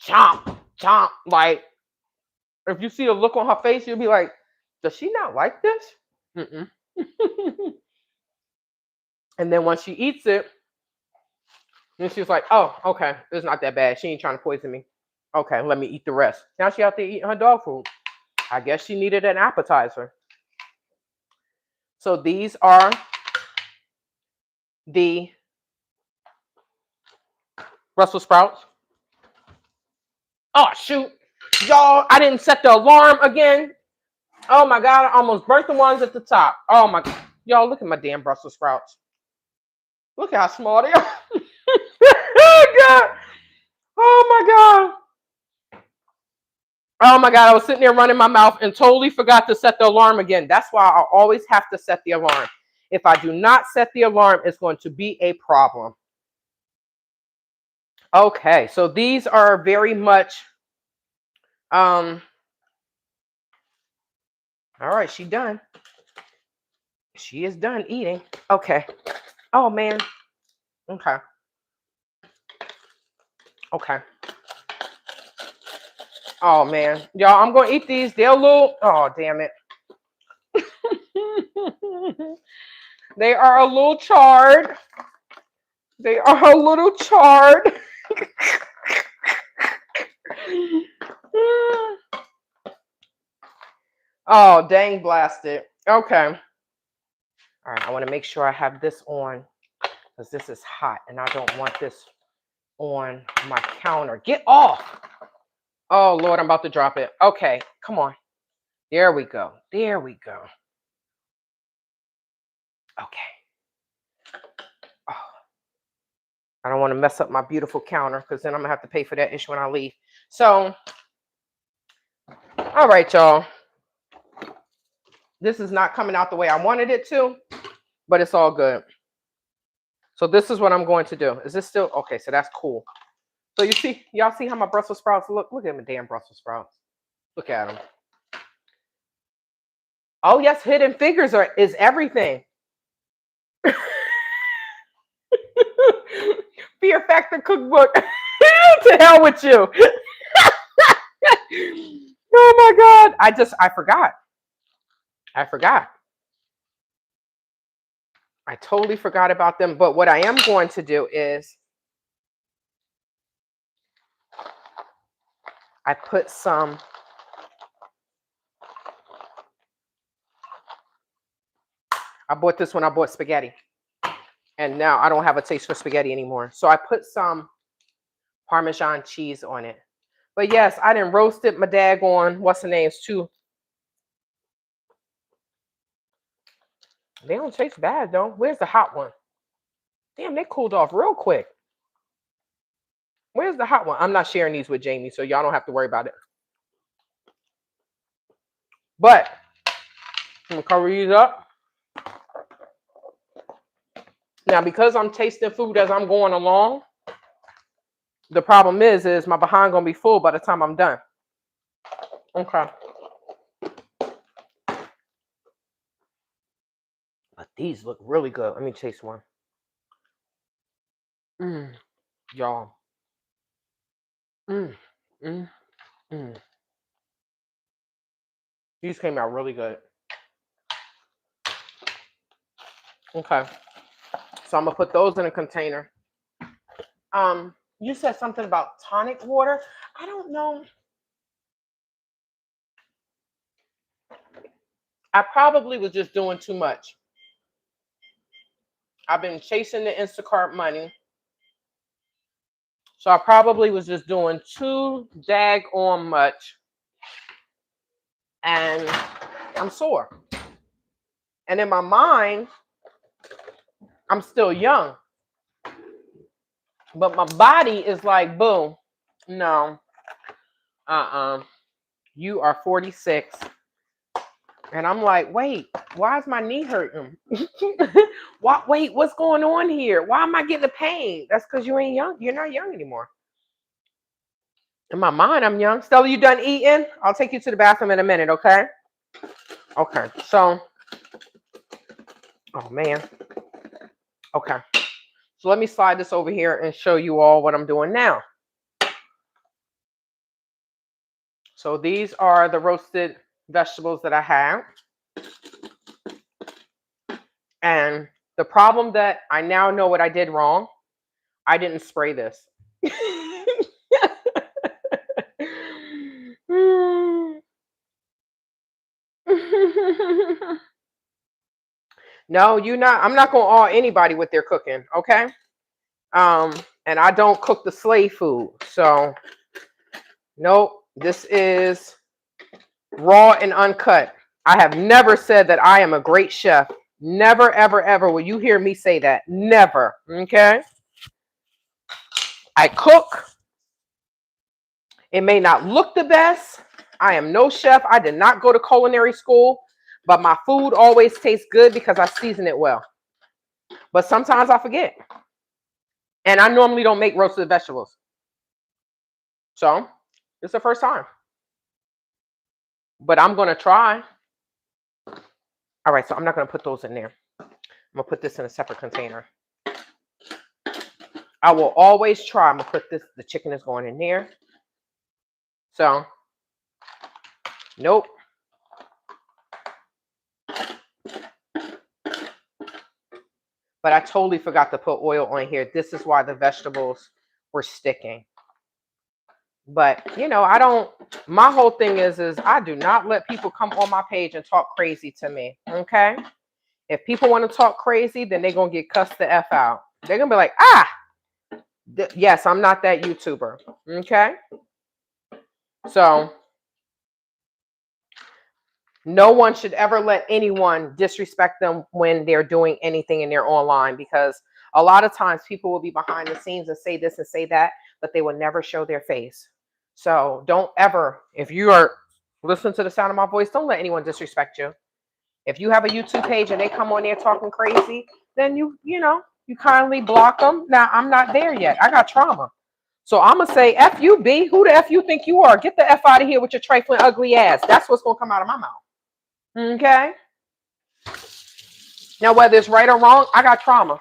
chomp, chomp. Like, if you see a look on her face, you'll be like, does she not like this? Mm-mm. And then once she eats it, then she's like, oh, okay, it's not that bad. She ain't trying to poison me. Okay, let me eat the rest. Now she out there eating her dog food. I guess she needed an appetizer. So these are the Brussels sprouts. Oh, shoot. Y'all, I didn't set the alarm again. Oh, my God. I almost burnt the ones at the top. Oh, my God. Y'all, look at my damn Brussels sprouts. Look at how small they are. Oh, God. Oh, my God. Oh, my God. I was sitting there running my mouth and totally forgot to set the alarm again. That's why I always have to set the alarm. If I do not set the alarm, it's going to be a problem. Okay, so these are very much, all right, she done. She is done eating. Okay. Oh, man. Okay. Okay. Oh, man. Y'all, I'm going to eat these. They're a little, oh, damn it. They are a little charred. They are a little charred. Oh, dang blasted. Okay. All right, I want to make sure I have this on because this is hot and I don't want this on my counter. Get off. Oh, Lord, I'm about to drop it. Okay, come on. There we go. There we go. Okay. Oh, I don't want to mess up my beautiful counter because then I'm going to have to pay for that issue when I leave. So, all right, y'all. This is not coming out the way I wanted it to, but it's all good. So this is what I'm going to do. Is this still? Okay, so that's cool. So you see, y'all see how my Brussels sprouts look? Look at my damn Brussels sprouts. Look at them. Oh, yes, Hidden Figures is everything. Fear Factor Cookbook. To hell with you. Oh my God. I forgot. I totally forgot about them. But what I am going to do is I put some I bought this when I bought spaghetti. And now I don't have a taste for spaghetti anymore. So I put some Parmesan cheese on it. But yes, I didn't roast it. My daggone, what's the names too? They don't taste bad though. Where's the hot one? Damn, they cooled off real quick. Where's the hot one? I'm not sharing these with Jamie, so y'all don't have to worry about it. But I'm gonna cover these up. Now, because I'm tasting food as I'm going along, the problem is my behind gonna be full by the time I'm done. Okay. But these look really good. Let me taste one. Y'all. These came out really good. Okay. So I'm gonna put those in a container. You said something about tonic water. I don't know. I probably was just doing too much. I've been chasing the Instacart money. So I probably was just doing too daggone much. And I'm sore. And in my mind, I'm still young. But my body is like, boom, no. You are 46. And I'm like, wait, why is my knee hurting? Wait, what's going on here? Why am I getting the pain? That's because you ain't young. You're not young anymore. In my mind, I'm young. Stella, you done eating? I'll take you to the bathroom in a minute, okay? Okay, so, oh man. Okay, so let me slide this over here and show you all what I'm doing now. So these are the roasted vegetables that I have. And the problem that I now know what I did wrong, I didn't spray this. No, I'm not gonna awe anybody with their cooking, okay? And I don't cook the slave food. So nope, this is raw and uncut. I have never said that I am a great chef. Never, ever, ever will you hear me say that. Never. Okay. I cook. It may not look the best. I am no chef. I did not go to culinary school, but my food always tastes good because I season it well. But sometimes I forget. And I normally don't make roasted vegetables. So it's the first time. But I'm going to try. All right, so I'm not going to put those in there. I'm going to put this in a separate container. I will always try. I'm going to put this, the chicken is going in there. So, nope. But I totally forgot to put oil on here. This is why the vegetables were sticking. But, my whole thing is I do not let people come on my page and talk crazy to me, okay? If people want to talk crazy, then they're going to get cussed the F out. They're going to be like, yes, I'm not that YouTuber, okay? So, no one should ever let anyone disrespect them when they're doing anything in their online, because a lot of times people will be behind the scenes and say this and say that, but they will never show their face. So don't ever, if you are listening to the sound of my voice, don't let anyone disrespect you. If you have a YouTube page and they come on there talking crazy, then you kindly block them. Now, I'm not there yet. I got trauma. So I'm going to say, F you, B. Who the F you think you are? Get the F out of here with your trifling ugly ass. That's what's going to come out of my mouth. Okay? Now, whether it's right or wrong, I got trauma.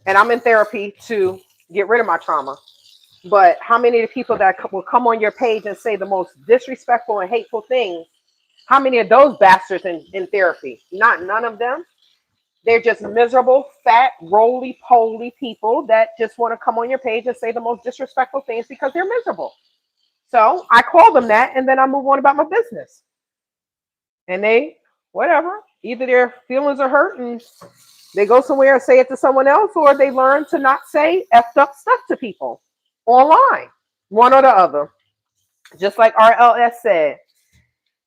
And I'm in therapy to get rid of my trauma. But how many of the people that will come on your page and say the most disrespectful and hateful things, how many of those bastards in therapy? None of them. They're just miserable, fat, roly-poly people that just want to come on your page and say the most disrespectful things because they're miserable. So I call them that, and then I move on about my business. And they, whatever, either their feelings are hurt and they go somewhere and say it to someone else, or they learn to not say effed up stuff to people online. One or the other. Just like RLS said,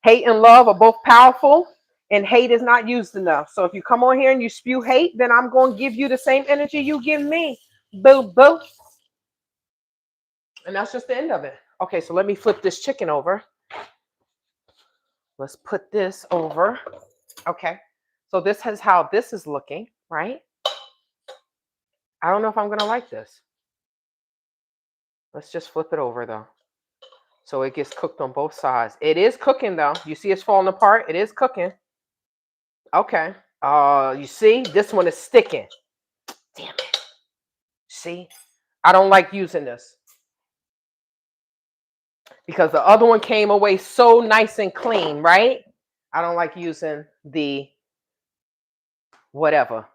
hate and love are both powerful, and hate is not used enough. So if you come on here and you spew hate, then I'm going to give you the same energy you give me. Boo, boo. And that's just the end of it. Okay, so let me flip this chicken over. Let's put this over. Okay, so this is how this is looking, right? I don't know if I'm going to like this. Let's just flip it over, though. So it gets cooked on both sides. It is cooking, though. You see it's falling apart? It is cooking. Okay. You see? This one is sticking. Damn it. See? I don't like using this, because the other one came away so nice and clean, right? I don't like using the whatever.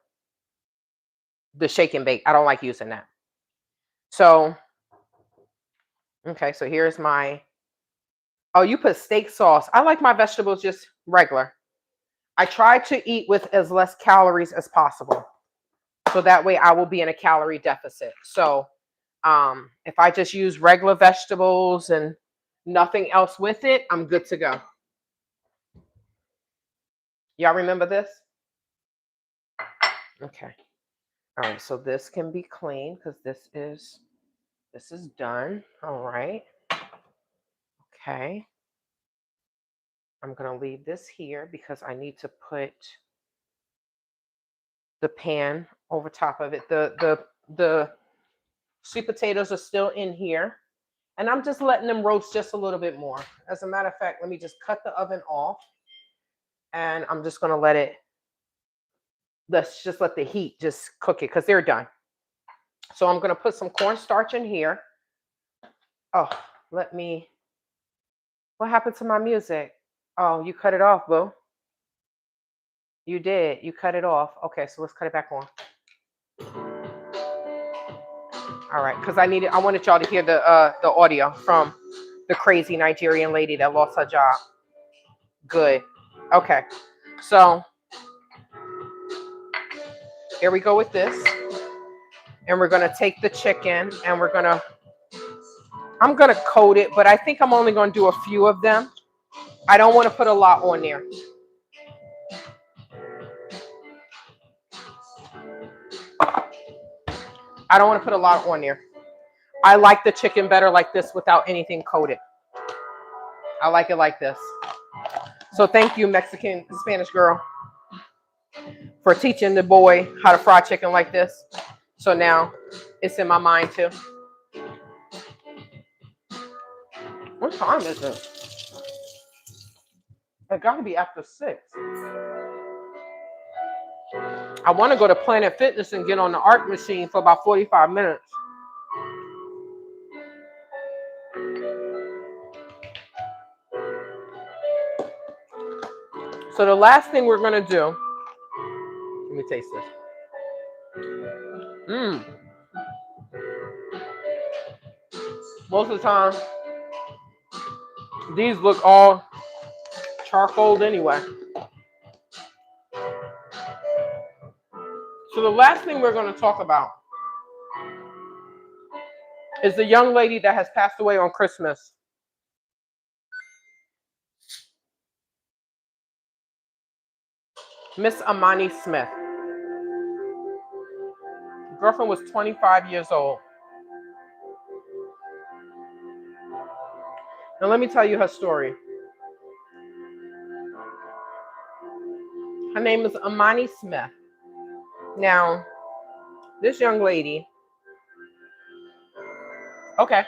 The shake and bake. I don't like using that. So, okay, so here's my... Oh, you put steak sauce. I like my vegetables just regular. I try to eat with as less calories as possible. So that way I will be in a calorie deficit. So if I just use regular vegetables and nothing else with it, I'm good to go. Y'all remember this? Okay. All right, so this can be clean because this is done. All right. Okay. I'm going to leave this here because I need to put the pan over top of it. The sweet potatoes are still in here, and I'm just letting them roast just a little bit more. As a matter of fact, let me just cut the oven off, and I'm just going to let's just let the heat just cook it because they're done. So I'm going to put some cornstarch in here. Oh, what happened to my music? Oh, you cut it off, boo. You did. You cut it off. Okay, so let's cut it back on. All right, because I wanted y'all to hear the audio from the crazy Nigerian lady that lost her job. Good. Okay. So here we go with this. And we're gonna take the chicken and I'm gonna coat it, but I think I'm only gonna do a few of them. I don't want to put a lot on there. I don't want to put a lot on there. I like the chicken better like this without anything coated. I like it like this. So thank you, Mexican Spanish girl, for teaching the boy how to fry chicken like this. So now it's in my mind too. What time is it? It got to be after 6. I want to go to Planet Fitness and get on the art machine for about 45 minutes. So the last thing we're going to do, let me taste this. Most of the time, these look all charcoaled anyway. So the last thing we're going to talk about is the young lady that has passed away on Christmas. Miss Amani Smith. The girlfriend was 25 years old. Now let me tell you her story. Her name is Amani Smith. Now, this young lady, okay,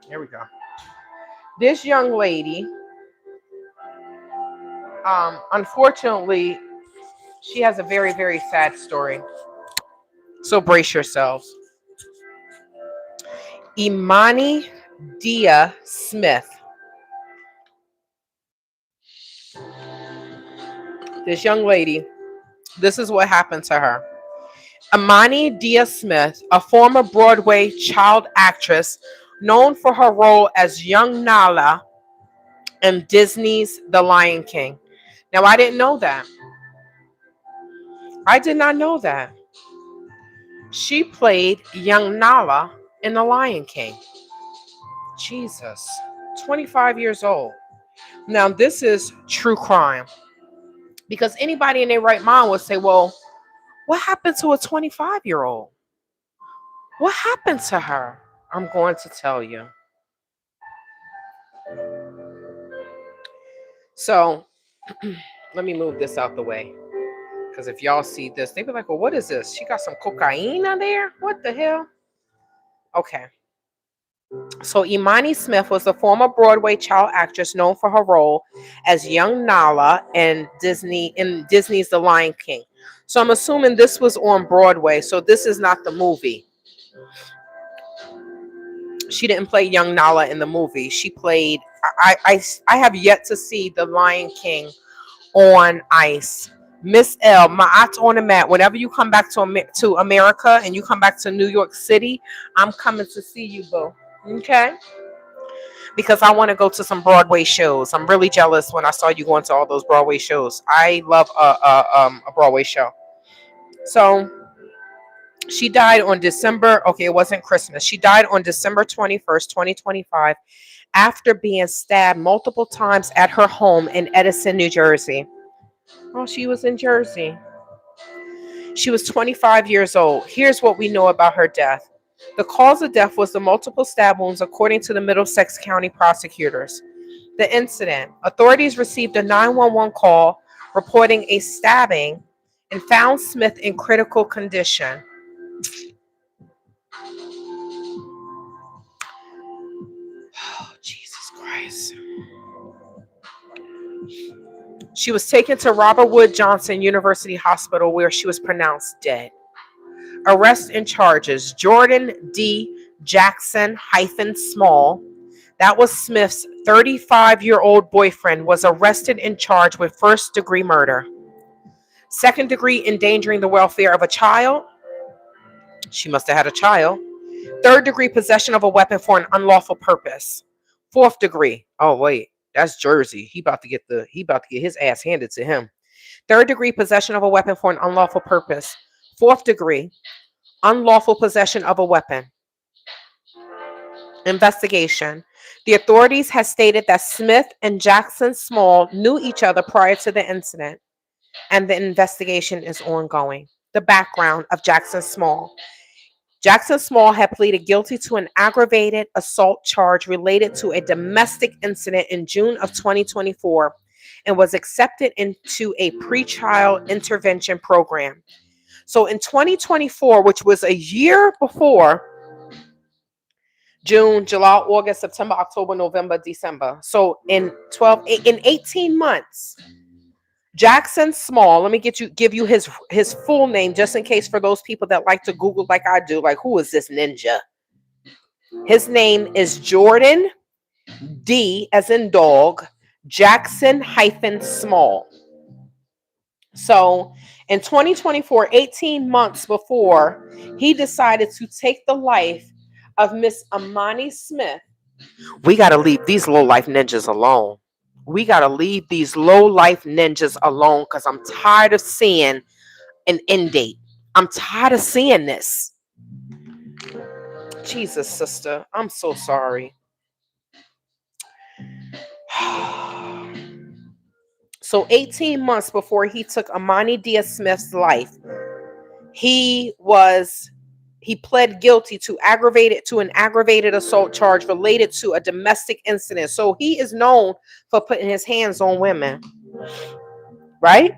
here we go. This young lady, unfortunately, she has a very, very sad story. So brace yourselves. Imani Dia Smith. This young lady, this is what happened to her. Imani Dia Smith, a former Broadway child actress known for her role as young Nala in Disney's The Lion King. Now, I didn't know that. I did not know that. She played young Nala in The Lion King. Jesus, 25 years old. Now, this is true crime. Because anybody in their right mind would say, well, what happened to a 25-year-old? What happened to her? I'm going to tell you. So, let me move this out the way. Because if y'all see this, they'd be like, well, what is this? She got some cocaine on there? What the hell? Okay. So Imani Smith was a former Broadway child actress known for her role as young Nala in Disney's The Lion King. So I'm assuming this was on Broadway. So this is not the movie. She didn't play young Nala in the movie. She played. I have yet to see The Lion King on ice. Miss L, my aunt on the mat. Whenever you come back to America and you come back to New York City, I'm coming to see you, boo. Okay? Because I want to go to some Broadway shows. I'm really jealous when I saw you going to all those Broadway shows. I love a Broadway show. So she died on December. Okay, it wasn't Christmas. She died on December 21st, 2025, after being stabbed multiple times at her home in Edison, New Jersey. Oh, she was in Jersey. She was 25 years old. Here's what we know about her death. The cause of death was the multiple stab wounds, according to the Middlesex County prosecutors. The incident. Authorities received a 911 call reporting a stabbing and found Smith in critical condition. Oh, Jesus Christ. She was taken to Robert Wood Johnson University Hospital where she was pronounced dead. Arrest and charges. Jordan D. Jackson-Small, that was Smith's 35-year-old boyfriend, was arrested and charged with first-degree murder. Second-degree endangering the welfare of a child. She must have had a child. Third-degree possession of a weapon for an unlawful purpose. Fourth degree. Oh wait, that's Jersey. He about to get his ass handed to him. Third-degree possession of a weapon for an unlawful purpose. Fourth degree, unlawful possession of a weapon. Investigation. The authorities have stated that Smith and Jackson-Small knew each other prior to the incident, and the investigation is ongoing. The background of Jackson-Small. Jackson-Small had pleaded guilty to an aggravated assault charge related to a domestic incident in June of 2024 and was accepted into a pretrial intervention program. So in 2024, which was a year before, June, July, August, September, October, November, December. So in 18 months, Jackson-Small, let me give you his full name just in case for those people that like to Google like I do, like who is this ninja? His name is Jordan D as in dog, Jackson-Small. So in 2024, 18 months before he decided to take the life of Miss Imani Smith. We got to leave these low-life ninjas alone. We got to leave these low-life ninjas alone because I'm tired of seeing an end date. I'm tired of seeing this. Jesus, sister, I'm so sorry. So 18 months before he took Imani Diaz Smith's life, he pled guilty to an aggravated assault charge related to a domestic incident. So he is known for putting his hands on women, right?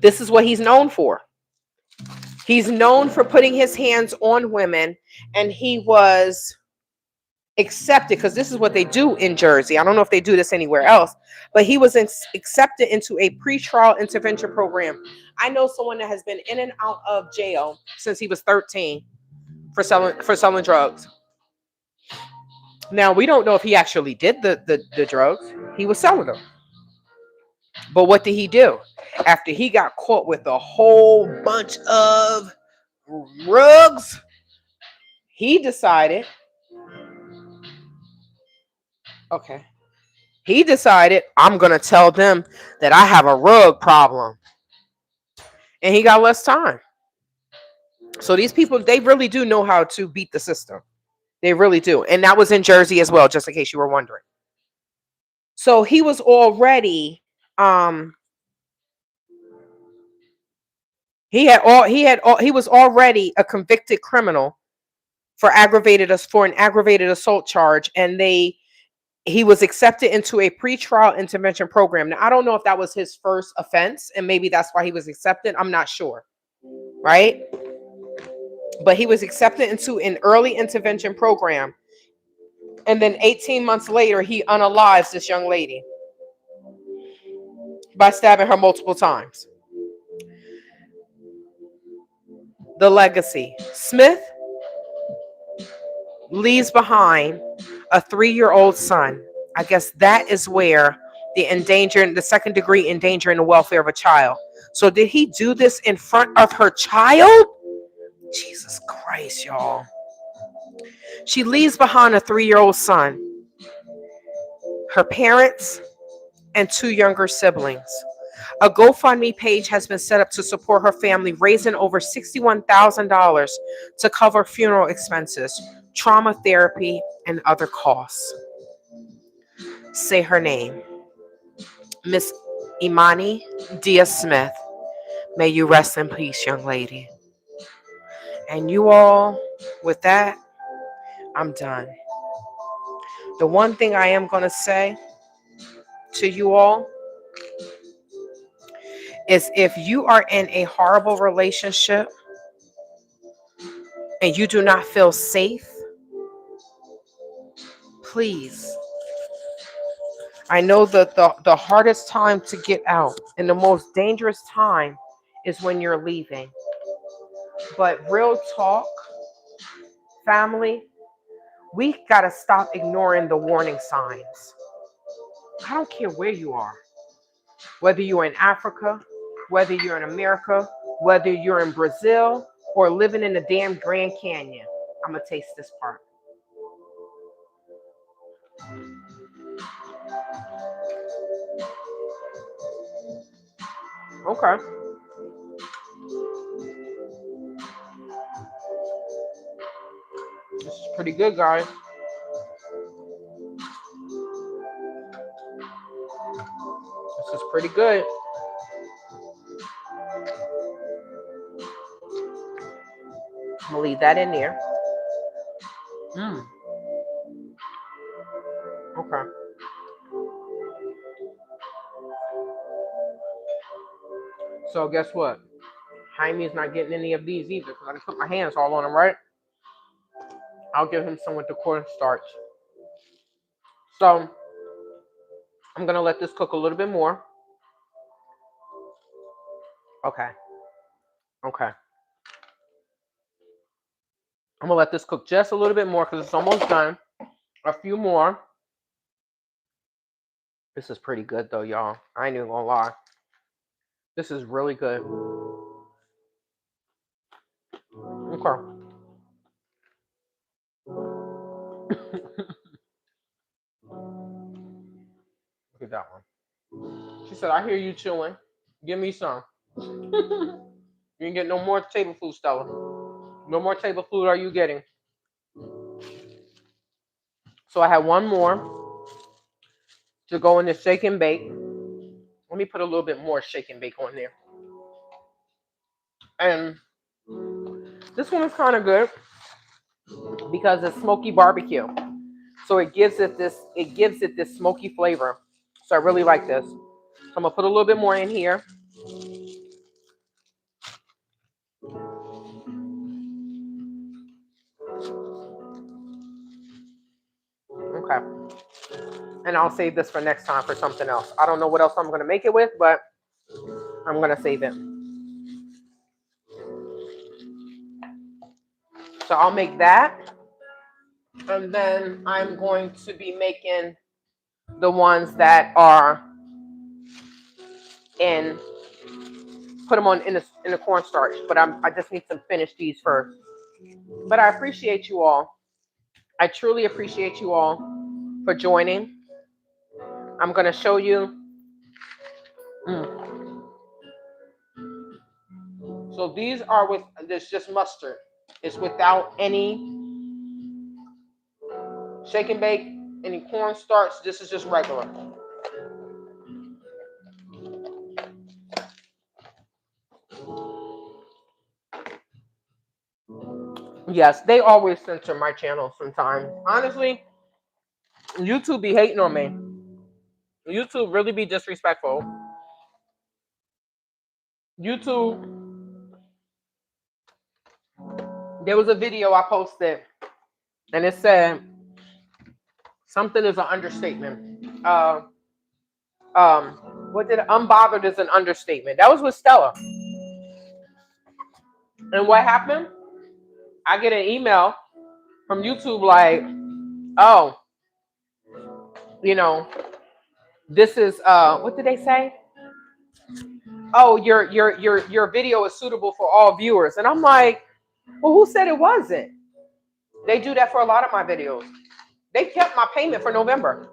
This is what he's known for. He's known for putting his hands on women, and he was accepted because this is what they do in Jersey. I don't know if they do this anywhere else, but he was accepted into a pretrial intervention program. I know someone that has been in and out of jail since he was 13 for selling drugs. Now we don't know if he actually did the drugs. He was selling them. But what did he do? After he got caught with a whole bunch of drugs, he decided, I'm going to tell them that I have a rug problem. And he got less time. So these people, they really do know how to beat the system. They really do. And that was in Jersey as well, just in case you were wondering. So he was already, he was already a convicted criminal for an aggravated assault charge. And he was accepted into a pretrial intervention program. Now, I don't know if that was his first offense, and maybe that's why he was accepted. I'm not sure. Right? But he was accepted into an early intervention program. And then 18 months later, he unalives this young lady by stabbing her multiple times. The legacy. Smith leaves behind a 3-year-old son. I guess that is where the second degree endangering the welfare of a child. So did he do this in front of her child? Jesus Christ, y'all. She leaves behind a 3-year-old son, her parents, and 2 younger siblings. A GoFundMe page has been set up to support her family, raising over $61,000 to cover funeral expenses, trauma therapy, and other costs. Say her name. Miss Imani Diaz Smith. May you rest in peace, young lady. And you all, with that, I'm done. The one thing I am going to say to you all is if you are in a horrible relationship and you do not feel safe, please. I know that the hardest time to get out and the most dangerous time is when you're leaving. But real talk, family, we got to stop ignoring the warning signs. I don't care where you are, whether you're in Africa, whether you're in America, whether you're in Brazil, or living in the damn Grand Canyon. I'm going to taste this part. Okay. This is pretty good, guys. This is pretty good. I'm going to leave that in there. Okay. So guess what? Jaime's not getting any of these either because I can put my hands all on him, right? I'll give him some with the cornstarch. So I'm going to let this cook a little bit more. Okay. Okay. I'm going to let this cook just a little bit more because it's almost done. A few more. This is pretty good though, y'all. I ain't even going to lie. This is really good. Okay. Look at that one. She said, I hear you chewing. Give me some. You ain't get no more table food, Stella. No more table food are you getting. So I have one more to go in the shake and bake. Let me put a little bit more shake and bake on there. And this one is kind of good because it's smoky barbecue. So it gives it this smoky flavor. So I really like this. So I'm gonna put a little bit more in here. Okay. And I'll save this for next time for something else. I don't know what else I'm gonna make it with, but I'm gonna save it. So I'll make that. And then I'm going to be making the ones that are in, put them on in the cornstarch. But I just need to finish these first. But I appreciate you all. I truly appreciate you all for joining. I'm gonna show you. So these are with this just mustard. It's without any shake and bake, any cornstarch. This is just regular. Yes, they always censor my channel sometimes. Honestly, YouTube be hating on me. YouTube really be disrespectful. YouTube, there was a video I posted and it said something is an understatement. What did unbothered is an understatement. That was with Stella. And what happened? I get an email from YouTube like, oh, you know, this is what did they say? Oh, your video is suitable for all viewers. And I'm like, well, who said it wasn't? They do that for a lot of my videos. They kept my payment for November.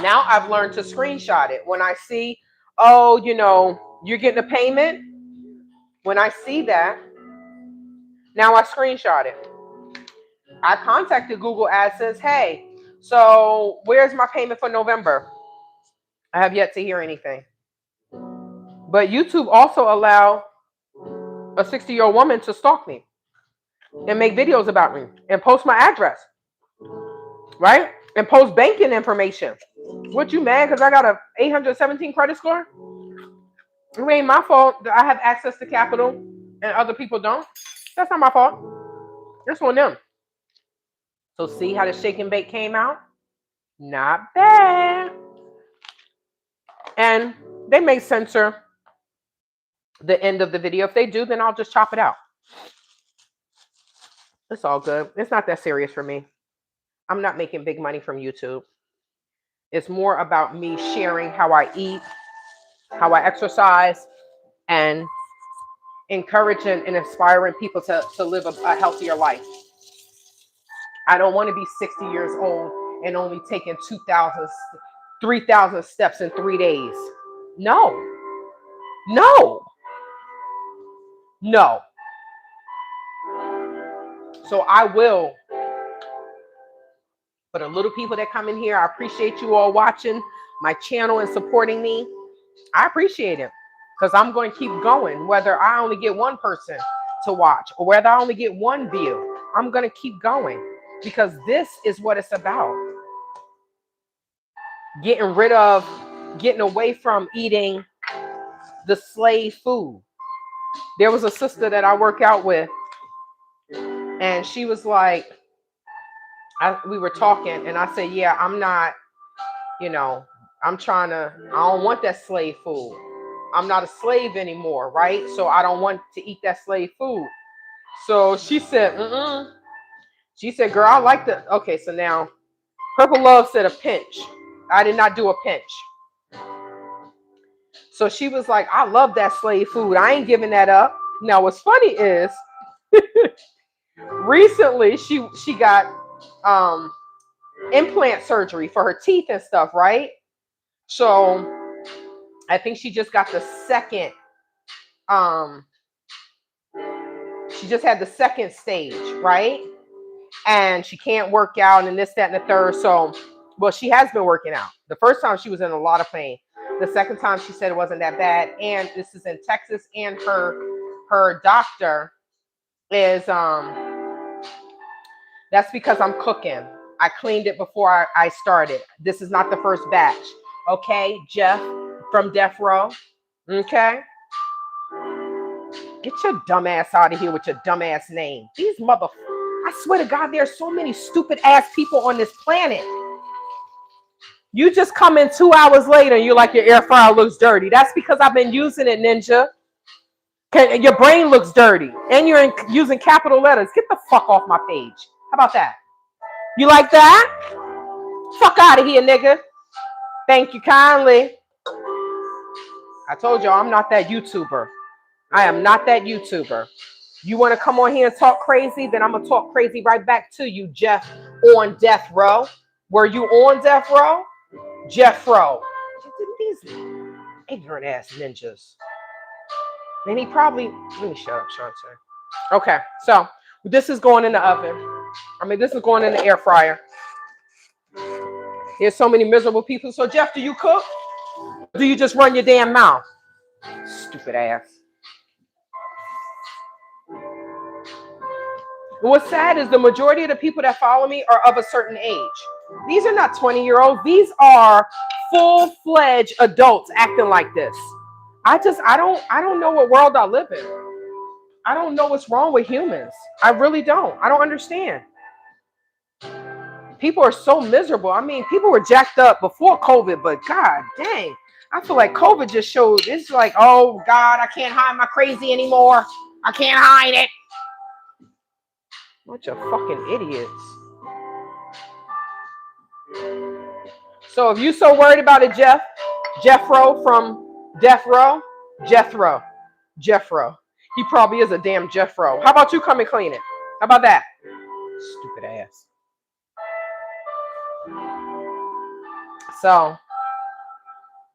Now I've learned to screenshot it. When I see, oh, you know, you're getting a payment. When I see that, now I screenshot it. I contacted Google AdSense. Hey, so where's my payment for November? I have yet to hear anything. But YouTube also allow a 60-year-old woman to stalk me and make videos about me and post my address, right? And post banking information. What, you mad because I got a 817 credit score? It ain't my fault that I have access to capital and other people don't. That's not my fault. That's on them. So see how the shake and bake came out? Not bad. And they may censor the end of the video. If they do, then I'll just chop it out. It's all good. It's not that serious for me. I'm not making big money from YouTube. It's more about me sharing how I eat, how I exercise, and encouraging and inspiring people to live a healthier life. I don't want to be 60 years old and only taking 2,000, 3,000 steps in 3 days. No. So I will. For the little people that come in here, I appreciate you all watching my channel and supporting me. I appreciate it because I'm going to keep going. Whether I only get one person to watch or whether I only get one view, I'm going to keep going because this is what it's about. Getting away from eating the slave food. There was a sister that I work out with, and she was like, we were talking, and I said, yeah, I'm not, I don't want that slave food. I'm not a slave anymore, right? So I don't want to eat that slave food. So she said, She said, girl, I like the, okay, so now Purple Love said a pinch. I did not do a pinch. So she was like, I love that slave food. I ain't giving that up. Now, what's funny is recently she got implant surgery for her teeth and stuff, right? So I think she just got the second, she just had the second stage, right? And she can't work out and this, that, and the third. So, well, she has been working out. The first time she was in a lot of pain. The second time she said it wasn't that bad. And this is in Texas, and her doctor is, that's because I'm cooking. I cleaned it before I started. This is not the first batch. Okay, Jeff from Death Row. Okay. Get your dumb ass out of here with your dumb ass name. These I swear to God, there's so many stupid ass people on this planet. You just come in 2 hours later and you're like, your air fryer looks dirty. That's because I've been using it, Ninja. Your brain looks dirty. And you're using capital letters. Get the fuck off my page. How about that? You like that? Fuck out of here, nigga. Thank you kindly. I told y'all I'm not that YouTuber. I am not that YouTuber. You want to come on here and talk crazy? Then I'm going to talk crazy right back to you, Jeff on Death Row. Were you on Death Row? Jeff Row. These ignorant ass ninjas. And he probably, let me shut up, Shante. Okay, so this is going in the oven. This is going in the air fryer. There's so many miserable people. So, Jeff, do you cook? Or do you just run your damn mouth? Stupid ass. What's sad is the majority of the people that follow me are of a certain age. These are not 20-year-olds. These are full-fledged adults acting like this. I don't know what world I live in. I don't know what's wrong with humans. I really don't. I don't understand. People are so miserable. People were jacked up before COVID, but God dang. I feel like COVID just showed, it's like, oh God, I can't hide my crazy anymore. I can't hide it. Bunch of fucking idiots. So if you so worried about it, Jeffro from Death Row, Jethro. He probably is a damn Jeffro. How about you come and clean it? How about that? Stupid ass. So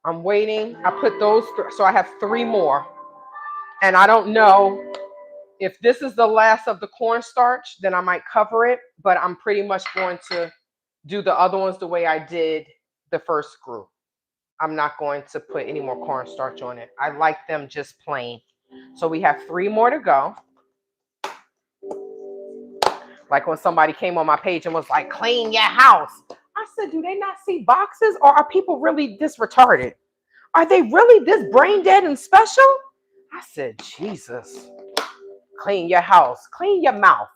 I'm waiting. I put those, so I have 3 more. And I don't know if this is the last of the cornstarch, then I might cover it. But I'm pretty much going to do the other ones the way I did the first group. I'm not going to put any more cornstarch on it. I like them just plain. So we have 3 more to go. Like when somebody came on my page and was like, clean your house. I said, do they not see boxes, or are people really this retarded? Are they really this brain dead and special? I said, Jesus, clean your house, clean your mouth.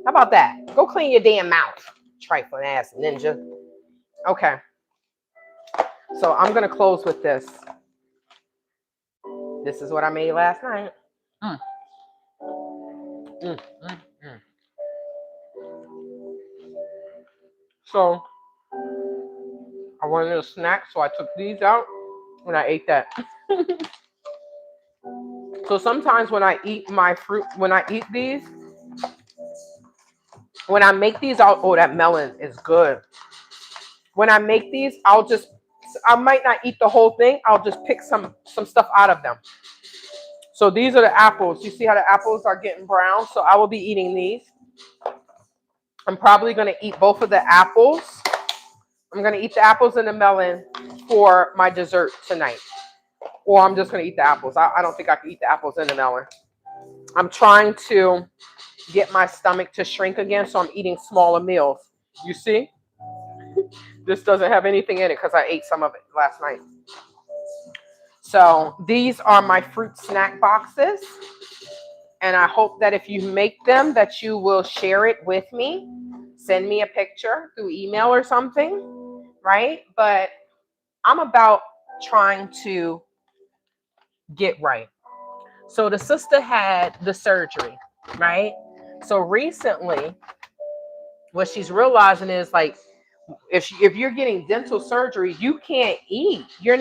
How about that? Go clean your damn mouth, trifling ass ninja. Okay, so I'm gonna close with this. This is what I made last night. Mm. Mm, mm, mm. So I wanted a snack, so I took these out and I ate that. So sometimes when I eat my fruit, when I eat these, when I make these, oh, that melon is good. When I make these, I might not eat the whole thing. I'll just pick some stuff out of them. So these are the apples. You see how the apples are getting brown? So I will be eating these. I'm probably going to eat both of the apples. I'm going to eat the apples and the melon for my dessert tonight. Or I'm just going to eat the apples. I don't think I can eat the apples and the melon. I'm trying to get my stomach to shrink again, so I'm eating smaller meals. You see? This doesn't have anything in it because I ate some of it last night. So these are my fruit snack boxes. And I hope that if you make them, that you will share it with me. Send me a picture through email or something, right? But I'm about trying to get right. So the sister had the surgery, right? So recently, what she's realizing is like, if you're getting dental surgery, you can't eat. You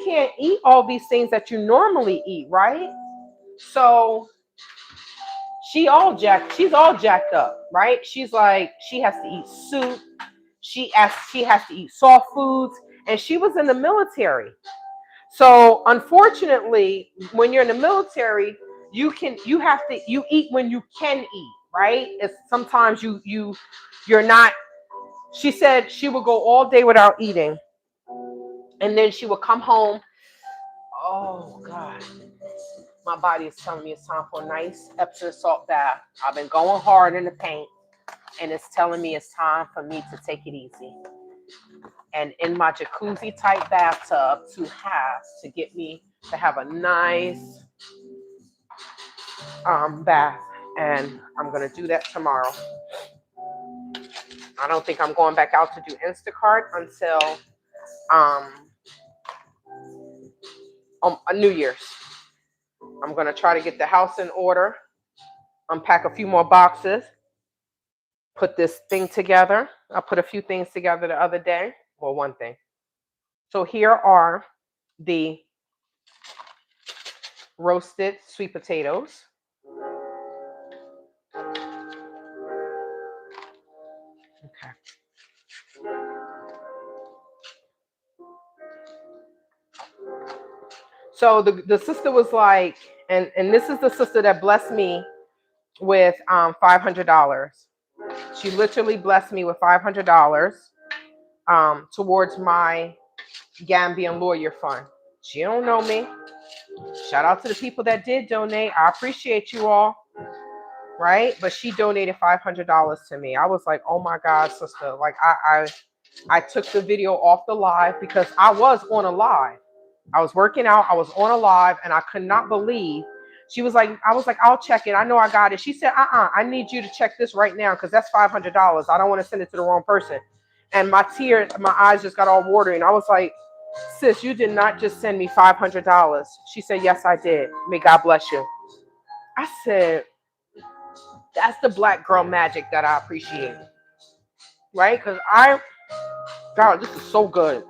can't eat all these things that you normally eat, right? So she's all jacked up, right? She's like, she has to eat soup. She has to eat soft foods, and she was in the military. So unfortunately, when you're in the military, you eat when you can eat, right? It's sometimes you're not. She said she would go all day without eating, and then she would come home. Oh God, my body is telling me it's time for a nice Epsom salt bath. I've been going hard in the paint, and it's telling me it's time for me to take it easy. And in my jacuzzi type bathtub to get me to have a nice bath, and I'm gonna do that tomorrow. I don't think I'm going back out to do Instacart until New Year's. I'm gonna try to get the house in order, unpack a few more boxes, put this thing together. I put a few things together the other day, well, one thing. So here are the roasted sweet potatoes. Okay. So the sister was like, and this is the sister that blessed me with $500. She literally blessed me with $500 towards my Gambian lawyer fund. She don't know me. Shout out to the people that did donate. I appreciate you all. Right? But she donated $500 to me. I was like, oh my God, sister. Like I took the video off the live because I was on a live. I was working out. I was on a live, and I could not believe. She was like, I was like, I'll check it. I know I got it. She said, I need you to check this right now because that's $500. I don't want to send it to the wrong person. And my eyes just got all watery. And I was like, sis, you did not just send me $500. She said, yes, I did. May God bless you. I said, that's the black girl magic that I appreciate. Right? Because God, this is so good.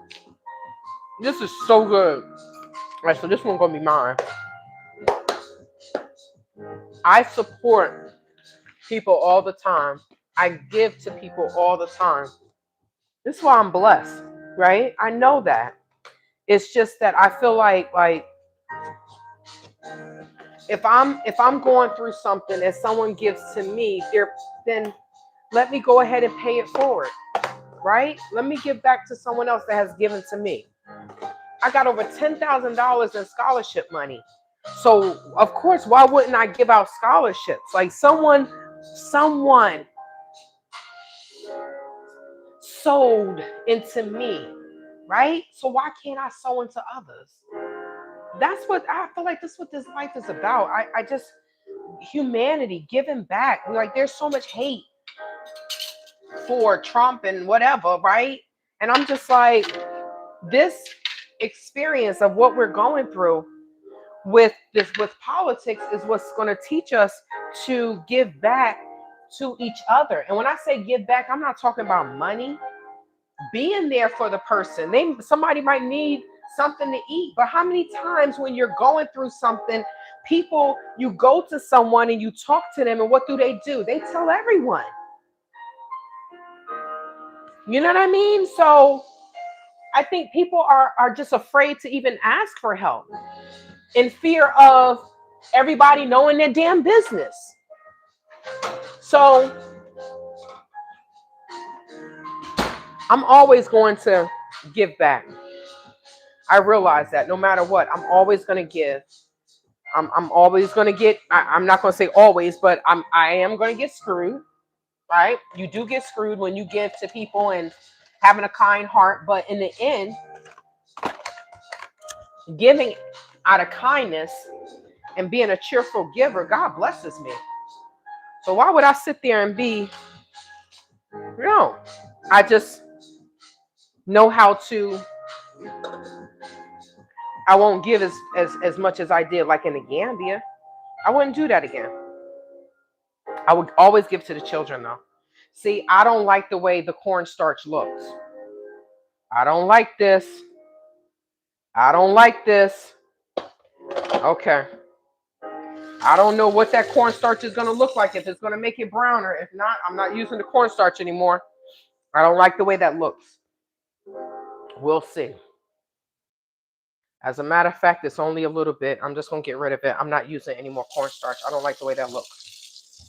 This is so good. All right, so this one's going to be mine. I support people all the time. I give to people all the time. This is why I'm blessed, right? I know that. It's just that I feel like if I'm going through something and someone gives to me, then let me go ahead and pay it forward, right? Let me give back to someone else that has given to me. I got over $10,000 in scholarship money. So, of course, why wouldn't I give out scholarships? Like someone sowed into me, right? So why can't I sow into others? That's what I feel like. That's what this life is about. I just humanity giving back. Like there's so much hate for Trump and whatever, right? And I'm just like, this experience of what we're going through with politics is what's going to teach us to give back to each other. And when I say give back, I'm not talking about money. Being there for the person. Somebody might need something to eat, but how many times when you're going through something, you go to someone and you talk to them, and what do? They tell everyone. You know what I mean? So I think people are just afraid to even ask for help in fear of everybody knowing their damn business. So I'm always going to give back. I realize that no matter what, I'm always going to give. I'm always going to get, I'm not going to say always, but I am going to get screwed, right? You do get screwed when you give to people and having a kind heart. But in the end, giving out of kindness and being a cheerful giver, God blesses me. So why would I sit there and be, no, I just know how to, I won't give as much as I did like in the Gambia. I wouldn't do that again. I would always give to the children though. See, I don't like the way the cornstarch looks. I don't like this. I don't like this. Okay. I don't know what that cornstarch is going to look like, if it's going to make it browner. If not, I'm not using the cornstarch anymore. I don't like the way that looks. We'll see. As a matter of fact, it's only a little bit. I'm just going to get rid of it. I'm not using any more cornstarch. I don't like the way that looks.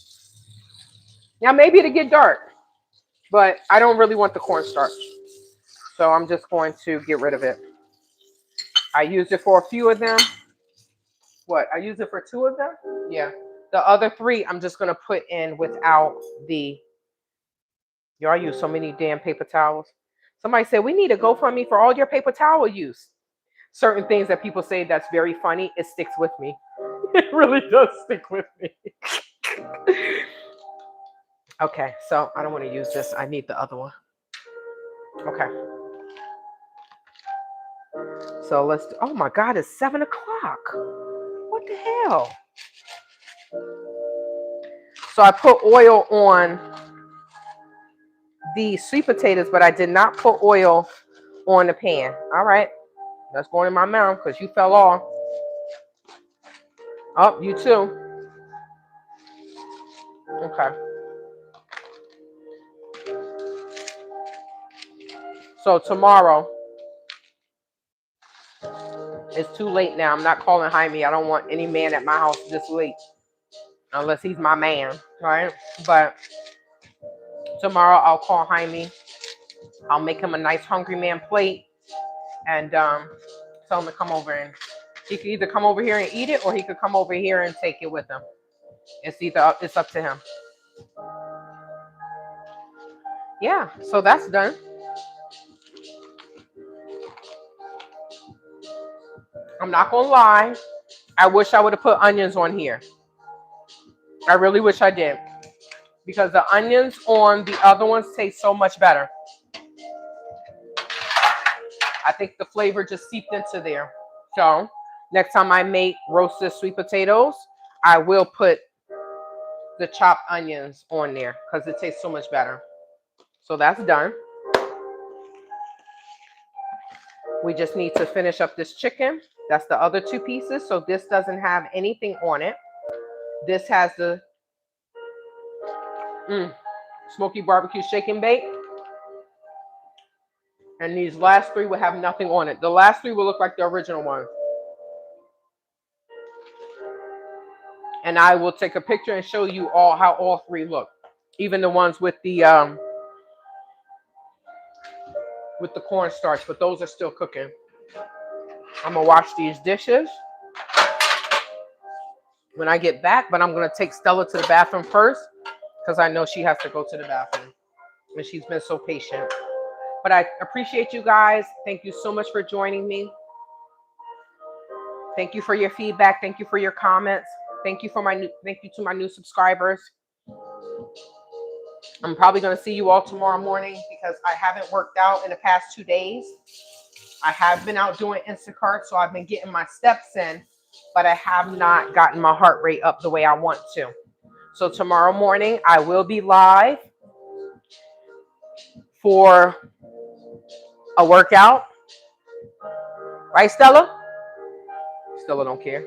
Now, maybe it'll get dark, but I don't really want the cornstarch. So I'm just going to get rid of it. I used it for a few of them. What? I used it for 2 of them? Yeah. The other 3, I'm just going to put in without the... Y'all use so many damn paper towels. Somebody said, we need a GoFundMe for all your paper towel use. Certain things that people say that's very funny, it sticks with me. It really does stick with me. Okay, so I don't want to use this. I need the other one. Okay. So let's do, oh my God, it's 7 o'clock. What the hell? So I put oil on the sweet potatoes, but I did not put oil on the pan. All right. That's going in my mouth because you fell off. Oh, you too. Okay. So tomorrow, it's too late now. I'm not calling Jaime. I don't want any man at my house this late. Unless he's my man, right? But tomorrow I'll call Jaime. I'll make him a nice hungry man plate and tell him to come over, and he could either come over here and eat it or he could come over here and take it with him. It's up to him. Yeah, so that's done. I'm not gonna lie. I wish I would have put onions on here. I really wish I did. Because the onions on the other ones taste so much better. I think the flavor just seeped into there. So next time I make roasted sweet potatoes, I will put the chopped onions on there because it tastes so much better. So that's done. We just need to finish up this chicken. That's the other 2 pieces. So this doesn't have anything on it. This has the smoky barbecue shake and bake. And these last 3 will have nothing on it. The last 3 will look like the original one. And I will take a picture and show you how all 3 look. Even the ones with the cornstarch, but those are still cooking. I'm gonna wash these dishes when I get back, but I'm gonna take Stella to the bathroom first because I know she has to go to the bathroom and she's been so patient. But I appreciate you guys. Thank you so much for joining me. Thank you for your feedback. Thank you for your comments. Thank you to my new subscribers. I'm probably going to see you all tomorrow morning because I haven't worked out in the past 2 days. I have been out doing Instacart, so I've been getting my steps in, but I have not gotten my heart rate up the way I want to. So tomorrow morning, I will be live for a workout. Right, Stella? Stella don't care.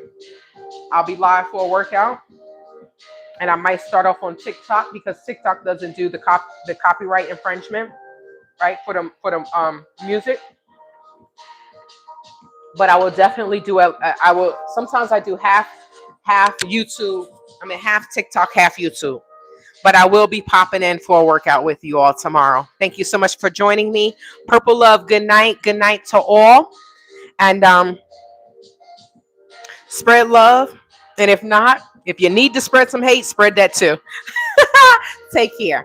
I'll be live for a workout. And I might start off on TikTok because TikTok doesn't do the copyright infringement, right, for the music. But I will definitely do I will sometimes I do half YouTube. I mean half TikTok, half YouTube. But I will be popping in for a workout with you all tomorrow. Thank you so much for joining me. Purple love, good night. Good night to all. And spread love. And if not, if you need to spread some hate, spread that too. Take care.